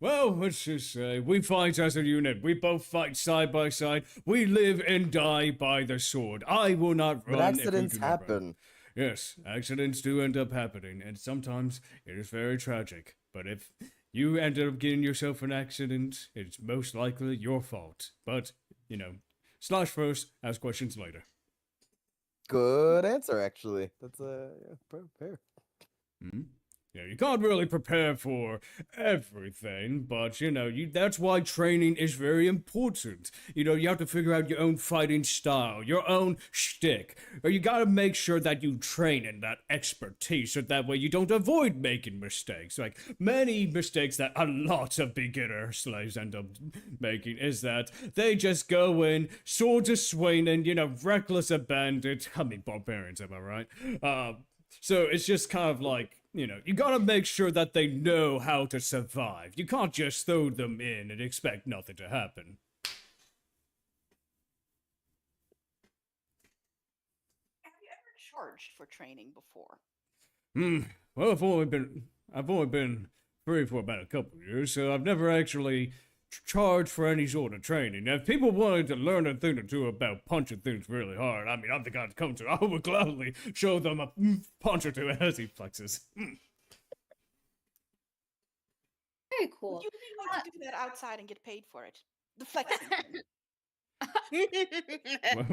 Speaker 3: Well, let's just say we fight as a unit. We both fight side by side. We live and die by the sword. I will not run.
Speaker 4: But accidents happen.
Speaker 3: Yes, accidents do end up happening, and sometimes it is very tragic. But if you end up getting yourself an accident, it's most likely your fault. But, slash first, ask questions later.
Speaker 4: Good answer, actually. That's fair.
Speaker 7: You can't really prepare for everything, but that's why training is very important. You have to figure out your own fighting style, your own shtick, or you gotta make sure that you train in that expertise, so that way you don't avoid making mistakes. Like many mistakes that a lot of beginner slaves end up making is that they just go in, swords are swinging, reckless abandon. I mean, barbarians, am I right? So it's just kind of like, you gotta make sure that they know how to survive. You can't just throw them in and expect nothing to happen.
Speaker 6: Have you ever charged for training before?
Speaker 7: Well, I've only been free for about a couple of years, so I've never actually charged for any sort of training. Now, if people wanted to learn a thing or two about punching things really hard, I mean, I'm the guy to come to. I would gladly show them a punch or two as he flexes.
Speaker 5: Very cool.
Speaker 6: Would you be willing to do that outside and get paid for it? The flexing.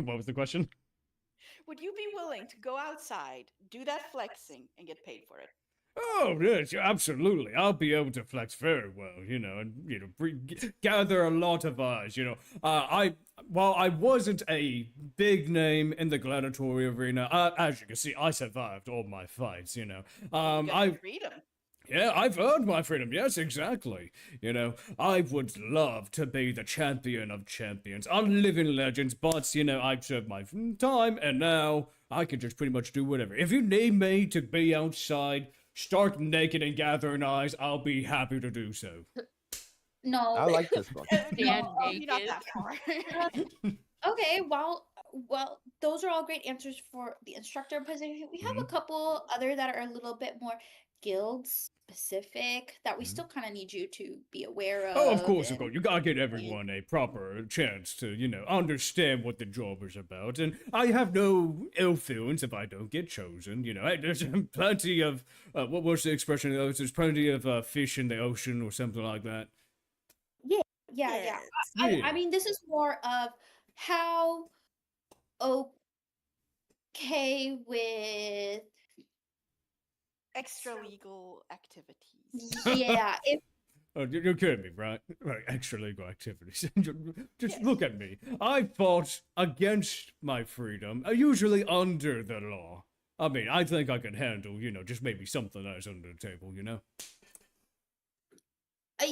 Speaker 7: What was the question?
Speaker 6: Would you be willing to go outside, do that flexing, and get paid for it?
Speaker 7: Oh, yes, absolutely. I'll be able to flex very well, and, gather a lot of eyes, while I wasn't a big name in the gladiatory arena, as you can see, I survived all my fights,
Speaker 6: You got freedom.
Speaker 7: Yeah, I've earned my freedom. Yes, exactly. I would love to be the champion of champions, a living legend, but, I've served my time, and now I can just pretty much do whatever. If you need me to be outside, stark naked and gathering eyes, I'll be happy to do so.
Speaker 5: No.
Speaker 4: I like this one.
Speaker 6: No, maybe not that far.
Speaker 5: Okay, well, those are all great answers for the instructor position. We have a couple other that are a little bit more guild specific that we still kind of need you to be aware of.
Speaker 7: Oh, of course. You gotta get everyone a proper chance to, understand what the job is about. And I have no ill feelings if I don't get chosen. There's plenty of, what was the expression? There's plenty of fish in the ocean or something like that.
Speaker 5: Yeah. I mean, this is more of how okay with
Speaker 6: Extra legal activities.
Speaker 5: Yeah, if
Speaker 7: Oh, you're kidding me, right? Right, extra legal activities. Just look at me. I fought against my freedom, usually under the law. I mean, I think I can handle, just maybe something else under the table,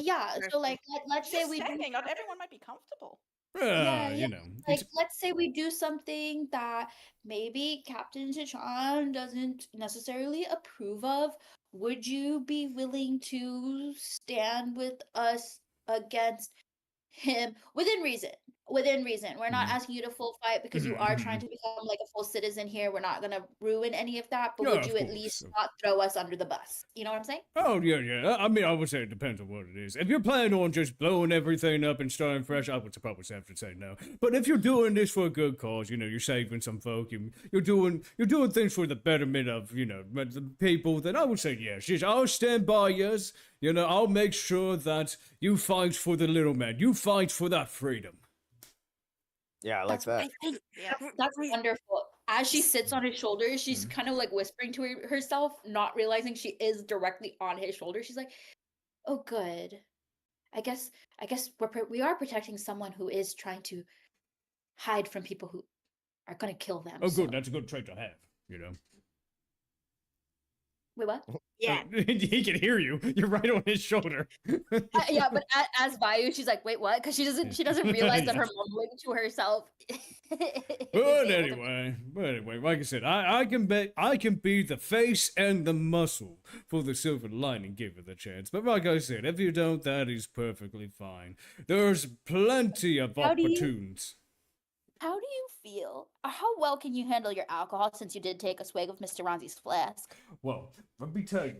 Speaker 5: yeah, so like let's say
Speaker 6: Just
Speaker 5: we do
Speaker 6: saying, not everyone might be comfortable.
Speaker 5: Yeah. like let's say we do something that maybe Captain Tichon doesn't necessarily approve of. Would you be willing to stand with us against him within reason? Within reason. We're not asking you to full fight because you are trying to become like a full citizen here. We're not gonna ruin any of that, but
Speaker 7: Yeah,
Speaker 5: would you
Speaker 7: of
Speaker 5: at
Speaker 7: course.
Speaker 5: least not throw us under the bus? You know what I'm saying?
Speaker 7: Oh, yeah. I mean, I would say it depends on what it is. If you're planning on just blowing everything up and starting fresh, I would probably have to say no. But if you're doing this for a good cause, you're saving some folk, you're doing things for the betterment of, the people, then I would say yes. I'll stand by yous. I'll make sure that you fight for the little man. You fight for that freedom.
Speaker 4: Yeah, I like that.
Speaker 5: That's wonderful. As she sits on his shoulder, she's kind of like whispering to herself, not realizing she is directly on his shoulder. She's like, "Oh, good. I guess we are protecting someone who is trying to hide from people who are going to kill them."
Speaker 7: Oh, good.
Speaker 5: so-
Speaker 7: That's a good trait to have,
Speaker 5: Wait, what?
Speaker 1: Yeah.
Speaker 7: He can hear you. You're right on his shoulder.
Speaker 5: Yeah, but as Vayu, she's like, "Wait, what?" Because she doesn't realize that her mumbling to herself.
Speaker 7: But anyway, like I said, I can be the face and the muscle for the Silver Lining given the chance. But like I said, if you don't, that is perfectly fine. There's plenty of
Speaker 5: How do you-
Speaker 7: opportunities.
Speaker 5: How do you feel? How well can you handle your alcohol since you did take a swig of Mr. Ronzi's flask?
Speaker 7: Well, let me tell you,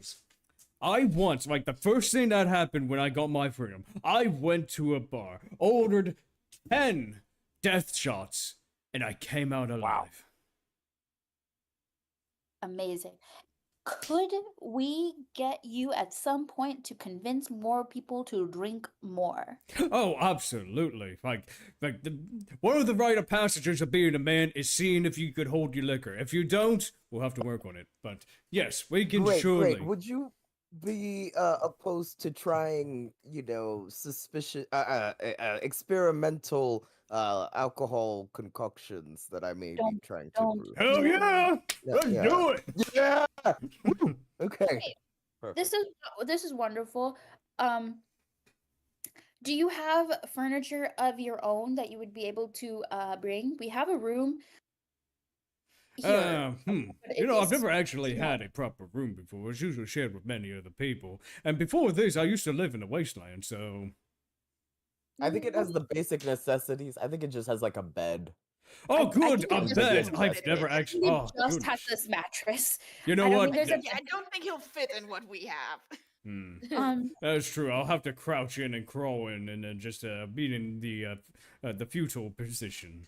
Speaker 7: I once, the first thing that happened when I got my freedom, I went to a bar, ordered 10 death shots, and I came out alive.
Speaker 5: Amazing. Could we get you at some point to convince more people to drink more?
Speaker 7: Oh, absolutely. One of the rite of passages of being a man is seeing if you could hold your liquor. If you don't, we'll have to work on it. But yes, we can surely.
Speaker 4: Great. be opposed to trying, suspicious, experimental alcohol concoctions that I may be
Speaker 5: Don't-
Speaker 4: trying to
Speaker 5: don't.
Speaker 4: brew.
Speaker 7: Hell yeah!
Speaker 4: Yeah,
Speaker 7: Let's
Speaker 4: yeah.
Speaker 7: do it!
Speaker 4: Yeah. Woo! Okay.
Speaker 5: Okay, This is wonderful. Do you have furniture of your own that you would be able to bring? We have a room here. but
Speaker 7: You know, I've
Speaker 5: it's
Speaker 7: never actually
Speaker 5: small.
Speaker 7: had a proper room before. It's usually shared with many other people. And before this, I used to live in the wasteland, so...
Speaker 4: I think it has the basic necessities. I think it just has like a bed.
Speaker 7: Oh,
Speaker 5: I
Speaker 7: good!
Speaker 5: think
Speaker 7: A
Speaker 5: it just
Speaker 7: bed!
Speaker 6: doesn't
Speaker 7: I've
Speaker 6: fit
Speaker 7: never
Speaker 6: it.
Speaker 7: actually...
Speaker 5: It
Speaker 7: Oh,
Speaker 5: just
Speaker 7: goodness.
Speaker 5: has this mattress.
Speaker 7: You know
Speaker 5: I don't
Speaker 7: what?
Speaker 5: think there's a
Speaker 6: Yeah, I don't think he'll fit in what we have.
Speaker 7: That's true. I'll have to crouch in and crawl in and then just be in the fetal position.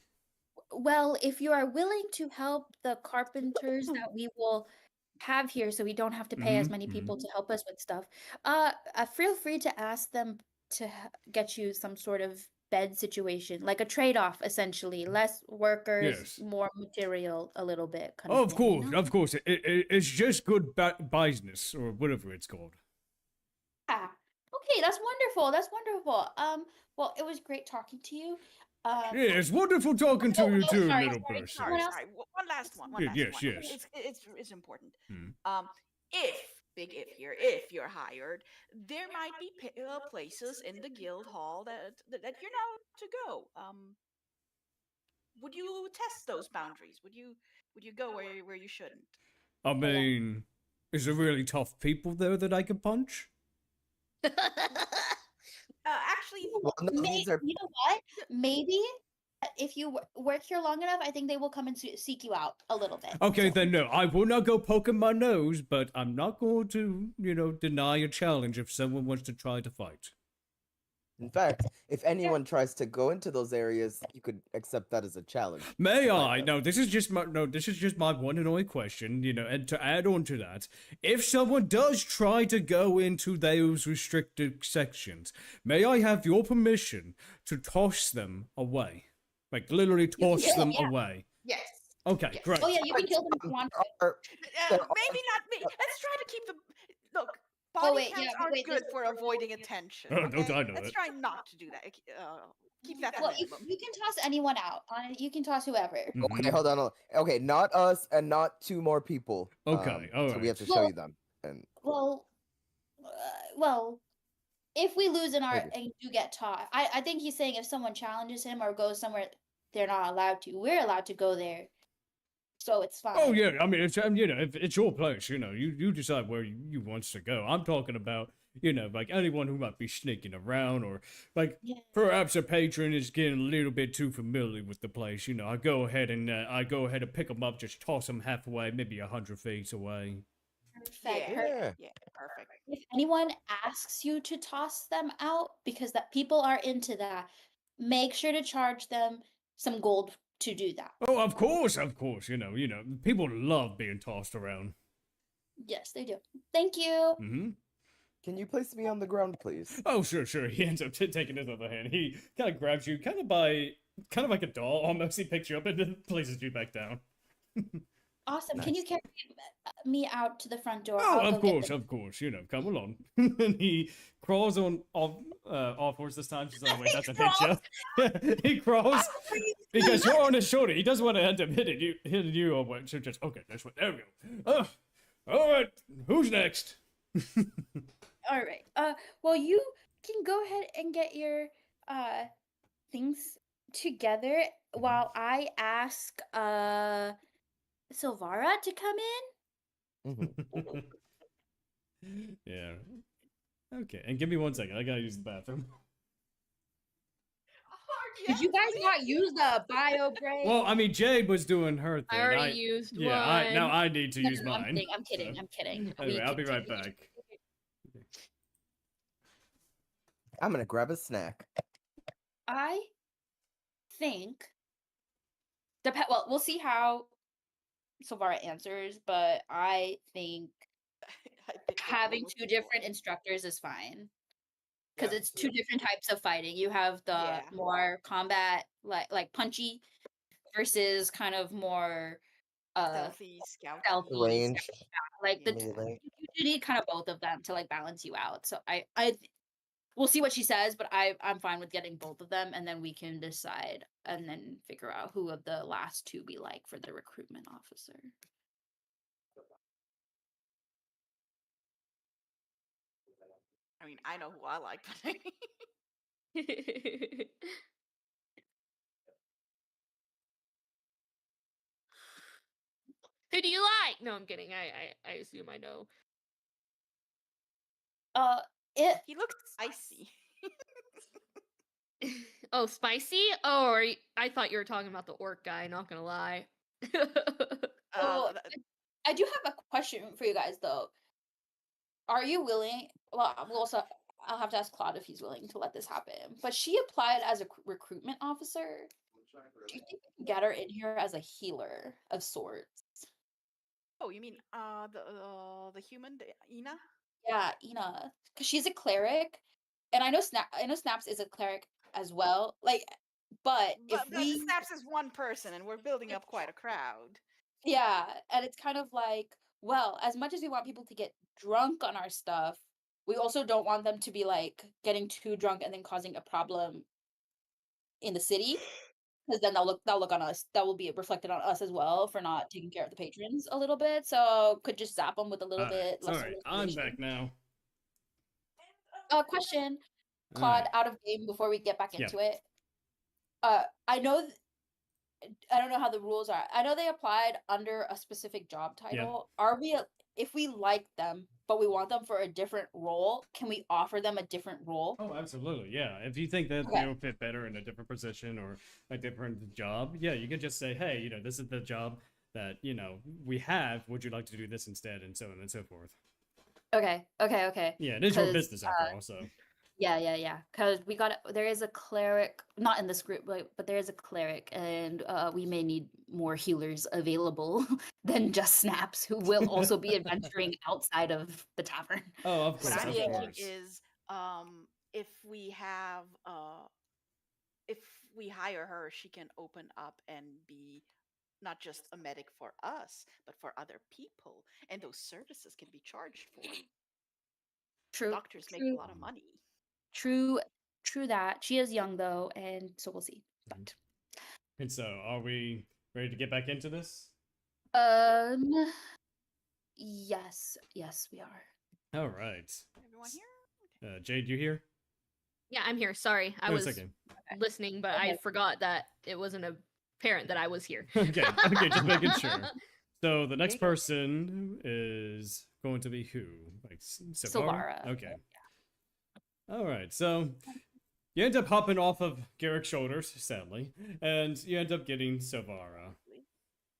Speaker 5: Well, if you are willing to help the carpenters that we will have here, so we don't have to pay as many people to help us with stuff, feel free to ask them to get you some sort of bed situation, like a trade-off, essentially. Less workers,
Speaker 7: Yes.
Speaker 5: more material, a little bit. Kind
Speaker 7: Oh,
Speaker 5: of
Speaker 7: of
Speaker 5: thing, you
Speaker 7: course,
Speaker 5: know?
Speaker 7: of course. It's just good business, or whatever it's called.
Speaker 5: Yeah. Okay, that's wonderful. That's wonderful. Well, it was great talking to you.
Speaker 7: Yeah, it's wonderful talking to you too,
Speaker 5: sorry,
Speaker 7: little
Speaker 5: sorry,
Speaker 7: person.
Speaker 5: someone else?
Speaker 6: Sorry, one last one.
Speaker 7: Yes,
Speaker 6: one.
Speaker 7: yes.
Speaker 6: It's important.
Speaker 7: Hmm.
Speaker 6: If big if here, if you're hired, there might be places in the guild hall that you're not to go. Would you test those boundaries? Would you go where you shouldn't?
Speaker 7: I mean, is there really tough people there that I could punch?
Speaker 6: Actually,
Speaker 4: Well, no, these are
Speaker 5: You know what? Maybe if you work here long enough, I think they will come and seek you out a little bit.
Speaker 7: Okay,
Speaker 5: So-
Speaker 7: then no, I will not go poking my nose, but I'm not going to, deny a challenge if someone wants to try to fight.
Speaker 4: In fact, if anyone tries to go into those areas, you could accept that as a challenge.
Speaker 7: May
Speaker 4: to fight
Speaker 7: I?
Speaker 4: them.
Speaker 7: No, this is just my one and only question, and to add on to that, if someone does try to go into those restricted sections, may I have your permission to toss them away? Like literally toss them away.
Speaker 6: yes.
Speaker 7: Okay,
Speaker 6: Yes.
Speaker 7: great.
Speaker 5: Oh yeah, you can kill them if you want to.
Speaker 6: Maybe not me. Let's try to keep the look. Body
Speaker 5: wait,
Speaker 6: counts
Speaker 5: yeah,
Speaker 6: aren't
Speaker 5: wait,
Speaker 6: good
Speaker 5: this-
Speaker 6: for avoiding attention.
Speaker 7: Oh, don't
Speaker 6: okay?
Speaker 7: I know
Speaker 6: Let's
Speaker 7: it.
Speaker 6: try not to do that. Keep that to
Speaker 5: Well, you
Speaker 6: minimum.
Speaker 5: can toss anyone out. You can toss whoever.
Speaker 7: Mhm.
Speaker 4: Okay, hold on. Okay, not us and not two more people.
Speaker 7: Okay,
Speaker 4: So we have to
Speaker 7: alright.
Speaker 4: show
Speaker 5: Well-
Speaker 4: you them. And
Speaker 5: Well, if we lose
Speaker 4: Maybe.
Speaker 5: and do get taught, I think he's saying if someone challenges him or goes somewhere they're not allowed to, we're allowed to go there. So it's fine.
Speaker 7: Oh yeah, I mean, if it's your place, you decide where you wants to go. I'm talking about, like anyone who might be sneaking around, or like
Speaker 5: Yeah.
Speaker 7: perhaps a patron is getting a little bit too familiar with the place. I go ahead and pick them up, just toss them halfway, maybe 100 feet away.
Speaker 5: Perfect.
Speaker 4: Yeah.
Speaker 6: Yeah, perfect.
Speaker 5: If anyone asks you to toss them out, because that people are into that, make sure to charge them some gold to do that.
Speaker 7: Oh, of course, people love being tossed around.
Speaker 5: Yes, they do. Thank you.
Speaker 7: Mm-hmm.
Speaker 4: Can you place me on the ground, please?
Speaker 7: Oh, sure. He ends up taking his other hand. He kind of grabs you, kind of like a doll, almost. He picks you up and then places you back down.
Speaker 5: Awesome. Can you carry me out to the front door?
Speaker 7: Oh,
Speaker 5: I'll
Speaker 7: of
Speaker 5: go get
Speaker 7: course,
Speaker 5: them.
Speaker 7: of course. Come along. And he crawls off horse this time. Oh, wait, that's a picture. He crawls because you're on his shoulder. He doesn't want to end up hitting you or what. So just, okay, that's what, there we go. All right, who's next?
Speaker 5: All right. Well, you can go ahead and get your things together while I ask Silvara to come in.
Speaker 4: Mhm.
Speaker 7: Yeah. Okay, and give me 1 second. I gotta use the bathroom.
Speaker 5: Did you guys not use the bio break?
Speaker 7: Well, I mean, Jade was doing her thing.
Speaker 2: I already used one.
Speaker 7: Yeah, now I need to
Speaker 5: No,
Speaker 7: use
Speaker 5: no,
Speaker 7: mine.
Speaker 5: I'm kidding.
Speaker 7: so.
Speaker 5: I'm kidding.
Speaker 7: Anyway, I'll be right
Speaker 5: continue.
Speaker 7: back.
Speaker 4: I'm gonna grab a snack.
Speaker 5: I think well, we'll see how Silvara answers, but I think
Speaker 6: I picked up
Speaker 5: having
Speaker 6: Momo's
Speaker 5: two
Speaker 6: before.
Speaker 5: different instructors is fine. Because
Speaker 6: Yeah,
Speaker 5: it's two different types of fighting. You have the
Speaker 6: Yeah.
Speaker 5: more combat, like punchy, versus kind of more
Speaker 6: Stealthy scout.
Speaker 5: stealthy,
Speaker 4: Range.
Speaker 5: like the
Speaker 4: Melee.
Speaker 5: you need kind of both of them to like balance you out. So we'll see what she says, but I'm fine with getting both of them, and then we can decide and then figure out who of the last two we like for the recruitment officer.
Speaker 6: I mean, I know who I like. But
Speaker 2: Who do you like? No, I'm kidding. I assume I know.
Speaker 6: he looks spicy.
Speaker 2: Oh, spicy? Oh, I thought you were talking about the orc guy, not gonna lie.
Speaker 5: I do have a question for you guys though. Are you willing? Well, I'll have to ask Claude if he's willing to let this happen. But she applied as a recruitment officer. Do you think we can get her in here as a healer of sorts?
Speaker 6: Oh, you mean the human, Ina?
Speaker 5: Yeah, Ina, because she's a cleric, and I know Snaps is a cleric as well. Like, but if we
Speaker 6: Snaps is one person, and we're building up quite a crowd.
Speaker 5: Yeah, and it's kind of like, well, as much as we want people to get drunk on our stuff, we also don't want them to be like getting too drunk and then causing a problem in the city, because then they'll look on us. That will be reflected on us as well for not taking care of the patrons a little bit. So could just zap them with a little bit.
Speaker 3: Sorry, I'm back now.
Speaker 5: Question, Claude, out of game before we get back into it. I know. I don't know how the rules are. I know they applied under a specific job title. Yeah. Are we, if we like them, but we want them for a different role, can we offer them a different role?
Speaker 3: Oh, absolutely, yeah. If you think that they'll fit better in a different position or a different job, yeah, you can just say, hey, you know, this is the job that, you know, we have. Would you like to do this instead? And so on and so forth.
Speaker 5: Okay.
Speaker 3: Yeah, it is your business after all, so.
Speaker 5: Yeah. Because there is a cleric, not in this group, but there is a cleric, and we may need more healers available than just Snaps, who will also be adventuring outside of the tavern.
Speaker 3: Oh, of course.
Speaker 6: What I'm thinking is, if we hire her, she can open up and be not just a medic for us, but for other people, and those services can be charged for.
Speaker 5: True.
Speaker 6: Doctors make a lot of money.
Speaker 5: True that. She is young though, and so we'll see. But
Speaker 3: and so, are we ready to get back into this?
Speaker 5: Yes, we are.
Speaker 3: All right.
Speaker 6: Everyone here?
Speaker 3: Jade, you here?
Speaker 2: Yeah, I'm here. Sorry, I was listening, but I forgot that it wasn't apparent that I was here.
Speaker 3: Okay, just making sure. So the next person is going to be who? Like
Speaker 5: Silvara.
Speaker 3: Okay. All right, so you end up hopping off of Garrick's shoulders, sadly, and you end up getting Silvara.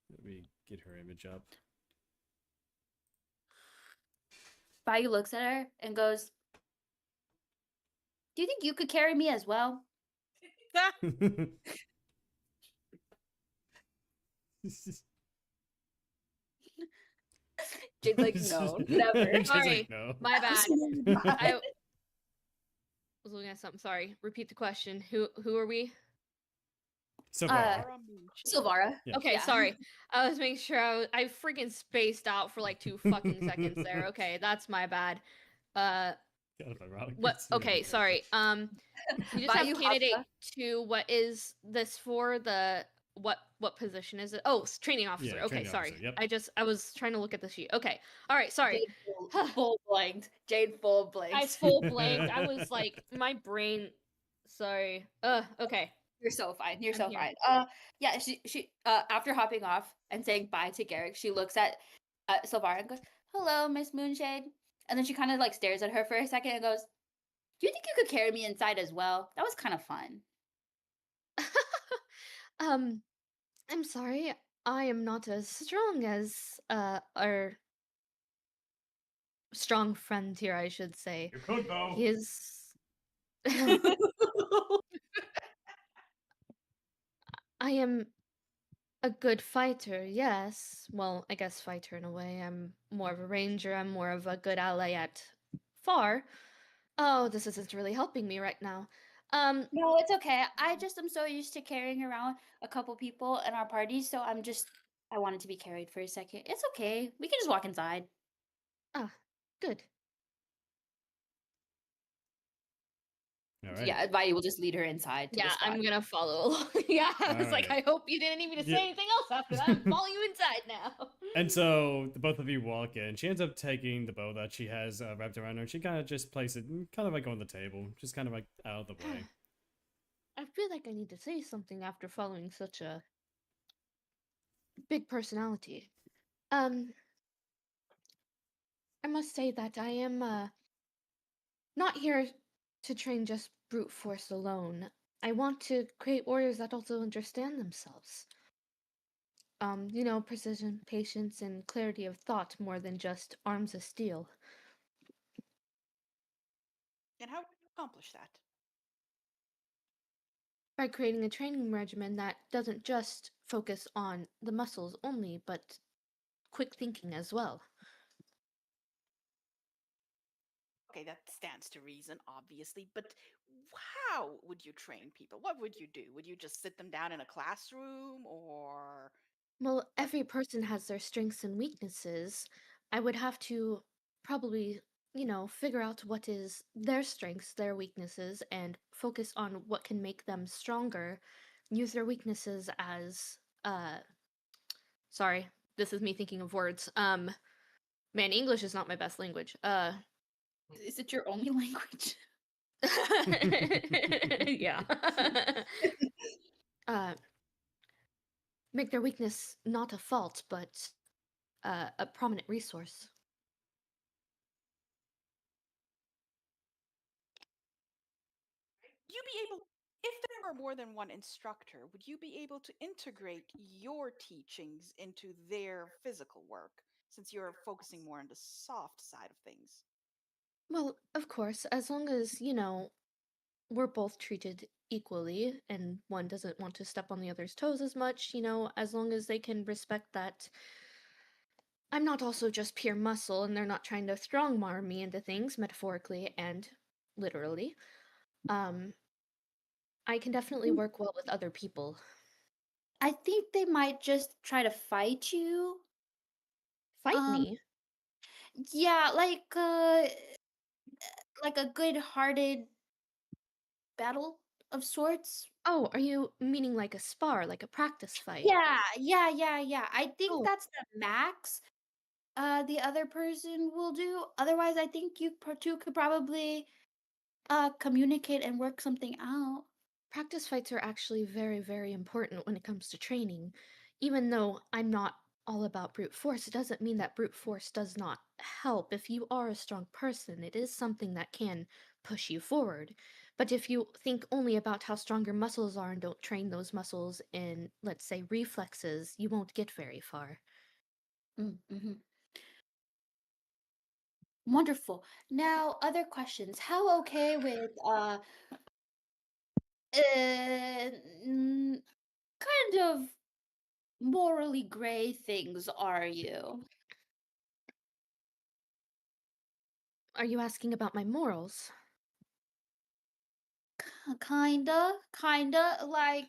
Speaker 3: Let me get her image up.
Speaker 5: Vayu looks at her and goes, "Do you think you could carry me as well?" Jade's like, "No, never."
Speaker 2: Sorry,
Speaker 3: like, no.
Speaker 2: My bad. I was looking at something. Sorry. Repeat the question. Who are we?
Speaker 5: Silvara.
Speaker 3: Yeah.
Speaker 2: Okay, sorry. I was making sure I freaking spaced out for like 2 fucking seconds there. Okay, that's my bad. What? Okay, sorry. You just have candidate 2. What is this for? The what position is it? Oh, it's training officer.
Speaker 3: Yeah,
Speaker 2: okay, sorry.
Speaker 3: Officer, yep.
Speaker 2: I was trying to look at the sheet. Okay. All right, sorry.
Speaker 5: Jade full blanked. Jade full blanked.
Speaker 2: I full blanked. I was like, my brain. Sorry. Okay.
Speaker 5: You're so fine. You're so fine. Yeah. She after hopping off and saying bye to Garrick, she looks at Silvara and goes, "Hello, Miss Moonshade." And then she kind of like stares at her for a second and goes, "Do you think you could carry me inside as well? That was kind of fun."
Speaker 2: I'm sorry. I am not as strong as our strong friend here, I should say.
Speaker 3: You could though.
Speaker 2: He is. I am a good fighter, yes. Well, I guess fighter in a way. I'm more of a ranger. I'm more of a good ally at far. Oh, this isn't really helping me right now.
Speaker 5: No, it's okay. I just am so used to carrying around a couple people in our party, so I wanted to be carried for a second. It's okay. We can just walk inside.
Speaker 2: Good.
Speaker 3: All right.
Speaker 5: Yeah, Vayu will just lead her inside to the
Speaker 2: Yeah,
Speaker 5: spot.
Speaker 2: I'm gonna follow along. Yeah, I was like, I
Speaker 3: Alright.
Speaker 2: hope you didn't need me to say
Speaker 3: Yeah.
Speaker 2: anything else after that. I'm following you inside now.
Speaker 3: And so the both of you walk in. She ends up taking the bow that she has wrapped around her, and she kind of just places it kind of like on the table, just kind of like out of the way.
Speaker 2: I feel like I need to say something after following such a big personality. I must say that I am not here to train just brute force alone. I want to create warriors that also understand themselves. Precision, patience, and clarity of thought more than just arms of steel.
Speaker 6: And how do you accomplish that?
Speaker 2: By creating a training regimen that doesn't just focus on the muscles only, but quick thinking as well.
Speaker 6: Okay, that stands to reason, obviously, but how would you train people? What would you do? Would you just sit them down in a classroom, or
Speaker 2: Well, every person has their strengths and weaknesses. I would have to probably, figure out what is their strengths, their weaknesses, and focus on what can make them stronger. Use their weaknesses as, sorry, this is me thinking of words. Man, English is not my best language.
Speaker 5: Is it your only language?
Speaker 2: Yeah. Make their weakness not a fault, but a prominent resource.
Speaker 6: you be able, if there were more than one instructor, would you be able to integrate your teachings into their physical work, since you're focusing more on the soft side of things?
Speaker 2: Well, of course, as long as, we're both treated equally and one doesn't want to step on the other's toes as much, as long as they can respect that I'm not also just pure muscle and they're not trying to strong arm me into things metaphorically and literally. I can definitely work well with other people.
Speaker 5: I think they might just try to fight you.
Speaker 2: Fight me?
Speaker 5: Yeah, like a good-hearted battle of sorts.
Speaker 2: Oh, are you meaning like a spar, like a practice fight?
Speaker 5: Yeah. I think
Speaker 2: Oh,
Speaker 5: that's the max the other person will do. Otherwise, I think you two could probably communicate and work something out.
Speaker 2: practice fights are actually very, very important when it comes to training. Even though I'm not all about brute force, it doesn't mean that brute force does not help. If you are a strong person, it is something that can push you forward. But if you think only about how strong your muscles are and don't train those muscles in, let's say, reflexes, you won't get very far.
Speaker 5: Mm-hmm. Wonderful. Now, other questions. How okay with kind of morally gray things are you?
Speaker 2: Are you asking about my morals?
Speaker 5: Kinda like,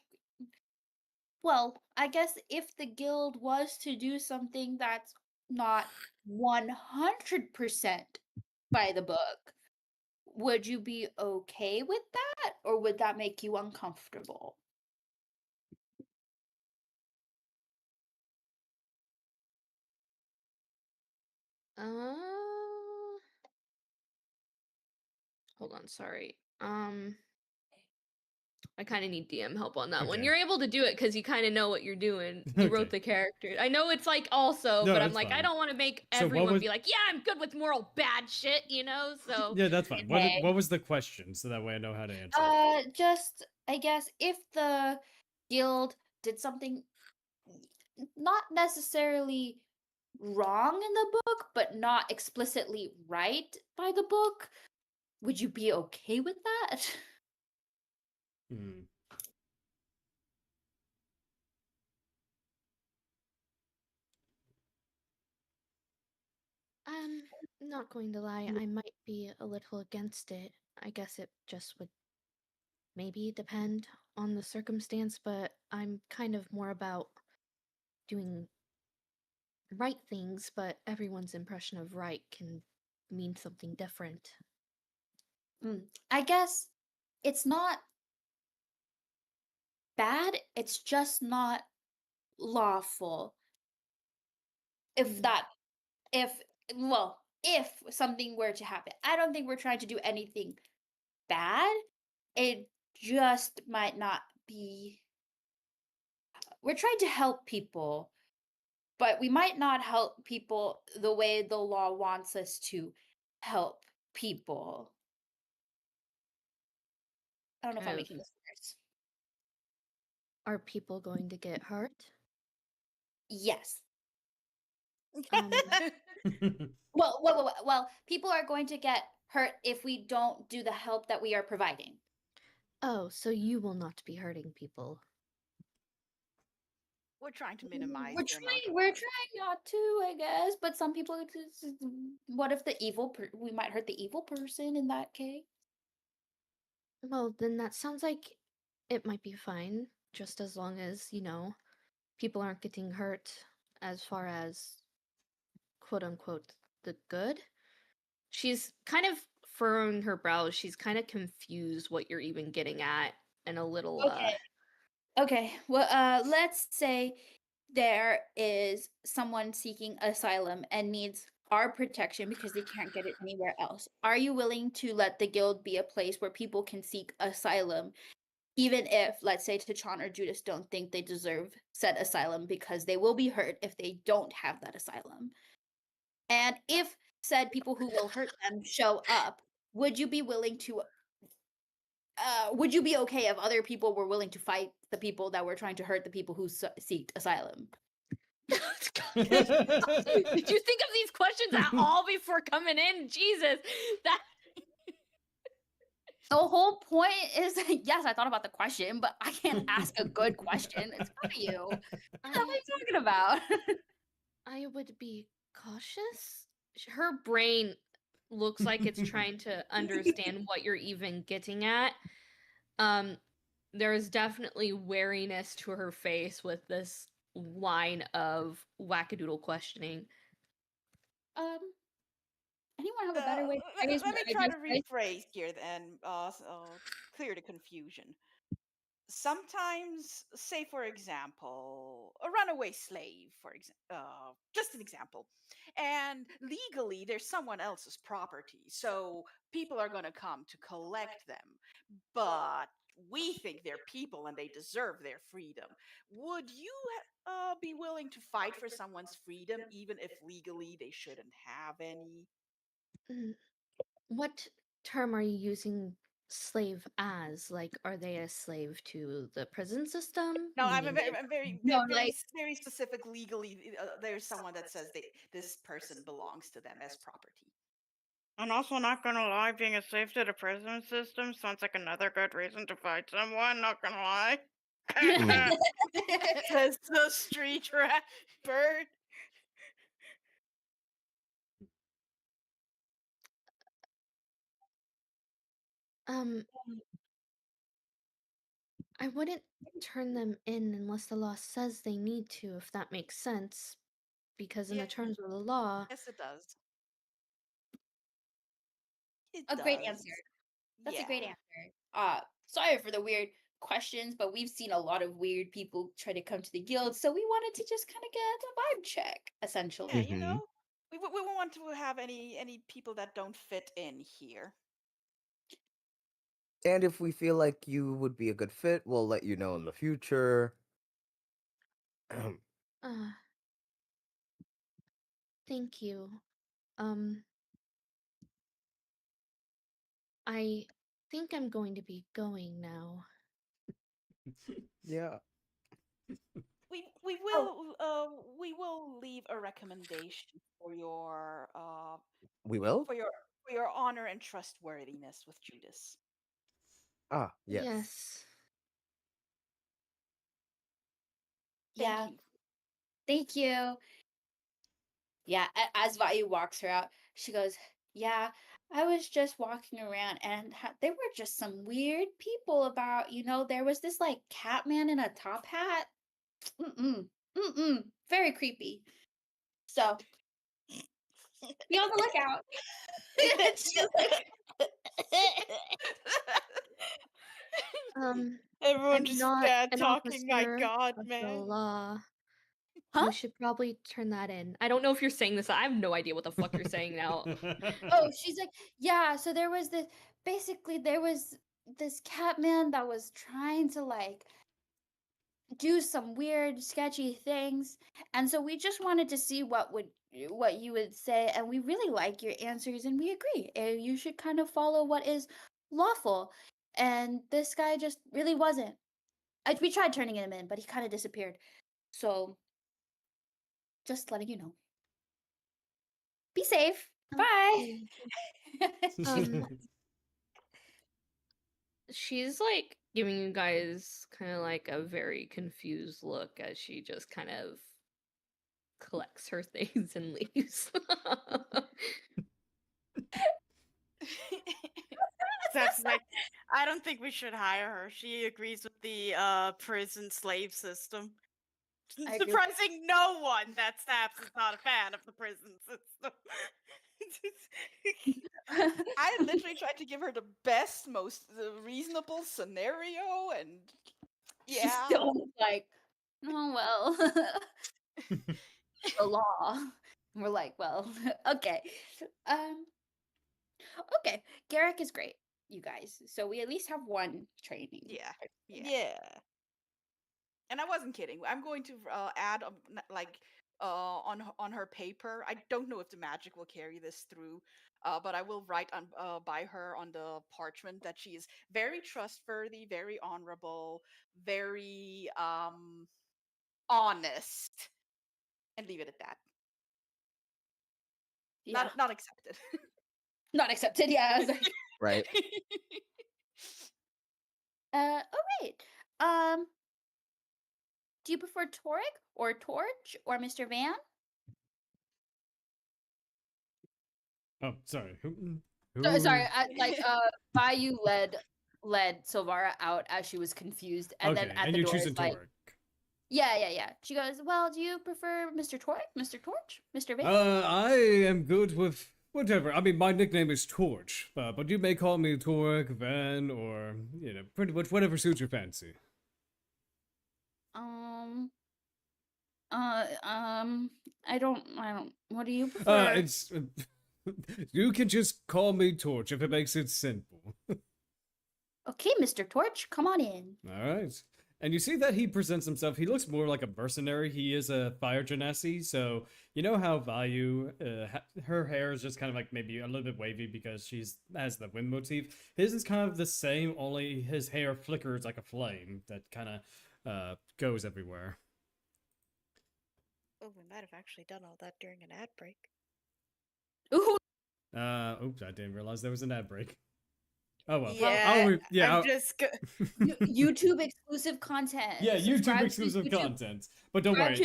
Speaker 5: well, I guess if the guild was to do something that's not 100% by the book, would you be okay with that, or would that make you uncomfortable?
Speaker 2: Hold on, sorry. I kind of need DM help on that one.
Speaker 3: Okay.
Speaker 2: You're able to do it because you kind of know what you're doing. You wrote
Speaker 3: Okay.
Speaker 2: the character. I know it's like also,
Speaker 3: No,
Speaker 2: but I'm
Speaker 3: it's
Speaker 2: like, I
Speaker 3: fine.
Speaker 2: don't want to make
Speaker 3: So what
Speaker 2: everyone
Speaker 3: was-
Speaker 2: be like, yeah, I'm good with moral bad shit, So
Speaker 3: Yeah, that's fine.
Speaker 5: Okay.
Speaker 3: What was the question, so that way I know how to answer?
Speaker 5: Just I guess if the guild did something not necessarily wrong in the book, but not explicitly right by the book, would you be okay with that?
Speaker 3: Hmm.
Speaker 2: I'm not going to lie, I might be a little against it. I guess it just would maybe depend on the circumstance, but I'm kind of more about doing right things, but everyone's impression of right can mean something different.
Speaker 5: I guess it's not bad, it's just not lawful. If something were to happen, I don't think we're trying to do anything bad. It just might not be. We're trying to help people, but we might not help people the way the law wants us to help people. I don't know if I'm
Speaker 2: Kind of.
Speaker 5: making this worse.
Speaker 2: Are people going to get hurt?
Speaker 5: Yes.
Speaker 2: Um,
Speaker 5: Well, people are going to get hurt if we don't do the help that we are providing.
Speaker 2: oh, so you will not be hurting people.
Speaker 6: We're trying to minimize.
Speaker 5: We're trying not to, I guess. But some people, what if we might hurt the evil person in that case?
Speaker 2: Well, then that sounds like it might be fine, just as long as, people aren't getting hurt as far as quote unquote the good. She's kind of furrowing her brows. She's kind of confused what you're even getting at and a little
Speaker 5: Okay. Well, let's say there is someone seeking asylum and needs our protection because they can't get it anywhere else. Are you willing to let the guild be a place where people can seek asylum, even if, let's say, Tachan or Judas don't think they deserve said asylum because they will be hurt if they don't have that asylum? And if said people who will hurt them show up, would you be willing to would you be okay if other people were willing to fight the people that were trying to hurt the people who seek asylum?
Speaker 2: Did you think of these questions at all before coming in? Jesus, that.
Speaker 5: The whole point is, yes, I thought about the question, but I can't ask a good question. It's for you. What are you talking about?
Speaker 2: I would be cautious. Her brain looks like it's trying to understand what you're even getting at. There is definitely wariness to her face with this line of wackadoodle questioning.
Speaker 5: Anyone have a better way to phrase
Speaker 6: Let me
Speaker 5: what I
Speaker 6: try to
Speaker 5: just said?
Speaker 6: rephrase here and clear the confusion. Sometimes, say for example, a runaway slave, just an example, and legally they're someone else's property, so people are going to come to collect them, but we think they're people and they deserve their freedom. Would you be willing to fight for someone's freedom even if legally they shouldn't have any?
Speaker 2: What term are you using slave as? Like, are they a slave to the prison system?
Speaker 6: No, I'm
Speaker 2: Meaning
Speaker 6: very specific legally. There's someone that says this person belongs to them as property.
Speaker 1: I'm also not gonna lie, being a slave to the prison system sounds like another good reason to fight someone, not gonna lie. Says the street rat bird.
Speaker 2: I wouldn't turn them in unless the law says they need to, if that makes sense. Because in the terms of the law.
Speaker 6: Yes, it does.
Speaker 5: A great answer. That's a great answer. Sorry for the weird questions, but we've seen a lot of weird people try to come to the guild, so we wanted to just kind of get a vibe check, essentially.
Speaker 6: Yeah, you know, we want to have any people that don't fit in here.
Speaker 4: And if we feel like you would be a good fit, we'll let you know in the future.
Speaker 2: Thank you. I think I'm going to be going now.
Speaker 4: Yeah.
Speaker 6: We will leave a recommendation for your
Speaker 4: We will?
Speaker 6: for your honor and trustworthiness with Judas.
Speaker 4: Ah, yes.
Speaker 2: Yes.
Speaker 5: Yeah. Thank you. Yeah, as Vayu walks her out, she goes, yeah, I was just walking around and there were just some weird people about, there was this like cat man in a top hat. Very creepy. So, Be on the lookout. It's just like,
Speaker 1: Everyone
Speaker 2: I'm
Speaker 1: just
Speaker 2: not an
Speaker 1: talking. My
Speaker 2: officer
Speaker 1: God,
Speaker 2: of the
Speaker 1: man.
Speaker 2: law.
Speaker 5: huh?
Speaker 2: You should probably turn that in. I don't know if you're saying this. I have no idea what the fuck you're saying now.
Speaker 5: Oh, she's like, yeah, so there was this cat man that was trying to like do some weird sketchy things, and so we just wanted to see what you would say, and we really like your answers and we agree. You should kind of follow what is lawful. And this guy just really wasn't. We tried turning him in, but he kind of disappeared. So just letting you know. Be safe. Bye.
Speaker 2: She's like giving you guys kind of like a very confused look as she just kind of collects her things and leaves.
Speaker 1: That's like, I don't think we should hire her. She agrees with the prison slave system.
Speaker 5: I agree.
Speaker 1: Surprising no one that Snaps is not a fan of the prison system.
Speaker 6: I literally tried to give her the best, most reasonable scenario, and
Speaker 5: She's
Speaker 6: yeah.
Speaker 5: still like, oh well. The law. And we're like, well, okay. Okay. Garrick is great, you guys. So we at least have one training.
Speaker 6: Yeah. And I wasn't kidding. I'm going to add on her paper. I don't know if the magic will carry this through, but I will write on by her on the parchment that she is very trustworthy, very honorable, very honest, and leave it at that.
Speaker 5: Yeah.
Speaker 6: Not accepted.
Speaker 5: Not accepted, yeah. I was like,
Speaker 4: Right.
Speaker 5: all right. Do you prefer Toric or Torch or Mr. Van?
Speaker 3: Oh, sorry. Who?
Speaker 5: Sorry, Vayu led Silvara out as she was confused, and
Speaker 3: Okay,
Speaker 5: then at
Speaker 3: and
Speaker 5: the
Speaker 3: you
Speaker 5: door
Speaker 3: choose
Speaker 5: is
Speaker 3: a
Speaker 5: like,
Speaker 3: Torque.
Speaker 5: yeah. She goes, well, do you prefer Mr. Toric, Mr. Torch, Mr. Van?
Speaker 7: I am good with whatever. I mean, my nickname is Torch, but you may call me Torque, Van, or, pretty much whatever suits your fancy.
Speaker 5: I don't, what do you prefer?
Speaker 7: You can just call me Torch if it makes it simple.
Speaker 5: Okay, Mr. Torch, come on in.
Speaker 7: All right. And you see that he presents himself, he looks more like a mercenary. He is a fire genasi, so you know how Vayu, her hair is just kind of like maybe a little bit wavy because she has the wind motif. His is kind of the same, only his hair flickers like a flame that kind of goes everywhere.
Speaker 1: Oh, we might have actually done all that during an ad break.
Speaker 5: Ooh.
Speaker 7: Oops, I didn't realize there was an ad break. Oh well.
Speaker 1: Yeah,
Speaker 5: YouTube exclusive content.
Speaker 7: Yeah,
Speaker 5: Subscribe
Speaker 7: YouTube
Speaker 5: to
Speaker 7: exclusive
Speaker 5: YouTube.
Speaker 7: content. But don't worry.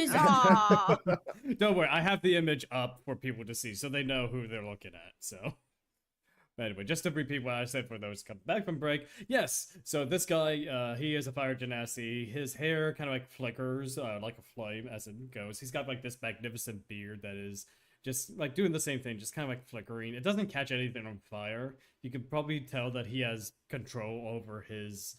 Speaker 7: Don't worry, I have the image up for people to see so they know who they're looking at. So anyway, just to repeat what I said for those come back from break. Yes, so this guy, he is a fire genasi. His hair kind of like flickers like a flame as it goes. He's got like this magnificent beard that is just like doing the same thing, just kind of like flickering. It doesn't catch anything on fire. You can probably tell that he has control over his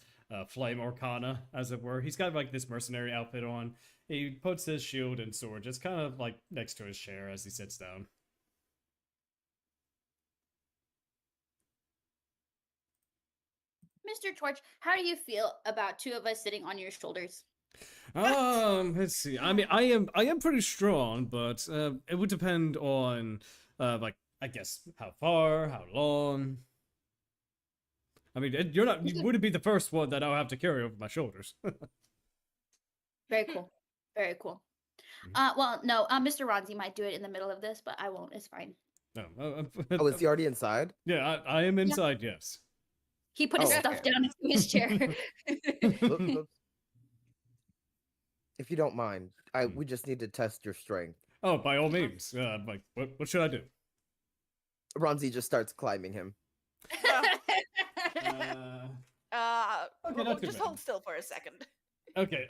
Speaker 7: flame arcana, as it were. He's got like this mercenary outfit on. He puts his shield and sword just kind of like next to his chair as he sits down.
Speaker 5: Mr. Torch, how do you feel about two of us sitting on your shoulders?
Speaker 7: Let's see. I mean, I am pretty strong, but it would depend on like I guess how far, how long. I mean, you wouldn't be the first one that I'll have to carry over my shoulders.
Speaker 5: Very cool. Very cool. Well, no, Mr. Ronzi might do it in the middle of this, but I won't. It's fine.
Speaker 7: No.
Speaker 4: Oh, is he already inside?
Speaker 7: Yeah, I am inside. Yeah. Yes.
Speaker 5: He put his stuff down into his chair.
Speaker 4: Look. If you don't mind, we just need to test your strength.
Speaker 7: Oh, by all means. Like, what should I do?
Speaker 4: Ronzi just starts climbing him.
Speaker 7: Okay,
Speaker 6: just hold still for a second.
Speaker 7: Okay.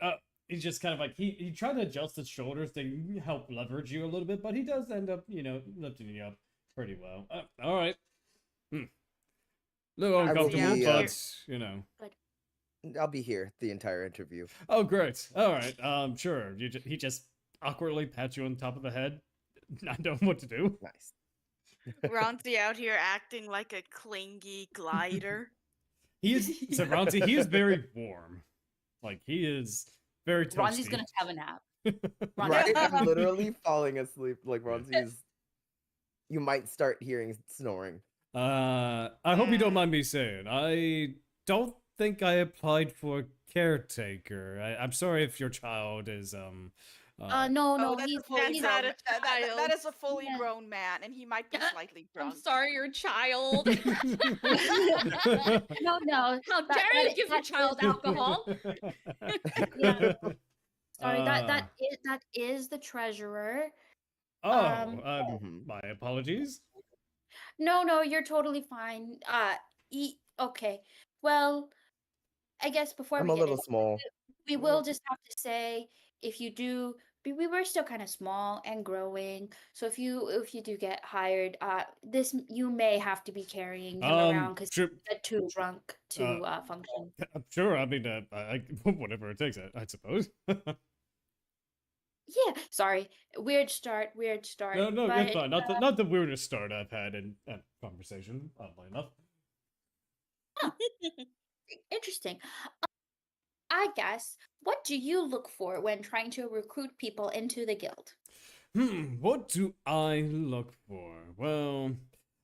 Speaker 3: he's just kind of like he tried to adjust his shoulders to help leverage you a little bit, but he does end up, lifting you up pretty well. All right. A little
Speaker 4: I will
Speaker 3: uncomfortable,
Speaker 4: be,
Speaker 3: but
Speaker 4: I'll be here the entire interview.
Speaker 3: Oh, great. All right. Sure. He just awkwardly pats you on top of the head. I don't know what to do.
Speaker 4: Nice.
Speaker 1: Ronzi out here acting like a clingy glider.
Speaker 3: He is very warm. Like, he is very toasty.
Speaker 5: Ronzi's gonna have a nap.
Speaker 4: Right, I'm literally falling asleep. Like Ronzi is. You might start hearing snoring.
Speaker 3: I hope you don't mind me saying, I don't think I applied for caretaker. I'm sorry if your child is
Speaker 5: no,
Speaker 6: that's
Speaker 5: he's
Speaker 6: a fully
Speaker 5: he's
Speaker 6: grown,
Speaker 5: not a
Speaker 6: that is a fully
Speaker 5: Yeah.
Speaker 6: grown man, and he might be slightly drunk.
Speaker 2: I'm sorry, your child.
Speaker 5: no.
Speaker 2: How dare you give your child alcohol?
Speaker 5: Yeah. Sorry, that is the treasurer.
Speaker 3: My apologies.
Speaker 5: No, you're totally fine. Okay. Well, I guess before
Speaker 4: I'm
Speaker 5: we
Speaker 4: a
Speaker 5: get
Speaker 4: little
Speaker 5: into
Speaker 4: small.
Speaker 5: we will just have to say if you do we were still kind of small and growing, so if you do get hired, this you may have to be carrying him around because
Speaker 3: sure.
Speaker 5: he's too drunk to function.
Speaker 3: Sure. I mean, whatever it takes, I suppose.
Speaker 5: Yeah, sorry, weird start.
Speaker 3: No,
Speaker 5: but,
Speaker 3: it's fine. Not the weirdest start I've had in a conversation, oddly enough.
Speaker 5: Interesting. I guess, what do you look for when trying to recruit people into the guild?
Speaker 3: What do I look for? Well,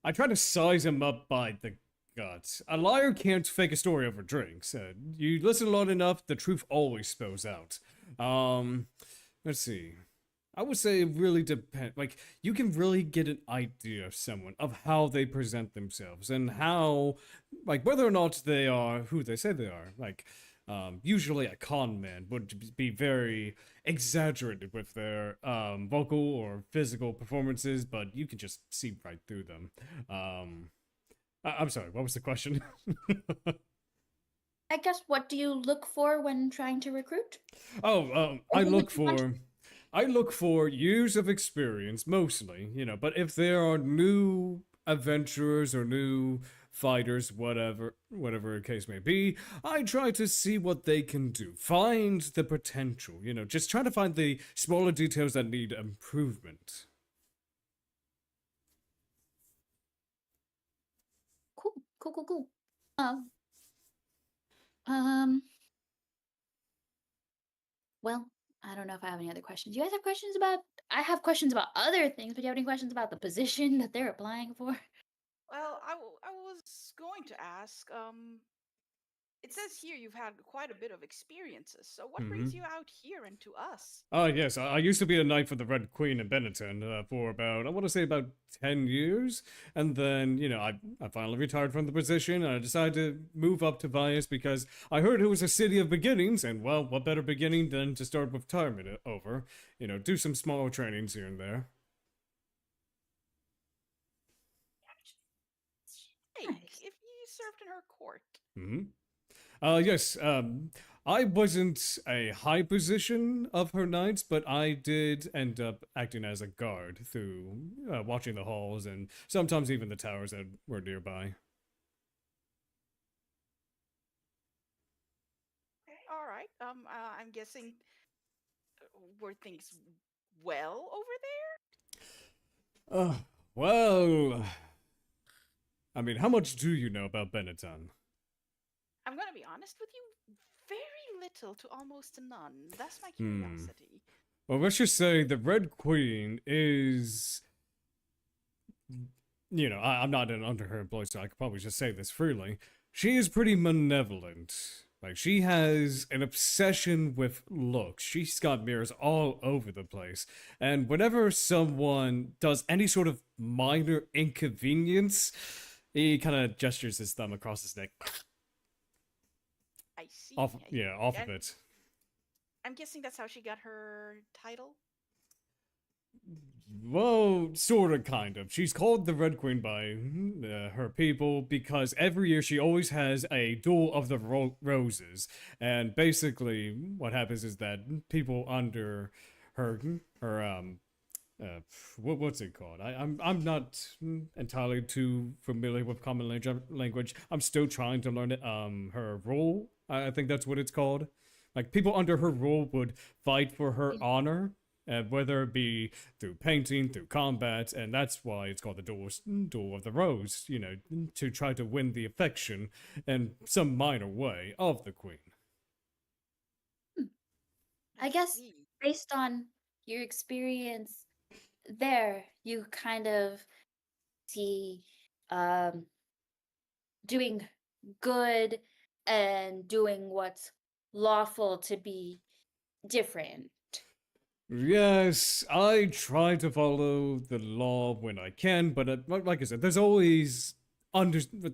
Speaker 3: I try to size him up by the guts. A liar can't fake a story over drinks. You listen long enough, the truth always spills out. Let's see. I would say it really depends. Like, you can really get an idea of someone, of how they present themselves, and how, like, whether or not they are who they say they are. Like, usually a con man would be very exaggerated with their vocal or physical performances, but you can just see right through them. I'm sorry, what was the question?
Speaker 5: I guess, what do you look for when trying to recruit?
Speaker 3: I look for years of experience, mostly, but if there are new adventurers or new fighters, whatever the case may be, I try to see what they can do. Find the potential, just try to find the smaller details that need improvement.
Speaker 5: Cool. Well, I don't know if I have any other questions. You guys have questions about? I have questions about other things, but do you have any questions about the position that they're applying for?
Speaker 6: Well, I was going to ask. It says here you've had quite a bit of experiences. So what brings you out here and to us?
Speaker 3: Yes, I used to be a knight for the Red Queen in Benetton for about, I want to say about 10 years. And then, I finally retired from the position and I decided to move up to Viaest because I heard it was a city of beginnings. And, well, what better beginning than to start with retirement over? Do some small trainings here and there.
Speaker 6: Hey, if you served in her court.
Speaker 3: Yes, I wasn't a high position of her knights, but I did end up acting as a guard through watching the halls and sometimes even the towers that were nearby.
Speaker 6: All right. I'm guessing were things well over there?
Speaker 3: Well, I mean, how much do you know about Benetton?
Speaker 6: I'm gonna be honest with you, very little to almost none. That's my curiosity.
Speaker 3: Well, let's just say the Red Queen is... I'm not under her employ, so I could probably just say this freely. She is pretty malevolent. Like, she has an obsession with looks. She's got mirrors all over the place. And whenever someone does any sort of minor inconvenience, he kind of gestures his thumb across his neck.
Speaker 6: I see.
Speaker 3: Off of it.
Speaker 6: I'm guessing that's how she got her title?
Speaker 3: Well, sort of, kind of. She's called the Red Queen by her people because every year she always has a duel of the roses, and basically what happens is that people under her what's it called? I'm not entirely too familiar with common language. I'm still trying to learn it. Her rule, I think that's what it's called. Like people under her rule would fight for her honor, whether it be through painting, through combat, and that's why it's called the Duel of the Rose, you know, to try to win the affection in some minor way of the queen.
Speaker 5: I guess based on your experience there, you kind of see doing good and doing what's lawful to be different.
Speaker 3: Yes, I try to follow the law when I can, but like I said, there's always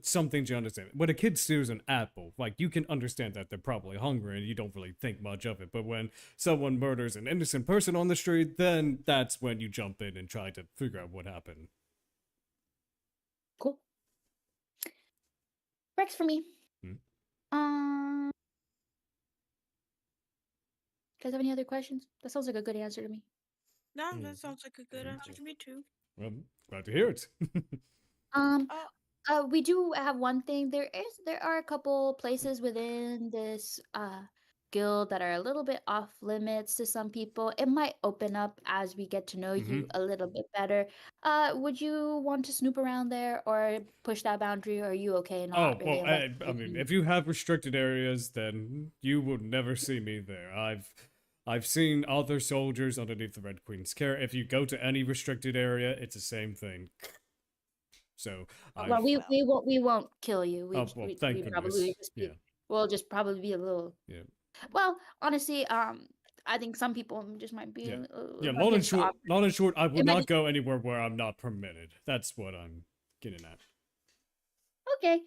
Speaker 3: something to understand. When a kid steals an apple, like you can understand that they're probably hungry and you don't really think much of it. But when someone murders an innocent person on the street, then that's when you jump in and try to figure out what happened.
Speaker 5: Cool. Works for me. You guys have any other questions? That sounds like a good answer to me.
Speaker 1: No, that sounds like a good answer to me too.
Speaker 3: Well, glad to hear it.
Speaker 5: We do have one thing. There are a couple places within this guild that are a little bit off limits to some people. It might open up as we get to know you a little bit better. Would you want to snoop around there or push that boundary, or are you okay not really?
Speaker 3: I mean, if you have restricted areas, then you will never see me there. I've seen other soldiers underneath the Red Queen's care. If you go to any restricted area, it's the same thing. So,
Speaker 5: well, we won't kill you.
Speaker 3: Thank goodness.
Speaker 5: We'll just probably be a little.
Speaker 3: Yeah.
Speaker 5: Well, honestly, I think some people just might be.
Speaker 3: Long and short, I would not go anywhere where I'm not permitted. That's what I'm getting at.
Speaker 5: Okay.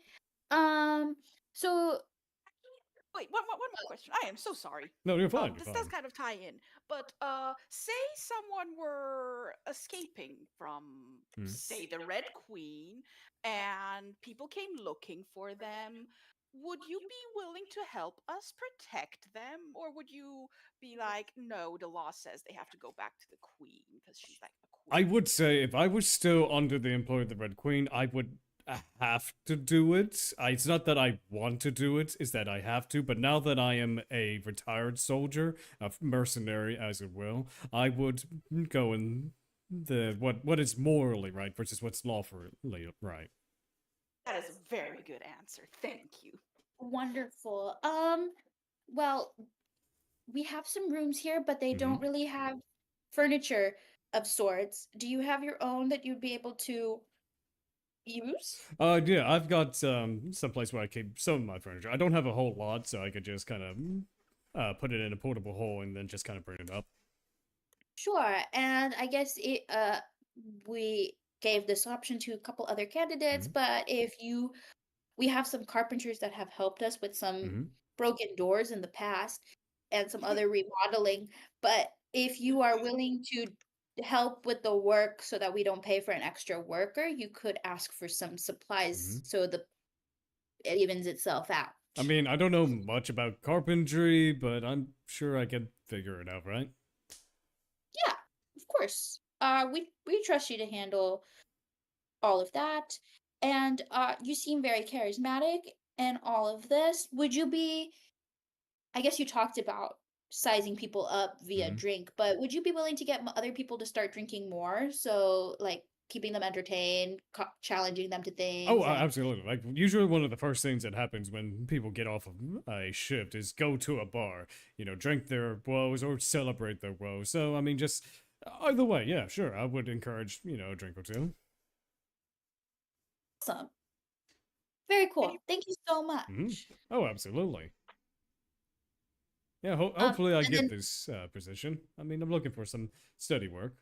Speaker 5: So.
Speaker 6: Wait, one more question. I am so sorry.
Speaker 3: No, you're fine.
Speaker 6: This does kind of tie in, but say someone were escaping from, say, the Red Queen, and people came looking for them. Would you be willing to help us protect them, or would you be like, no, the law says they have to go back to the Queen because she's like a queen?
Speaker 3: I would say if I was still under the employ of the Red Queen, I would have to do it. It's not that I want to do it, it's that I have to. But now that I am a retired soldier, a mercenary as it will, I would go in the what is morally right versus what's lawfully right.
Speaker 6: That is a very good answer. Thank you.
Speaker 5: Wonderful. Well, we have some rooms here, but they don't really have furniture of sorts. Do you have your own that you'd be able to use?
Speaker 3: Yeah, I've got some place where I keep some of my furniture. I don't have a whole lot, so I could just kind of put it in a portable hole and then just kind of bring it up.
Speaker 5: Sure, and I guess we gave this option to a couple other candidates, but we have some carpenters that have helped us with some broken doors in the past and some other remodeling. But if you are willing to help with the work so that we don't pay for an extra worker, you could ask for some supplies so it evens itself out.
Speaker 3: I mean, I don't know much about carpentry, but I'm sure I can figure it out, right?
Speaker 5: Yeah, of course. We trust you to handle all of that. And you seem very charismatic and all of this. Would you be, I guess you talked about sizing people up via drink, but would you be willing to get other people to start drinking more? So, like, keeping them entertained, challenging them to things?
Speaker 3: Oh, absolutely. Like, usually one of the first things that happens when people get off of a shift is go to a bar, drink their woes or celebrate their woes. So, I mean, just either way, yeah, sure. I would encourage, a drink or two.
Speaker 5: Awesome. Very cool. Thank you so much.
Speaker 3: Oh, absolutely. Yeah, hopefully I get this position. I mean, I'm looking for some steady work.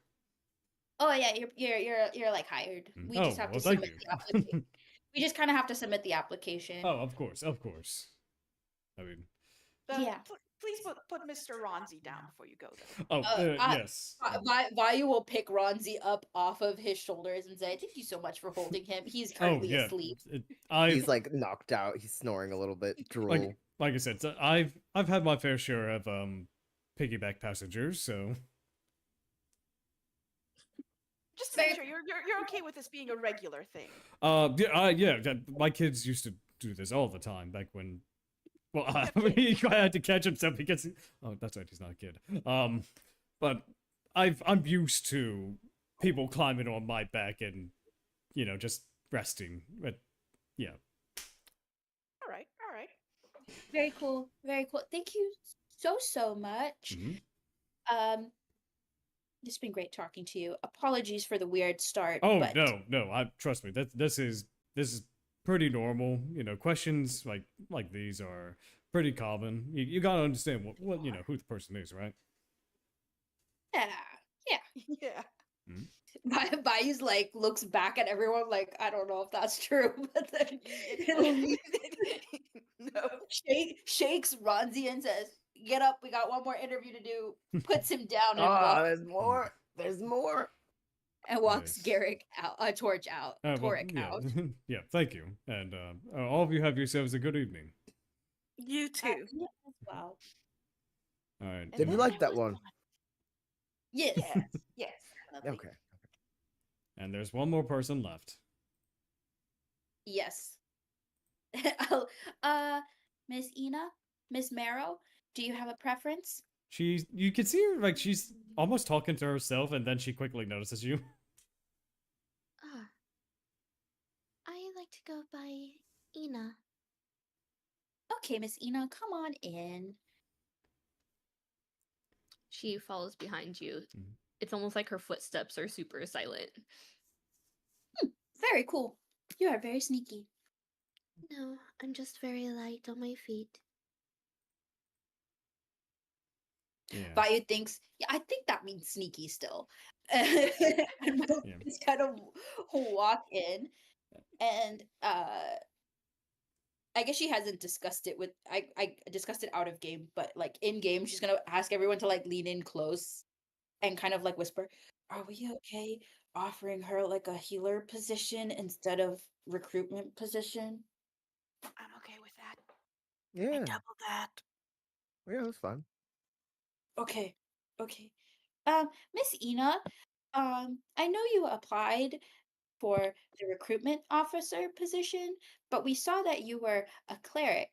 Speaker 5: Oh yeah, you're like hired. We just have to submit the application. We just kind of have to submit the application.
Speaker 3: Oh, of course. I mean,
Speaker 5: yeah.
Speaker 6: Please put Mr. Ronzi down before you go there.
Speaker 3: Oh, yes.
Speaker 5: Vayu will pick Ronzi up off of his shoulders and say, "Thank you so much for holding him. He's currently asleep."
Speaker 4: He's like knocked out. He's snoring a little bit. Drool.
Speaker 3: Like I said, I've had my fair share of piggyback passengers, so.
Speaker 6: Just to make sure you're okay with this being a regular thing.
Speaker 3: Yeah. My kids used to do this all the time back when. Well, he had to catch himself because. Oh, that's right. He's not a kid. But I'm used to people climbing on my back and, just resting. But yeah.
Speaker 6: All right.
Speaker 5: Very cool. Very cool. Thank you so much.
Speaker 3: Mm-hmm.
Speaker 5: It's been great talking to you. Apologies for the weird start.
Speaker 3: Oh,
Speaker 5: but...
Speaker 3: no. Trust me. This is pretty normal. Questions like these are pretty common. You gotta understand what who the person is, right?
Speaker 6: Yeah.
Speaker 5: Bayou's like looks back at everyone like, I don't know if that's true, but then
Speaker 6: No.
Speaker 5: Shakes Ronzi and says, "Get up, we got one more interview to do." Puts him down and
Speaker 4: there's more. There's more.
Speaker 5: And walks
Speaker 3: Nice.
Speaker 5: Garrick out, Torch out, Toric
Speaker 3: yeah.
Speaker 5: out.
Speaker 3: Yeah, thank you, and all of you have yourselves a good evening.
Speaker 1: You too.
Speaker 5: Wow.
Speaker 3: All right.
Speaker 4: Did you like that one?
Speaker 5: Yes.
Speaker 6: Yes.
Speaker 4: Okay.
Speaker 3: And there's one more person left.
Speaker 5: Yes. Miss Ina, Miss Marrow, do you have a preference?
Speaker 3: You can see her she's almost talking to herself, and then she quickly notices you.
Speaker 2: I like to go by Ina.
Speaker 5: Okay, Miss Ina, come on in.
Speaker 2: She follows behind you.
Speaker 3: Mhm.
Speaker 2: It's almost like her footsteps are super silent.
Speaker 5: Very cool. You are very sneaky.
Speaker 2: No, I'm just very light on my feet.
Speaker 3: Yeah.
Speaker 5: Vayu thinks, yeah, I think that means sneaky still. And we'll just kind of walk in, and I guess she hasn't discussed it with I discussed it out of game, but like in game, she's gonna ask everyone to like lean in close and kind of like whisper, "Are we okay offering her like a healer position instead of recruitment position?"
Speaker 6: I'm okay with that.
Speaker 4: Yeah.
Speaker 1: Double that.
Speaker 4: Yeah, that's fine.
Speaker 5: Okay. Miss Ina, I know you applied for the recruitment officer position, but we saw that you were a cleric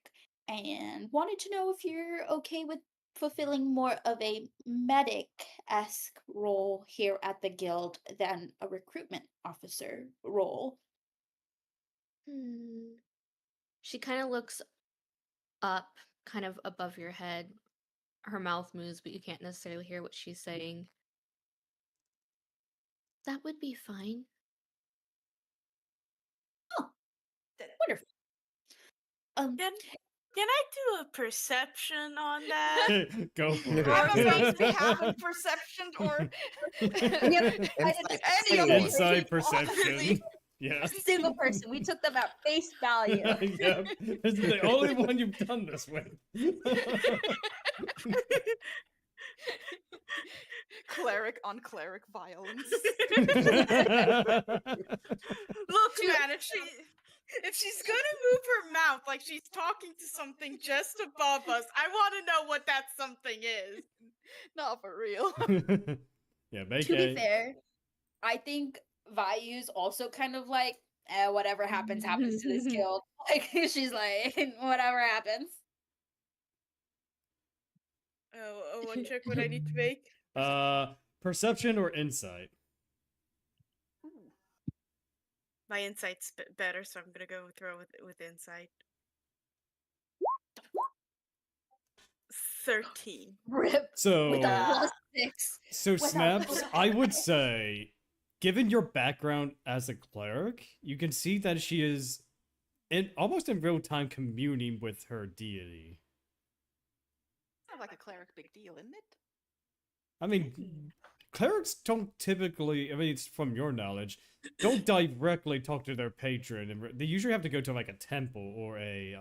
Speaker 5: and wanted to know if you're okay with fulfilling more of a medic-esque role here at the guild than a recruitment officer role.
Speaker 2: She kind of looks up, kind of above your head. Her mouth moves, but you can't necessarily hear what she's saying. That would be fine.
Speaker 5: Oh, wonderful.
Speaker 1: Can I do a perception on that?
Speaker 3: Go for it.
Speaker 6: I was going to say have a perception or
Speaker 3: Insight perception. Yeah.
Speaker 5: Single person. We took them at face value.
Speaker 3: Yeah. This is the only one you've done this with.
Speaker 6: Cleric on cleric violence.
Speaker 1: Look, man, if she's gonna move her mouth like she's talking to something just above us, I want to know what that something is.
Speaker 6: Not for real.
Speaker 3: Yeah, make
Speaker 5: To be fair, I think Vayu's also kind of like, whatever happens to this guild. Like she's like, whatever happens.
Speaker 1: Oh, one check what I need to make.
Speaker 3: Perception or insight?
Speaker 1: My insight's better, so I'm gonna go throw with insight. 13.
Speaker 5: Rip.
Speaker 3: So
Speaker 5: With a +6.
Speaker 3: So Snaps, I would say, given your background as a cleric, you can see that she is almost in real time communing with her deity.
Speaker 6: Sounds like a cleric big deal, isn't it?
Speaker 3: I mean, clerics don't typically, I mean, it's from your knowledge, don't directly talk to their patron. They usually have to go to like a temple or a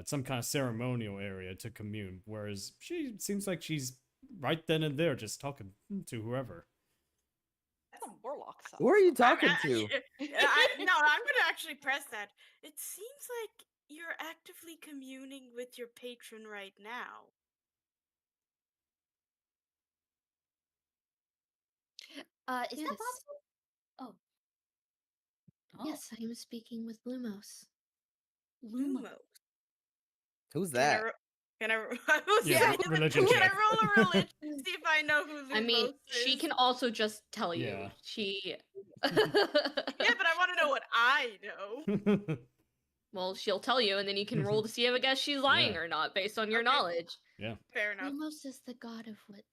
Speaker 3: some kind of ceremonial area to commune, whereas she seems like she's right then and there just talking to whoever.
Speaker 6: That's a warlock stuff.
Speaker 4: Who are you talking to?
Speaker 1: No, I'm gonna actually press that. It seems like you're actively communing with your patron right now.
Speaker 5: Is
Speaker 2: Yes.
Speaker 5: that possible? Oh.
Speaker 2: Yes, I am speaking with Lumos.
Speaker 5: Lumos.
Speaker 4: Who's
Speaker 1: Can I
Speaker 4: that?
Speaker 3: Yeah, religion
Speaker 1: Can I
Speaker 3: check.
Speaker 1: roll a religion to see if I know who Lumos
Speaker 2: I mean,
Speaker 1: is?
Speaker 2: she can also just tell you.
Speaker 3: Yeah.
Speaker 2: She.
Speaker 1: Yeah, but I want to know what I know.
Speaker 2: Well, she'll tell you, and then you can roll to see if I guess she's lying
Speaker 3: Yeah.
Speaker 2: or not based on your
Speaker 1: Okay.
Speaker 2: knowledge.
Speaker 3: Yeah.
Speaker 1: Fair enough.
Speaker 2: Lumos is the god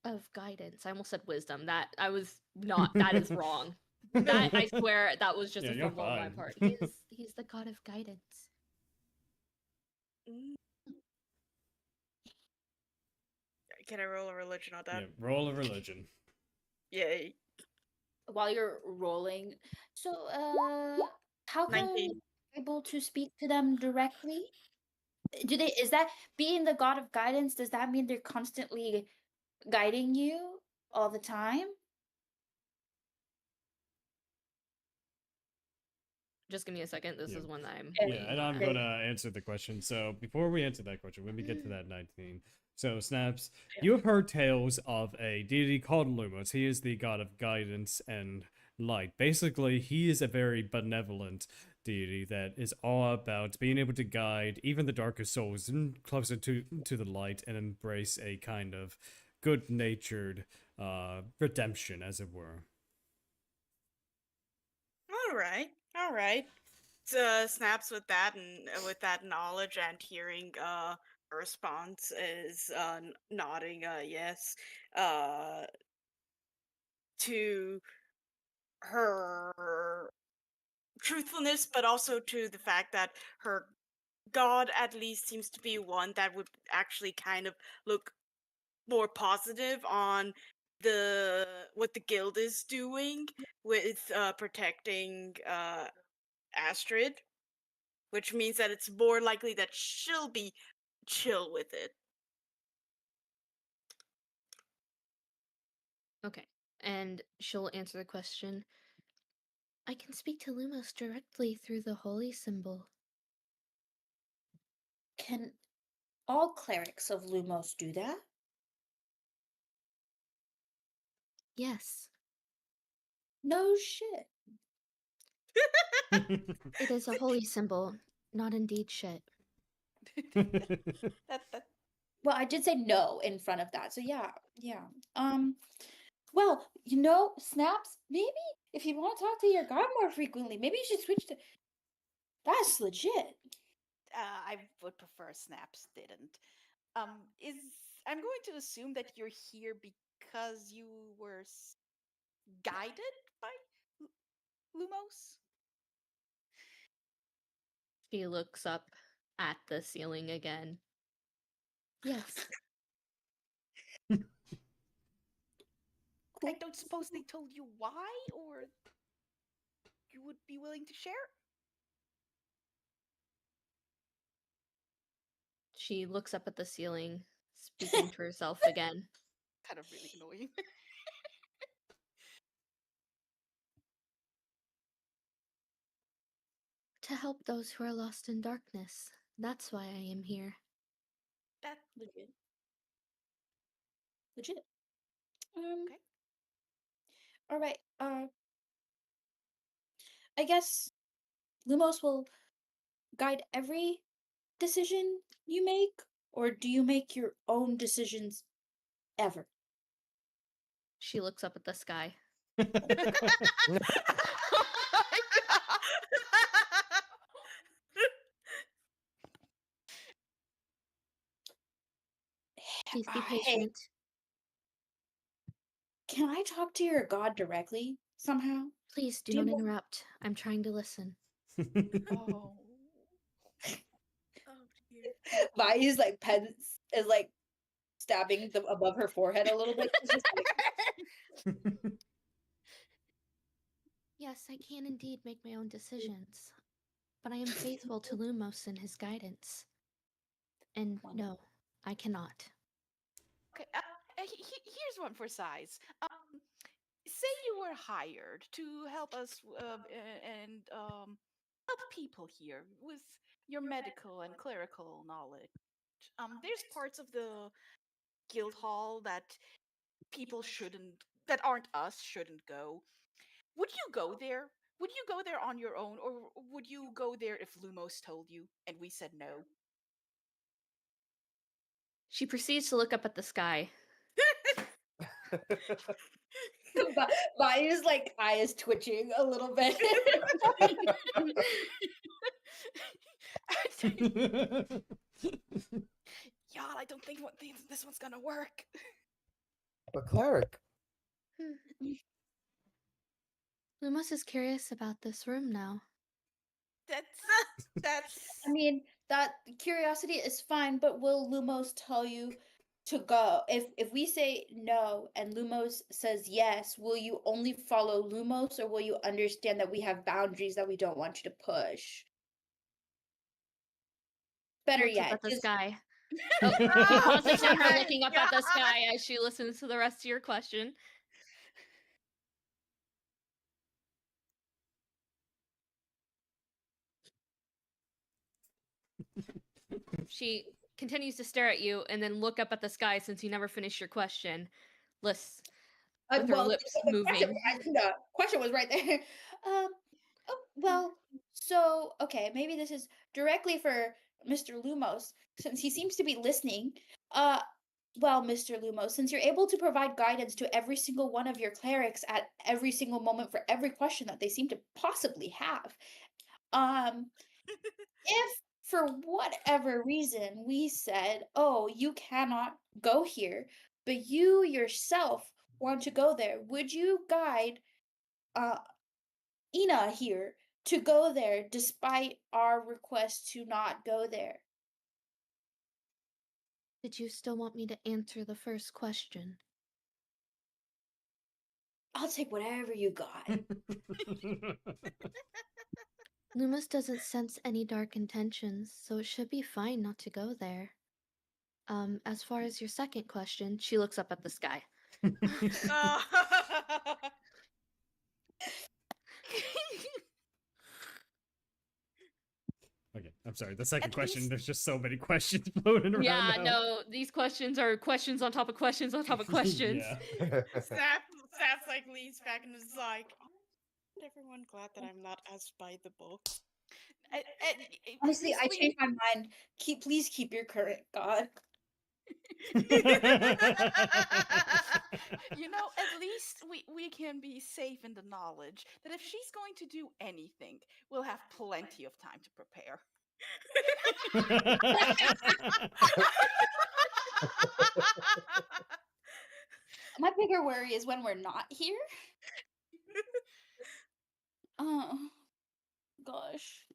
Speaker 2: of guidance. I almost said wisdom. That I was not. That is wrong. That I swear that was just
Speaker 3: Yeah,
Speaker 2: a
Speaker 3: you're
Speaker 2: fumble on my
Speaker 3: fine.
Speaker 2: part. He's the god of guidance.
Speaker 1: Mm. Can I roll a religion on that?
Speaker 3: Yeah, roll a religion.
Speaker 1: Yay.
Speaker 5: While you're rolling, so how come
Speaker 1: 19.
Speaker 5: you're able to speak to them directly? Is that being the god of guidance, does that mean they're constantly guiding you all the time?
Speaker 2: Just give me a second. This is when I'm.
Speaker 3: Yeah, and I'm gonna answer the question. So before we answer that question, when we get to that 19. So Snaps, you have heard tales of a deity called Lumos. He is the god of guidance and light. Basically, he is a very benevolent deity that is all about being able to guide even the darkest souls closer to the light and embrace a kind of good-natured redemption, as it were.
Speaker 1: All right. Snaps with that and with that knowledge and hearing her response is nodding yes to her truthfulness, but also to the fact that her god at least seems to be one that would actually kind of look more positive on what the guild is doing with protecting Astrid, which means that it's more likely that she'll be chill with it.
Speaker 2: Okay, and she'll answer the question. I can speak to Lumos directly through the holy symbol.
Speaker 5: Can all clerics of Lumos do that?
Speaker 2: Yes,
Speaker 5: No shit.
Speaker 2: it is a holy symbol, not indeed shit.
Speaker 6: that
Speaker 5: Well, I did say no in front of that. So yeah. Well, Snaps, maybe if you want to talk to your god more frequently, maybe you should switch to. That's legit.
Speaker 6: I would prefer Snaps didn't. I'm going to assume that you're here because you were guided by Lumos?
Speaker 2: She looks up at the ceiling again. Yes.
Speaker 6: I don't suppose they told you why, or you would be willing to share?
Speaker 2: She looks up at the ceiling, speaking to herself again.
Speaker 6: Kind of really annoying.
Speaker 2: To help those who are lost in darkness. That's why I am here.
Speaker 6: That's
Speaker 5: Legit.
Speaker 6: okay.
Speaker 5: All right. I guess Lumos will guide every decision you make, or do you make your own decisions ever?
Speaker 2: She looks up at the sky.
Speaker 1: Oh my God.
Speaker 2: Please be
Speaker 5: Hey,
Speaker 2: patient.
Speaker 5: can I talk to your god directly somehow?
Speaker 2: Please do
Speaker 5: Do you
Speaker 2: not
Speaker 5: want-
Speaker 2: interrupt. I'm trying to listen.
Speaker 6: Oh.
Speaker 1: Oh dear.
Speaker 5: Vayu's like pen is like stabbing above her forehead a little bit. She's just like,
Speaker 2: Yes, I can indeed make my own decisions. But I am faithful to Lumos and his guidance. And no, I cannot.
Speaker 6: Okay, here's one for size. Say you were hired to help us and help people here with your medical and clerical knowledge. There's parts of the guild hall that people that aren't us, shouldn't go. Would you go there? Would you go there on your own, or would you go there if Lumos told you and we said no?
Speaker 2: She proceeds to look up at the sky.
Speaker 5: Vayu's like eye is twitching a little bit.
Speaker 6: Y'all, I don't think this one's gonna work.
Speaker 4: But cleric.
Speaker 2: Lumos is curious about this room now.
Speaker 6: That's.
Speaker 5: I mean, that curiosity is fine, but will Lumos tell you to go? If we say no and Lumos says yes, will you only follow Lumos, or will you understand that we have boundaries that we don't want you to push? Better
Speaker 2: Looks up
Speaker 5: yet,
Speaker 2: at the
Speaker 5: just
Speaker 2: sky.
Speaker 5: Oh,
Speaker 2: He pauses on her
Speaker 1: my
Speaker 2: looking up at the
Speaker 1: God.
Speaker 2: sky as she listens to the rest of your question. She continues to stare at you and then look up at the sky since you never finished your question. Lists with her lips
Speaker 5: the
Speaker 2: moving.
Speaker 5: question was right there. Well, so okay, maybe this is directly for Mr. Lumos, since he seems to be listening. Well, Mr. Lumos, since you're able to provide guidance to every single one of your clerics at every single moment for every question that they seem to possibly have, if for whatever reason we said, oh, you cannot go here, but you yourself want to go there, would you guide Ina here to go there despite our request to not go there?
Speaker 2: Did you still want me to answer the first question?
Speaker 5: I'll take whatever you got.
Speaker 2: Lumos doesn't sense any dark intentions, so it should be fine not to go there. As far as your second question, she looks up at the sky.
Speaker 3: Okay, I'm sorry. The second question, there's just so many questions floating around.
Speaker 2: Yeah,
Speaker 3: now.
Speaker 2: no, these questions are questions on top of questions on top of questions.
Speaker 1: Snaps like leans back and is like, isn't everyone glad that I'm not as by the book?
Speaker 5: Honestly, I changed my mind. Please keep your current god.
Speaker 6: You know, at least we can be safe in the knowledge that if she's going to do anything, we'll have plenty of time to prepare.
Speaker 5: My bigger worry is when we're not here. Oh, gosh.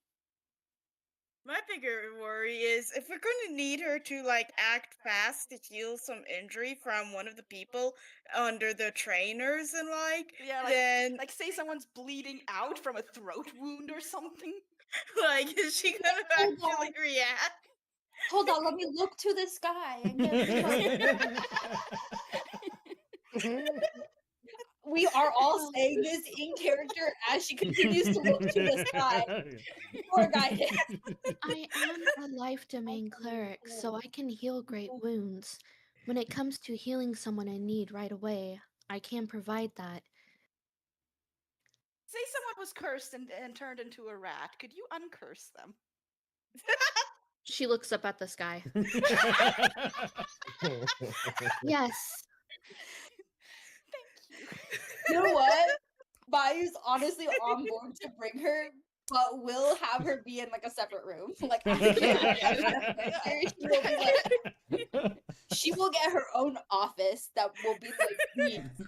Speaker 1: My bigger worry is if we're going to need her to like act fast to heal some injury from one of the people under the trainers and then
Speaker 6: like say someone's bleeding out from a throat wound or something.
Speaker 1: Like, is she gonna actually react?
Speaker 5: Hold on, let me look to the sky and get We are all saying this in character as she continues to look to the sky for guidance.
Speaker 2: I am a life domain cleric, so I can heal great wounds. When it comes to healing someone in need right away, I can provide that.
Speaker 6: Say someone was cursed and turned into a rat. Could you uncurse them?
Speaker 2: She looks up at the sky. Yes.
Speaker 6: Thank you.
Speaker 5: You know what? Vayu's honestly on board to bring her, but we'll have her be in like a separate room. Like she will get her own office that will be like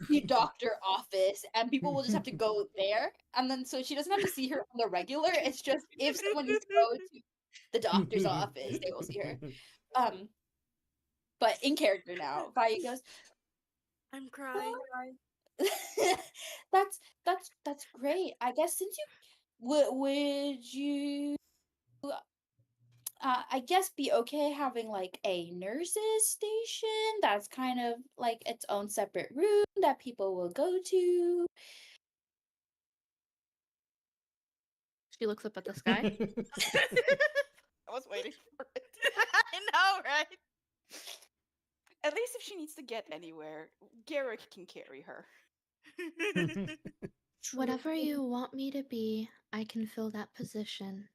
Speaker 5: the doctor office, and people will just have to go there. And then so she doesn't have to see her on the regular. It's just if someone needs to go to the doctor's office, they will see her. But in character now, Vayu goes,
Speaker 1: I'm crying.
Speaker 5: that's great. I guess since you would you I guess be okay having like a nurses station that's kind of like its own separate room that people will go to.
Speaker 2: She looks up at the sky.
Speaker 6: I was waiting for it.
Speaker 1: I know, right?
Speaker 6: At least if she needs to get anywhere, Garrick can carry her.
Speaker 2: Whatever you want me to be, I can fill that position.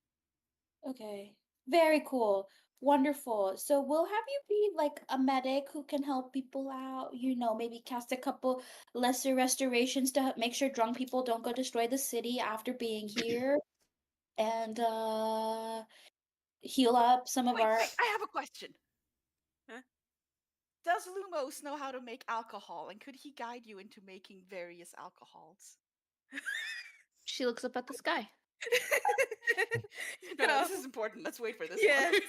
Speaker 5: Okay. Very cool. Wonderful. So we'll have you be like a medic who can help people out, maybe cast a couple lesser restorations to make sure drunk people don't go destroy the city after being here. And heal up some of
Speaker 6: Wait,
Speaker 5: our
Speaker 6: I have a question.
Speaker 1: Huh?
Speaker 6: Does Lumos know how to make alcohol, and could he guide you into making various alcohols?
Speaker 2: She looks up at the sky.
Speaker 6: No, this is important. Let's wait for this
Speaker 1: Yes.
Speaker 6: one.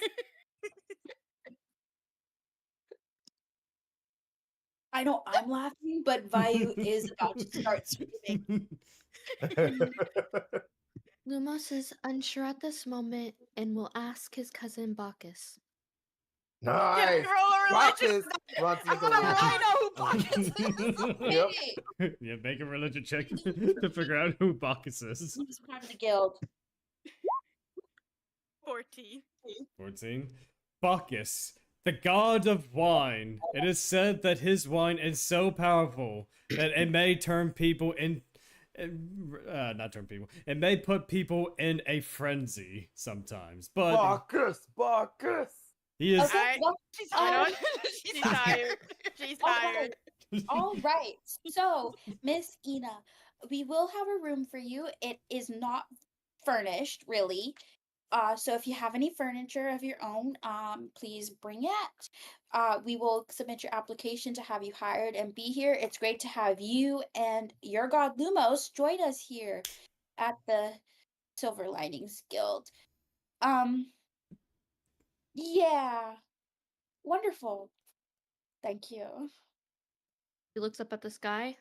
Speaker 5: I know I'm laughing, but Vayu is about to start screaming.
Speaker 2: Lumos is unsure at this moment and will ask his cousin Bacchus.
Speaker 4: Nice.
Speaker 1: Roll a religion.
Speaker 4: Bacchus.
Speaker 6: I'm gonna roll. I know who Bacchus is.
Speaker 4: Yep.
Speaker 5: Hey,
Speaker 3: Yeah, make a religion check to figure out who Bacchus is.
Speaker 5: he's part of the guild.
Speaker 1: 14.
Speaker 3: 14. Bacchus, the god of wine. It is said that his wine is so powerful that it may turn people in. Not turn people. It may put people in a frenzy sometimes. But
Speaker 4: Bacchus.
Speaker 3: he is.
Speaker 5: Okay, well,
Speaker 6: She's
Speaker 1: You know
Speaker 5: um,
Speaker 1: what? She's tired. She's tired.
Speaker 5: all right. So, Miss Ina, we will have a room for you. It is not furnished, really. So if you have any furniture of your own, please bring it. We will submit your application to have you hired and be here. It's great to have you and your god Lumos join us here at the Silver Linings Guild. Yeah. Wonderful. Thank you.
Speaker 2: She looks up at the sky.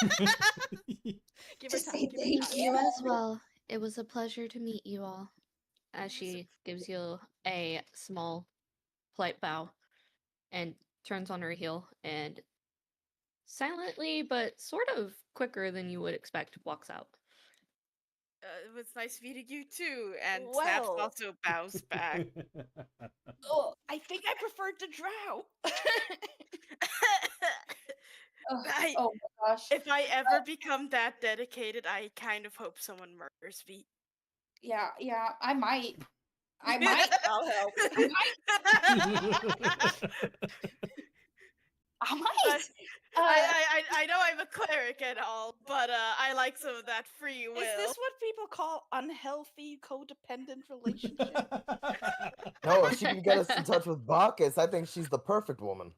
Speaker 6: Give her
Speaker 5: Just
Speaker 6: time.
Speaker 5: say
Speaker 6: Give her
Speaker 5: thank
Speaker 6: time.
Speaker 2: You as well. It was a pleasure to meet you all. As she gives you a small, polite bow and turns on her heel and silently, but sort of quicker than you would expect, walks out.
Speaker 1: It was nice meeting you too. And Snaps
Speaker 6: Well.
Speaker 1: also bows back.
Speaker 5: Oh,
Speaker 6: I think I preferred the drow.
Speaker 5: oh my gosh.
Speaker 1: If I ever become that dedicated, I kind of hope someone murders me.
Speaker 5: Yeah, I might. I might.
Speaker 6: I'll help.
Speaker 5: I might.
Speaker 1: I know I'm a cleric and all, but I like some of that free will.
Speaker 6: Is this what people call unhealthy codependent relationship?
Speaker 4: No, if she can get us in touch with Bacchus, I think she's the perfect woman.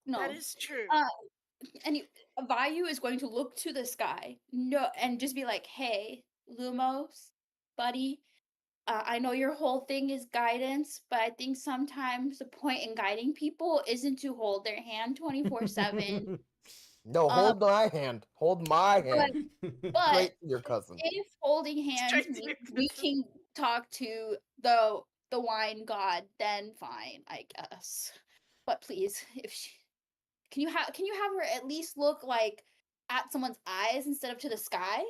Speaker 5: No.
Speaker 1: That is true.
Speaker 5: And Vayu is going to look to the sky, and just be like, "Hey, Lumos, buddy, I know your whole thing is guidance, but I think sometimes the point in guiding people isn't to hold their hand 24/7.
Speaker 4: No, hold my hand. Hold my hand.
Speaker 5: But
Speaker 4: Straight to your cousin.
Speaker 5: if holding hands
Speaker 1: Straight to
Speaker 5: means
Speaker 1: your
Speaker 5: we
Speaker 1: cousin.
Speaker 5: can talk to the wine god, then fine, I guess. But please, can you have her at least look like at someone's eyes instead of to the sky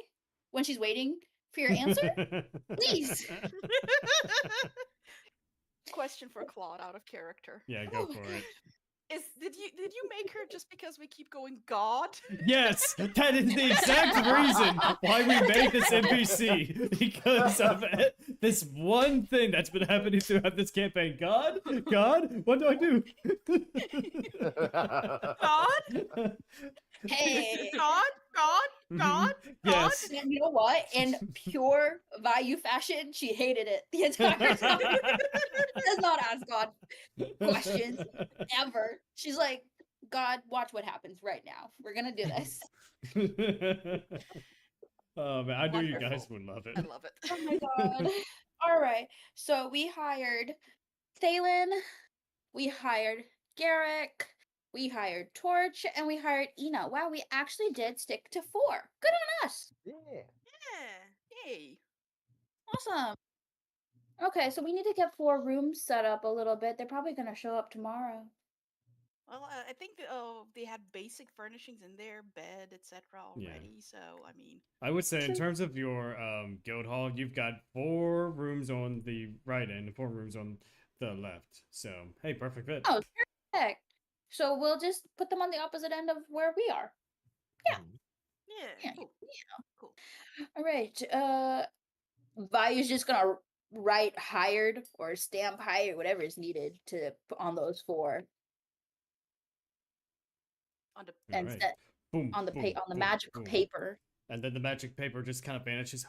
Speaker 5: when she's waiting for your answer? Please.
Speaker 6: Question for Claude out of character.
Speaker 3: Yeah, go for it.
Speaker 6: Did you make her just because we keep going God?
Speaker 3: Yes, that is the exact reason why we made this NPC. Because of it, this one thing that's been happening throughout this campaign. God, what do I do?
Speaker 1: God?
Speaker 5: Hey.
Speaker 1: God?
Speaker 3: Yes.
Speaker 5: And you know what? In pure Vayu fashion, she hated it the entire time. Does not ask God questions ever. She's like, God, watch what happens right now. We're gonna do this.
Speaker 3: Oh man, I knew you guys
Speaker 6: Wonderful.
Speaker 3: would love it.
Speaker 6: I love it.
Speaker 5: Oh my god. All right. So we hired Thalen, we hired Garrick, we hired Torch, and we hired Ina. Wow, we actually did stick to 4. Good on us.
Speaker 4: Yeah.
Speaker 1: Yeah.
Speaker 6: Yay.
Speaker 5: Awesome. Okay, so we need to get 4 rooms set up a little bit. They're probably gonna show up tomorrow.
Speaker 6: Well, I think they had basic furnishings in there, bed, etc. already. So I mean,
Speaker 3: I would say in
Speaker 5: True.
Speaker 3: terms of your guild hall, you've got 4 rooms on the right end and 4 rooms on the left. So hey, perfect fit.
Speaker 5: Oh, perfect. So we'll just put them on the opposite end of where we are. Yeah.
Speaker 4: Mhm.
Speaker 1: Yeah.
Speaker 5: Yeah.
Speaker 6: cool, cool.
Speaker 5: All right. Vayu's just gonna write hired or stamp hired, whatever is needed to put on those 4.
Speaker 6: On the
Speaker 3: All
Speaker 5: And
Speaker 3: right.
Speaker 5: set
Speaker 3: Boom.
Speaker 5: on the
Speaker 3: boom,
Speaker 5: on the
Speaker 3: boom,
Speaker 5: magic
Speaker 3: boom.
Speaker 5: paper.
Speaker 3: And then the magic paper just kind of vanishes.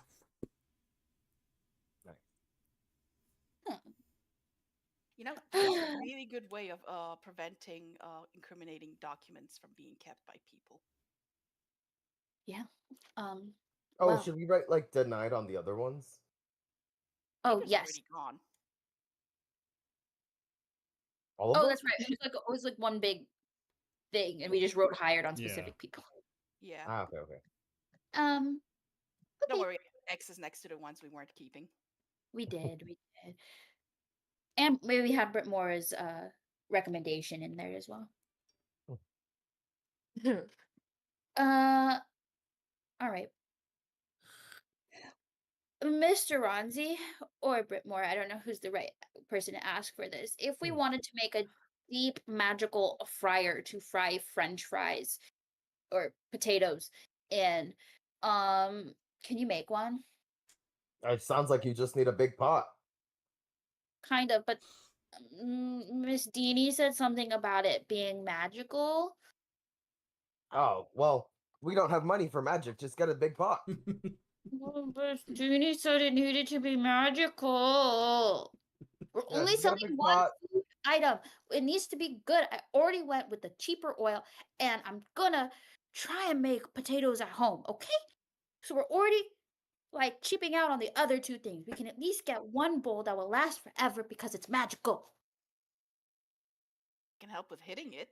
Speaker 6: You know, that's a really good way of preventing incriminating documents from being kept by people.
Speaker 5: Yeah.
Speaker 4: Oh,
Speaker 5: Well.
Speaker 4: should we write like denied on the other ones?
Speaker 5: Oh,
Speaker 6: Paper's
Speaker 5: yes.
Speaker 6: already gone.
Speaker 4: All of
Speaker 5: Oh,
Speaker 4: them?
Speaker 5: that's right. It was like one big thing, and we just wrote hired on
Speaker 3: Yeah.
Speaker 5: specific people.
Speaker 6: Yeah.
Speaker 4: Ah, okay, okay.
Speaker 6: Don't
Speaker 5: Okay.
Speaker 6: worry, X is next to the ones we weren't keeping.
Speaker 5: We did. And maybe we have Brytmora's recommendation in there as well. All right. Mr. Ronzi or Brytmora, I don't know who's the right person to ask for this. If we wanted to make a deep magical fryer to fry French fries or potatoes in, can you make one?
Speaker 4: It sounds like you just need a big pot.
Speaker 5: Kind of, but Miss Deanie said something about it being magical.
Speaker 4: Oh, well, we don't have money for magic. Just get a big pot.
Speaker 5: Well, but Deanie said it needed to be magical. We're
Speaker 4: Yeah,
Speaker 5: only
Speaker 4: just get a
Speaker 5: selling
Speaker 4: big
Speaker 5: one
Speaker 4: pot.
Speaker 5: food item. It needs to be good. I already went with the cheaper oil, and I'm gonna try and make potatoes at home, okay? So we're already like cheaping out on the other 2 things. We can at least get one bowl that will last forever because it's magical.
Speaker 6: Can help with hitting it.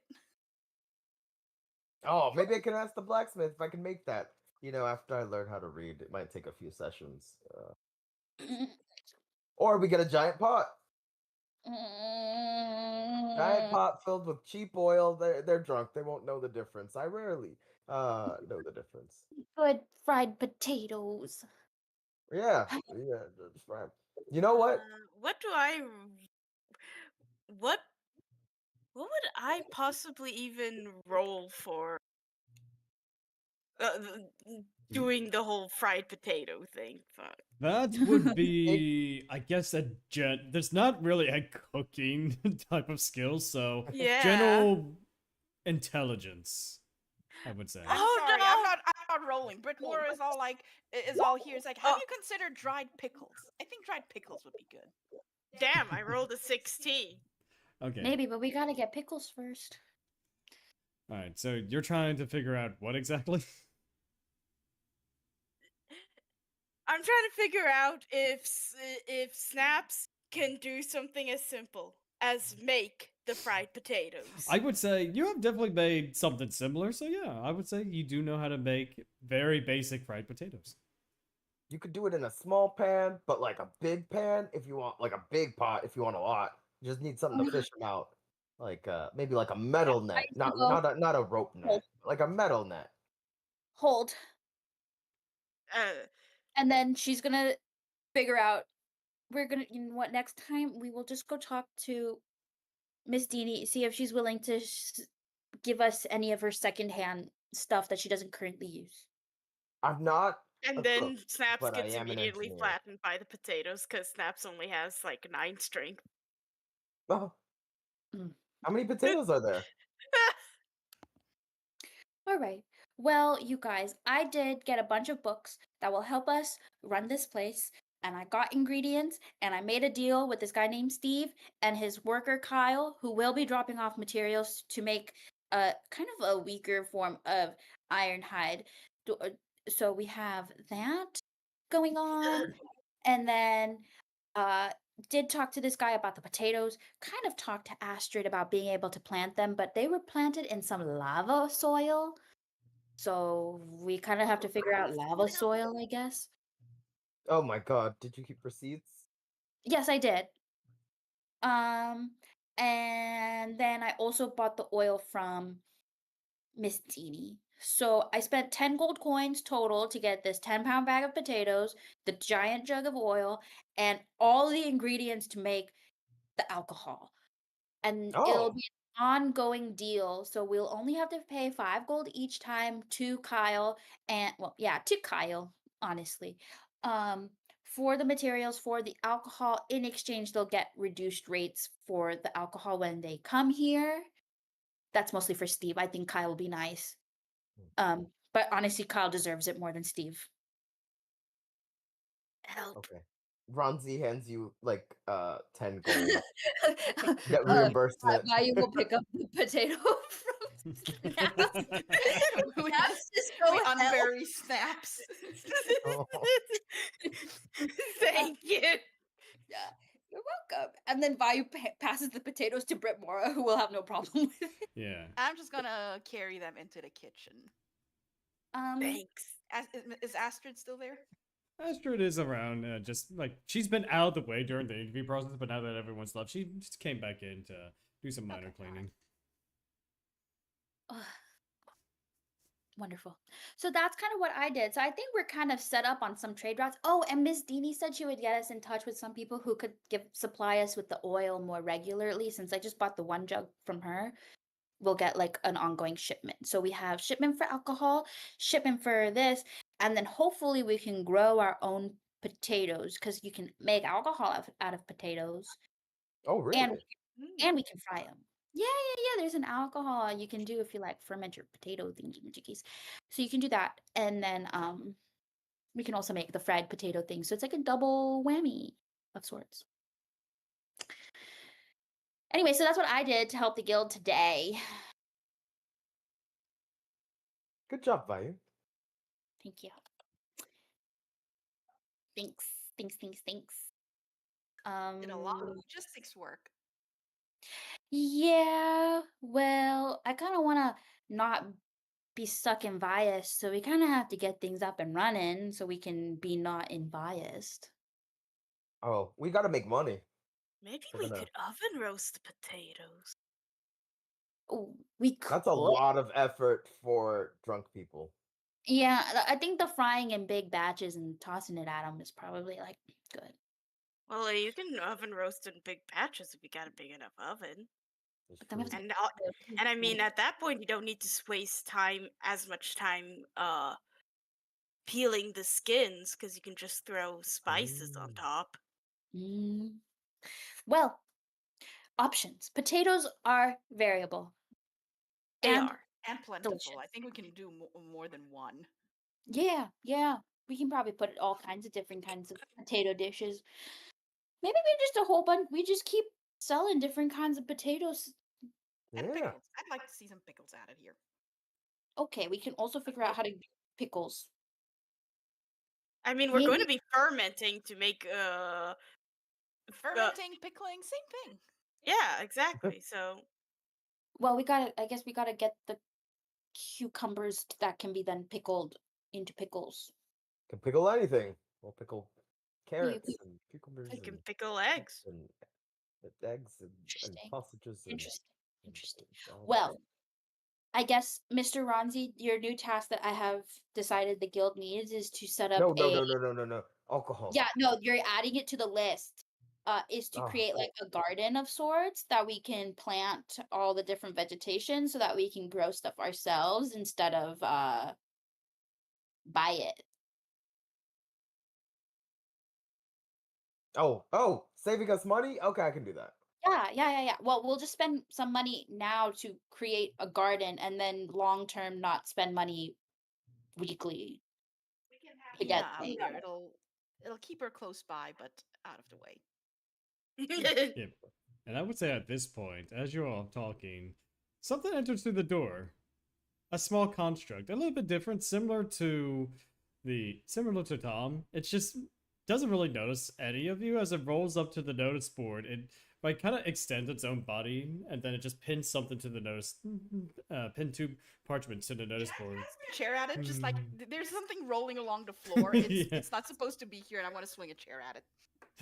Speaker 4: Oh, maybe I can ask the blacksmith if I can make that. You know, after I learn how to read, it might take a few sessions. Or we get a giant pot. Giant pot filled with cheap oil. They're drunk. They won't know the difference. I rarely know the difference.
Speaker 5: Good fried potatoes.
Speaker 4: Yeah, that's right. You know what?
Speaker 1: What would I possibly even roll for doing the whole fried potato thing? Fuck.
Speaker 3: That would be, I guess, there's not really a cooking type of skill, so
Speaker 1: Yeah.
Speaker 3: general intelligence, I would say.
Speaker 6: I'm
Speaker 1: Oh,
Speaker 6: sorry,
Speaker 1: no!
Speaker 6: I'm not rolling. Brytmora is all like is all here. It's like, have you considered dried pickles? I think dried pickles would be good.
Speaker 1: Damn, I rolled a 16.
Speaker 3: Okay.
Speaker 5: Maybe, but we gotta get pickles first.
Speaker 3: All right. So you're trying to figure out what exactly?
Speaker 1: I'm trying to figure out if Snaps can do something as simple as make the fried potatoes.
Speaker 3: I would say you have definitely made something similar. So yeah, I would say you do know how to make very basic fried potatoes.
Speaker 4: You could do it in a small pan, but like a big pan if you want, like a big pot if you want a lot. You just need something to fish them out, like maybe like a metal net, not a rope net, like a metal net.
Speaker 5: Hold.
Speaker 1: Uh,
Speaker 5: And then she's gonna figure out. We're gonna, you know what? Next time we will just go talk to Miss Deanie, see if she's willing to give us any of her secondhand stuff that she doesn't currently use.
Speaker 4: I'm not.
Speaker 1: and then
Speaker 4: cook,
Speaker 1: Snaps
Speaker 4: but I
Speaker 1: gets
Speaker 4: am an
Speaker 1: immediately
Speaker 4: engineer.
Speaker 1: flattened by the potatoes because Snaps only has like 9 strength.
Speaker 4: Oh.
Speaker 5: Mm.
Speaker 4: How many potatoes are there?
Speaker 5: All right. Well, you guys, I did get a bunch of books that will help us run this place. And I got ingredients, and I made a deal with this guy named Steve and his worker Kyle, who will be dropping off materials to make a kind of a weaker form of ironhide. So we have that going on. And then did talk to this guy about the potatoes, kind of talked to Astrid about being able to plant them, but they were planted in some lava soil. So we kind of have to figure out lava soil, I guess.
Speaker 4: Oh my god! Did you keep receipts?
Speaker 5: Yes, I did. And then I also bought the oil from Miss Teeny. So I spent 10 gold coins total to get this 10-pound bag of potatoes, the giant jug of oil, and all the ingredients to make the alcohol. And it'll
Speaker 4: Oh,
Speaker 5: be an ongoing deal. So we'll only have to pay 5 gold each time to Kyle and to Kyle, honestly. For the materials for the alcohol. In exchange, they'll get reduced rates for the alcohol when they come here. That's mostly for Steve. I think Kyle will be nice. But honestly, Kyle deserves it more than Steve.
Speaker 1: Help.
Speaker 4: okay. Ronzi hands you like 10 gold. Get reimbursement.
Speaker 5: Vayu will pick up the potato from Snaps.
Speaker 6: we
Speaker 5: Snaps is so
Speaker 6: we
Speaker 5: hell.
Speaker 6: unbury Snaps.
Speaker 4: Oh.
Speaker 1: Thank you.
Speaker 5: Yeah, you're welcome. And then Vayu passes the potatoes to Brytmora, who will have no problem with it.
Speaker 3: Yeah.
Speaker 6: I'm just gonna carry them into the kitchen.
Speaker 1: Thanks.
Speaker 6: Is Astrid still there?
Speaker 3: Astrid is around, just like she's been out of the way during the interview process, but now that everyone's left, she just came back in to do some minor cleaning.
Speaker 5: Wonderful. So that's kind of what I did. So I think we're kind of set up on some trade routes. Oh, and Miss Deanie said she would get us in touch with some people who could supply us with the oil more regularly. Since I just bought the one jug from her, we'll get like an ongoing shipment. So we have shipment for alcohol, shipment for this, and then hopefully we can grow our own potatoes because you can make alcohol out of potatoes.
Speaker 4: Oh, really?
Speaker 5: And we can fry them. Yeah. There's an alcohol you can do if you like ferment your potato thingy-majiggies. So you can do that, and then we can also make the fried potato thing. So it's like a double whammy of sorts. Anyway, so that's what I did to help the guild today.
Speaker 4: Good job, Vayu.
Speaker 5: Thank you. Thanks.
Speaker 6: Did a lot of logistics work.
Speaker 5: Yeah, well, I kind of want to not be stuck in Viaest, so we kind of have to get things up and running so we can be not in Viaest.
Speaker 4: Oh, we gotta make money.
Speaker 1: Maybe
Speaker 4: We're
Speaker 1: we
Speaker 4: gonna-
Speaker 1: could oven roast the potatoes.
Speaker 5: Oh, we could.
Speaker 4: That's a lot of effort for drunk people.
Speaker 5: Yeah, I think the frying in big batches and tossing it at them is probably like good.
Speaker 1: Well, you can oven roast in big batches if you got a big enough oven.
Speaker 4: It's
Speaker 5: But then we have
Speaker 4: true.
Speaker 5: to
Speaker 1: And I mean, at that point, you don't need to waste as much time peeling the skins because you can just throw spices on top.
Speaker 5: Well, options. Potatoes are variable.
Speaker 1: They
Speaker 5: and
Speaker 1: are.
Speaker 6: And plentiful.
Speaker 5: delicious.
Speaker 6: I think we can do more than one.
Speaker 5: Yeah. We can probably put all kinds of different kinds of potato dishes. Maybe we just a whole bunch. We just keep selling different kinds of potatoes.
Speaker 6: And
Speaker 4: Yeah.
Speaker 6: pickles. I'd like to see some pickles added here.
Speaker 5: Okay, we can also figure out how to do pickles.
Speaker 1: I mean, we're going to
Speaker 5: Maybe-
Speaker 1: be fermenting to make
Speaker 6: Fermenting, pickling, same thing.
Speaker 1: yeah, exactly. So
Speaker 5: Well, I guess we gotta get the cucumbers that can be then pickled into pickles.
Speaker 4: Can pickle anything. We'll pickle carrots
Speaker 5: could-
Speaker 4: and cucumbers
Speaker 1: we can
Speaker 4: and
Speaker 1: pickle eggs.
Speaker 4: eggs and
Speaker 5: Interesting.
Speaker 4: sausages.
Speaker 5: Interesting. Well, I guess, Mr. Ronzi, your new task that I have decided the guild needs is to set up
Speaker 4: no. Alcohol.
Speaker 5: Yeah, no, you're adding it to the list. Is to create like a garden of sorts that we can plant all the different vegetation so that we can grow stuff ourselves instead of buy it.
Speaker 4: Oh, saving us money? Okay, I can do that.
Speaker 5: Yeah. Well, we'll just spend some money now to create a garden and then long term not spend money weekly. To get things.
Speaker 6: Yeah, it'll keep her close by, but out of the way.
Speaker 3: Yeah. And I would say at this point, as you're all talking, something enters through the door. A small construct, a little bit different, similar to Tom. It just doesn't really notice any of you as it rolls up to the notice board. It kind of extends its own body, and then it just pins something to the notice, pin two parchments to the notice board.
Speaker 6: Chair at it, just like there's something rolling along the floor. It's not supposed to be here, and I want to swing a chair at it.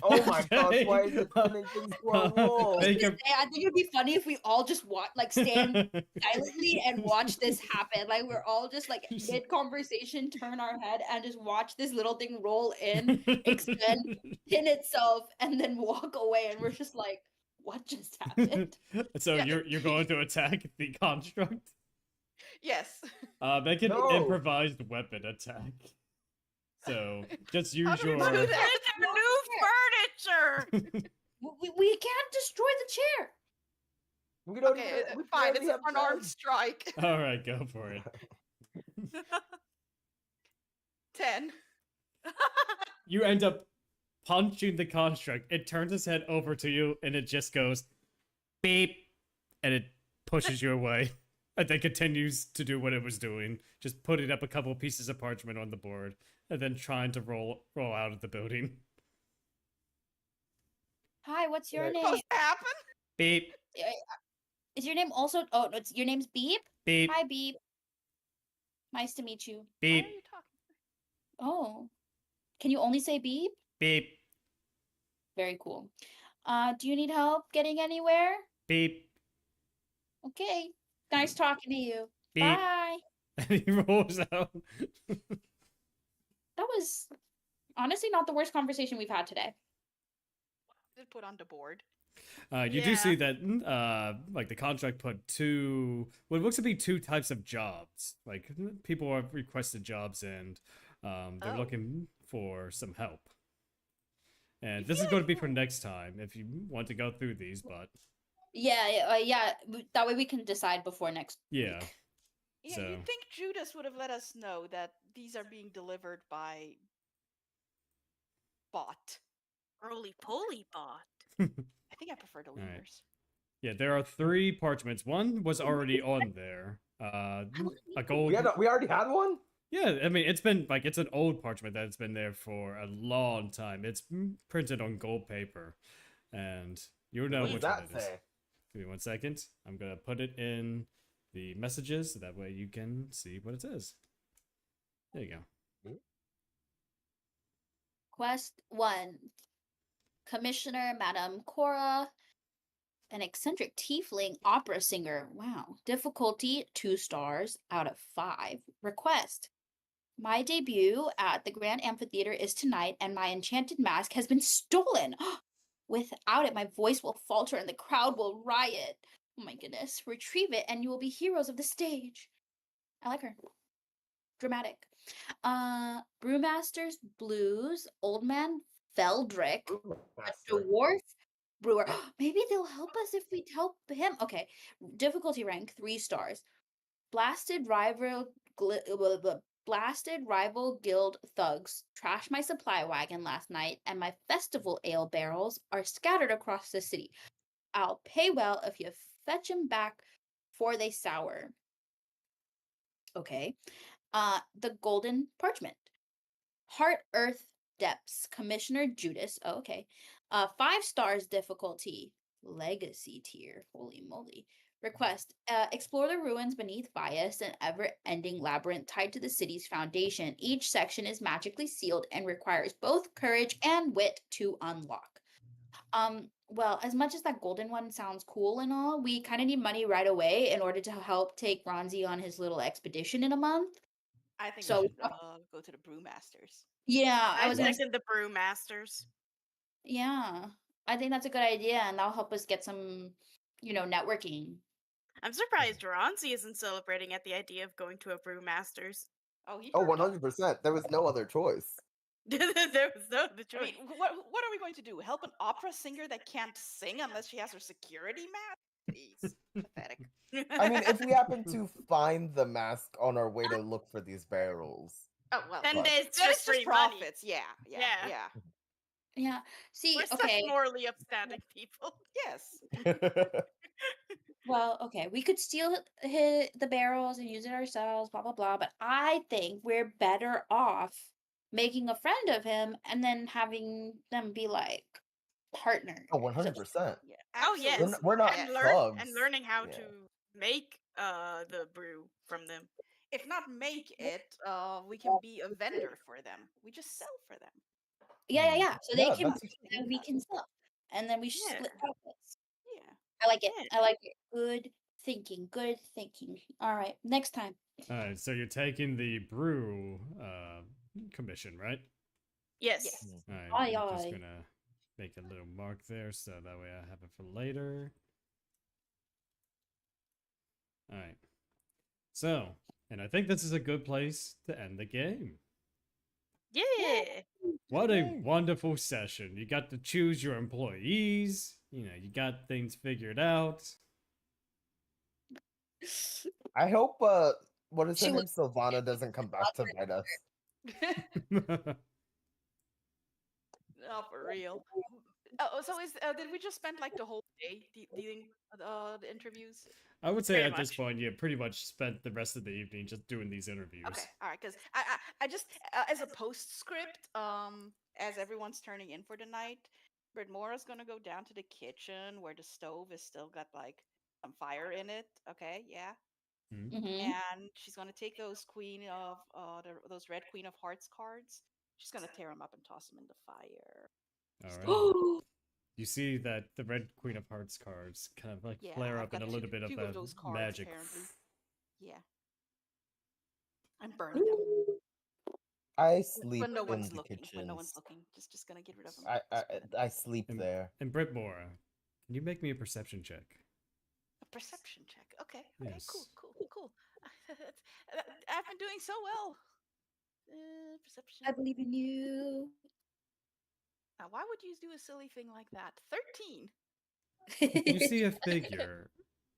Speaker 4: Oh my gosh, why is it sending things to our wall?
Speaker 3: Make a-
Speaker 5: I think it'd be funny if we all just stand silently and watch this happen. Like we're all just like mid conversation, turn our head and just watch this little thing roll in, expend, pin itself, and then walk away. And we're just like, what just happened?
Speaker 3: So
Speaker 6: Yeah.
Speaker 3: you're going to attack the construct?
Speaker 6: Yes.
Speaker 3: Make an
Speaker 4: No.
Speaker 3: improvised weapon attack. So just
Speaker 6: How
Speaker 3: use
Speaker 6: do we
Speaker 3: your.
Speaker 6: do
Speaker 1: It's
Speaker 6: that?
Speaker 1: our new furniture.
Speaker 5: We can't destroy the chair.
Speaker 4: We don't
Speaker 6: Okay,
Speaker 4: even, we
Speaker 6: fine.
Speaker 4: barely
Speaker 6: It's an
Speaker 4: have
Speaker 6: unarmed
Speaker 4: beds.
Speaker 6: strike.
Speaker 3: All right, go for it.
Speaker 6: 10.
Speaker 3: You end up punching the construct. It turns its head over to you, and it just goes beep, and it pushes you away, and then continues to do what it was doing, just putting up a couple pieces of parchment on the board, and then trying to roll out of the building.
Speaker 5: Hi, what's your
Speaker 4: Right.
Speaker 5: name?
Speaker 6: What's happened?
Speaker 3: Beep,
Speaker 5: Is your name also? Oh, no, your name's Beep.
Speaker 3: beep,
Speaker 5: Hi, Beep. Nice to meet you.
Speaker 6: Why
Speaker 3: beep,
Speaker 6: are you talking?
Speaker 5: Oh, can you only say Beep?
Speaker 3: beep,
Speaker 5: Very cool. Do you need help getting anywhere?
Speaker 3: beep,
Speaker 5: Okay. Nice talking to you.
Speaker 3: beep.
Speaker 5: Bye.
Speaker 3: And he rolls out.
Speaker 5: That was honestly not the worst conversation we've had today.
Speaker 6: Did put on the board.
Speaker 3: You do see that, like the contract put what looks to be two types of jobs. Like people have requested jobs, and they're
Speaker 6: Oh.
Speaker 3: looking for some help. And this is going to be for next time if you want to go through these. But
Speaker 5: Yeah. That way we can decide before next
Speaker 3: yeah,
Speaker 5: week.
Speaker 6: Yeah,
Speaker 3: So-
Speaker 6: you'd think Judas would have let us know that these are being delivered by bot.
Speaker 1: Roly poly bot.
Speaker 6: I think I prefer the
Speaker 3: right.
Speaker 6: lemurs.
Speaker 3: yeah, there are 3 parchments. One was already on there. A gold.
Speaker 4: We already had one?
Speaker 3: Yeah, I mean, it's an old parchment that's been there for a long time. It's printed on gold paper, and you know
Speaker 4: What
Speaker 3: which
Speaker 4: does
Speaker 3: one
Speaker 4: that
Speaker 3: it is.
Speaker 4: say?
Speaker 3: Give me 1 second. I'm gonna put it in the messages so that way you can see what it says. There you go.
Speaker 5: Quest 1. Commissioner Madame Cora, an eccentric tiefling opera singer. Wow. Difficulty 2 stars out of 5. Request. My debut at the Grand Amphitheater is tonight, and my enchanted mask has been stolen. Without it, my voice will falter and the crowd will riot. Oh my goodness. Retrieve it, and you will be heroes of the stage. I like her. Dramatic. Brewmaster's Blues, Old Man Feldrick, a dwarf brewer. Maybe they'll help us if we help him. Okay. Difficulty rank 3 stars. Blasted rival guild thugs trashed my supply wagon last night, and my festival ale barrels are scattered across the city. I'll pay well if you fetch them back before they sour. Okay. The Golden Parchment. Heart Earth Depths, Commissioner Judas. Oh, okay. 5 stars difficulty. Legacy tier. Holy moly. Request. Explore the ruins beneath Viaest, an ever-ending labyrinth tied to the city's foundation. Each section is magically sealed and requires both courage and wit to unlock. Well, as much as that golden one sounds cool and all, we kind of need money right away in order to help take Ronzi on his little expedition in a month.
Speaker 6: I think
Speaker 5: So-
Speaker 6: we should go to the brewmasters.
Speaker 5: Yeah,
Speaker 1: I
Speaker 5: was gonna
Speaker 1: second the brewmasters.
Speaker 5: Yeah, I think that's a good idea, and that'll help us get some, networking.
Speaker 1: I'm surprised Ronzi isn't celebrating at the idea of going to a brewmasters.
Speaker 6: Oh, he.
Speaker 4: Oh,
Speaker 6: turned up.
Speaker 4: 100%. There was no other choice.
Speaker 1: There was no other
Speaker 6: I
Speaker 1: choice.
Speaker 6: mean, what are we going to do? Help an opera singer that can't sing unless she has her security mask? Please, pathetic.
Speaker 4: I mean, if we happen to find the mask on our way to look for these barrels.
Speaker 6: Oh well,
Speaker 1: then
Speaker 4: But-
Speaker 1: it's
Speaker 6: then
Speaker 1: just
Speaker 6: it's
Speaker 1: free
Speaker 6: just
Speaker 1: money.
Speaker 6: profits. Yeah.
Speaker 1: Yeah.
Speaker 5: Yeah. See,
Speaker 1: We're
Speaker 5: okay.
Speaker 1: such morally upstanding people.
Speaker 6: Yes.
Speaker 5: Well, okay, we could steal the barrels and use it ourselves, blah blah blah. But I think we're better off making a friend of him and then having them be like partners.
Speaker 4: Oh, 100%.
Speaker 6: Yeah.
Speaker 1: Oh, yes.
Speaker 6: absolutely.
Speaker 4: We're not
Speaker 1: and
Speaker 4: thugs.
Speaker 1: learning how
Speaker 4: Yeah.
Speaker 1: to make the brew from them.
Speaker 6: If not make it, we can be a vendor for them. We just sell for them.
Speaker 5: Yeah. So they
Speaker 4: Yeah,
Speaker 5: can
Speaker 4: that's
Speaker 5: and we can sell. And then we
Speaker 1: Yeah.
Speaker 5: split profits.
Speaker 6: Yeah.
Speaker 5: I like it.
Speaker 1: Yeah.
Speaker 5: I like it. Good thinking. Good thinking. All right. Next time.
Speaker 3: All right, so you're taking the brew commission, right?
Speaker 1: Yes.
Speaker 6: Yes.
Speaker 3: All right,
Speaker 5: Aye,
Speaker 3: I'm just
Speaker 5: aye.
Speaker 3: gonna make a little mark there so that way I have it for later. All right. So, and I think this is a good place to end the game.
Speaker 1: Yeah.
Speaker 3: What a
Speaker 4: Yay.
Speaker 3: wonderful session. You got to choose your employees. You know, you got things figured out.
Speaker 4: I hope what is
Speaker 5: She
Speaker 4: her name?
Speaker 5: was-
Speaker 4: Sylvana doesn't come back to bite us.
Speaker 6: Oh, for real. Oh, so did we just spend like the whole day dealing the interviews?
Speaker 3: I would say
Speaker 1: Pretty
Speaker 3: at this
Speaker 1: much.
Speaker 3: point, you pretty much spent the rest of the evening just doing these interviews.
Speaker 6: Okay, all right, because I just as a postscript, as everyone's turning in for the night, Brytmora's gonna go down to the kitchen where the stove is still got like some fire in it. Okay, yeah,
Speaker 5: Mhm.
Speaker 6: and she's gonna take those those red Queen of Hearts cards. She's gonna tear them up and toss them in the fire.
Speaker 3: All right. You see that the red Queen of Hearts cards kind of like
Speaker 6: Yeah,
Speaker 3: flare
Speaker 6: I've
Speaker 3: up in
Speaker 6: got
Speaker 3: a little bit of
Speaker 6: two
Speaker 3: that
Speaker 6: those cards
Speaker 3: magic.
Speaker 6: apparently. Yeah, I'm burning them
Speaker 4: I sleep
Speaker 6: when no
Speaker 4: in
Speaker 6: one's
Speaker 4: the
Speaker 6: looking. When no
Speaker 4: kitchens.
Speaker 6: one's looking, just gonna get rid of them.
Speaker 4: I sleep
Speaker 3: And,
Speaker 4: there.
Speaker 3: and Brytmora, can you make me a perception check?
Speaker 6: A perception check. Okay.
Speaker 3: Yes.
Speaker 6: Cool. I've been doing so well. Perception.
Speaker 5: I believe in you.
Speaker 6: Now, why would you do a silly thing like that? 13.
Speaker 3: You see a figure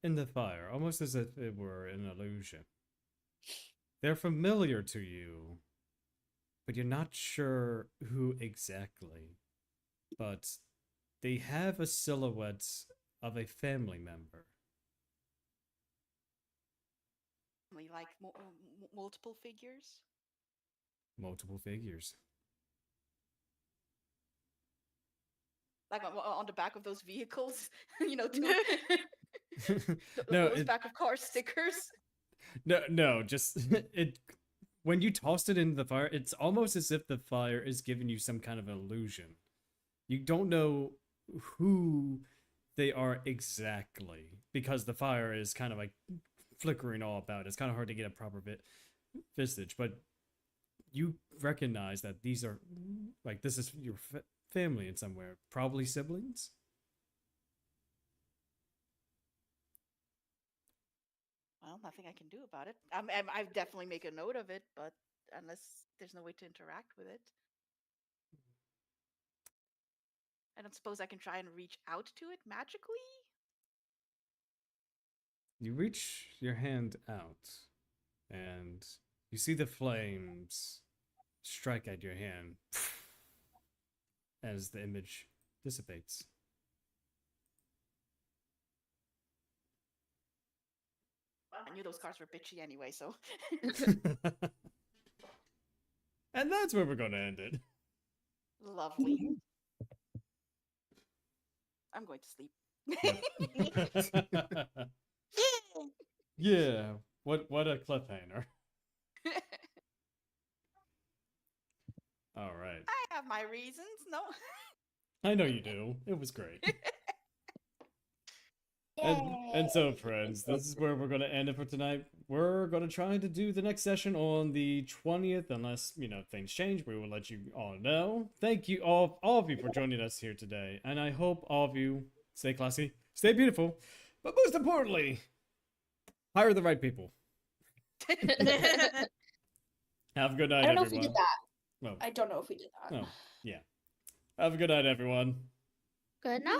Speaker 3: in the fire, almost as if it were an illusion. They're familiar to you, but you're not sure who exactly. But they have a silhouette of a family member.
Speaker 6: We like multiple figures.
Speaker 3: Multiple figures.
Speaker 6: Like on the back of those vehicles, you know,
Speaker 3: No,
Speaker 6: those back of car stickers.
Speaker 3: No, just it. When you tossed it into the fire, it's almost as if the fire is giving you some kind of illusion. You don't know who they are exactly because the fire is kind of like flickering all about. It's kind of hard to get a proper visage, but you recognize that these are like this is your family in somewhere, probably siblings.
Speaker 6: Well, nothing I can do about it. I definitely make a note of it, but unless there's no way to interact with it, I don't suppose I can try and reach out to it magically.
Speaker 3: You reach your hand out, and you see the flames strike at your hand as the image dissipates.
Speaker 6: I knew those cards were bitchy anyway, so.
Speaker 3: And that's where we're going to end it.
Speaker 6: Lovely. I'm going to sleep.
Speaker 3: Yeah, what a cliffhanger. All right.
Speaker 6: I have my reasons. No.
Speaker 3: I know you do. It was great. And so, friends, this is where we're going to end it for tonight. We're going to try to do the next session on the 20th, unless, you know, things change. We will let you all know. Thank you all of you for joining us here today. And I hope all of you stay classy, stay beautiful, but most importantly, hire the right people. Have a good night,
Speaker 5: I don't know
Speaker 3: everyone.
Speaker 5: if we did that.
Speaker 3: Well,
Speaker 5: I don't know if we did that.
Speaker 3: oh, yeah. Have a good night, everyone.
Speaker 2: Good night.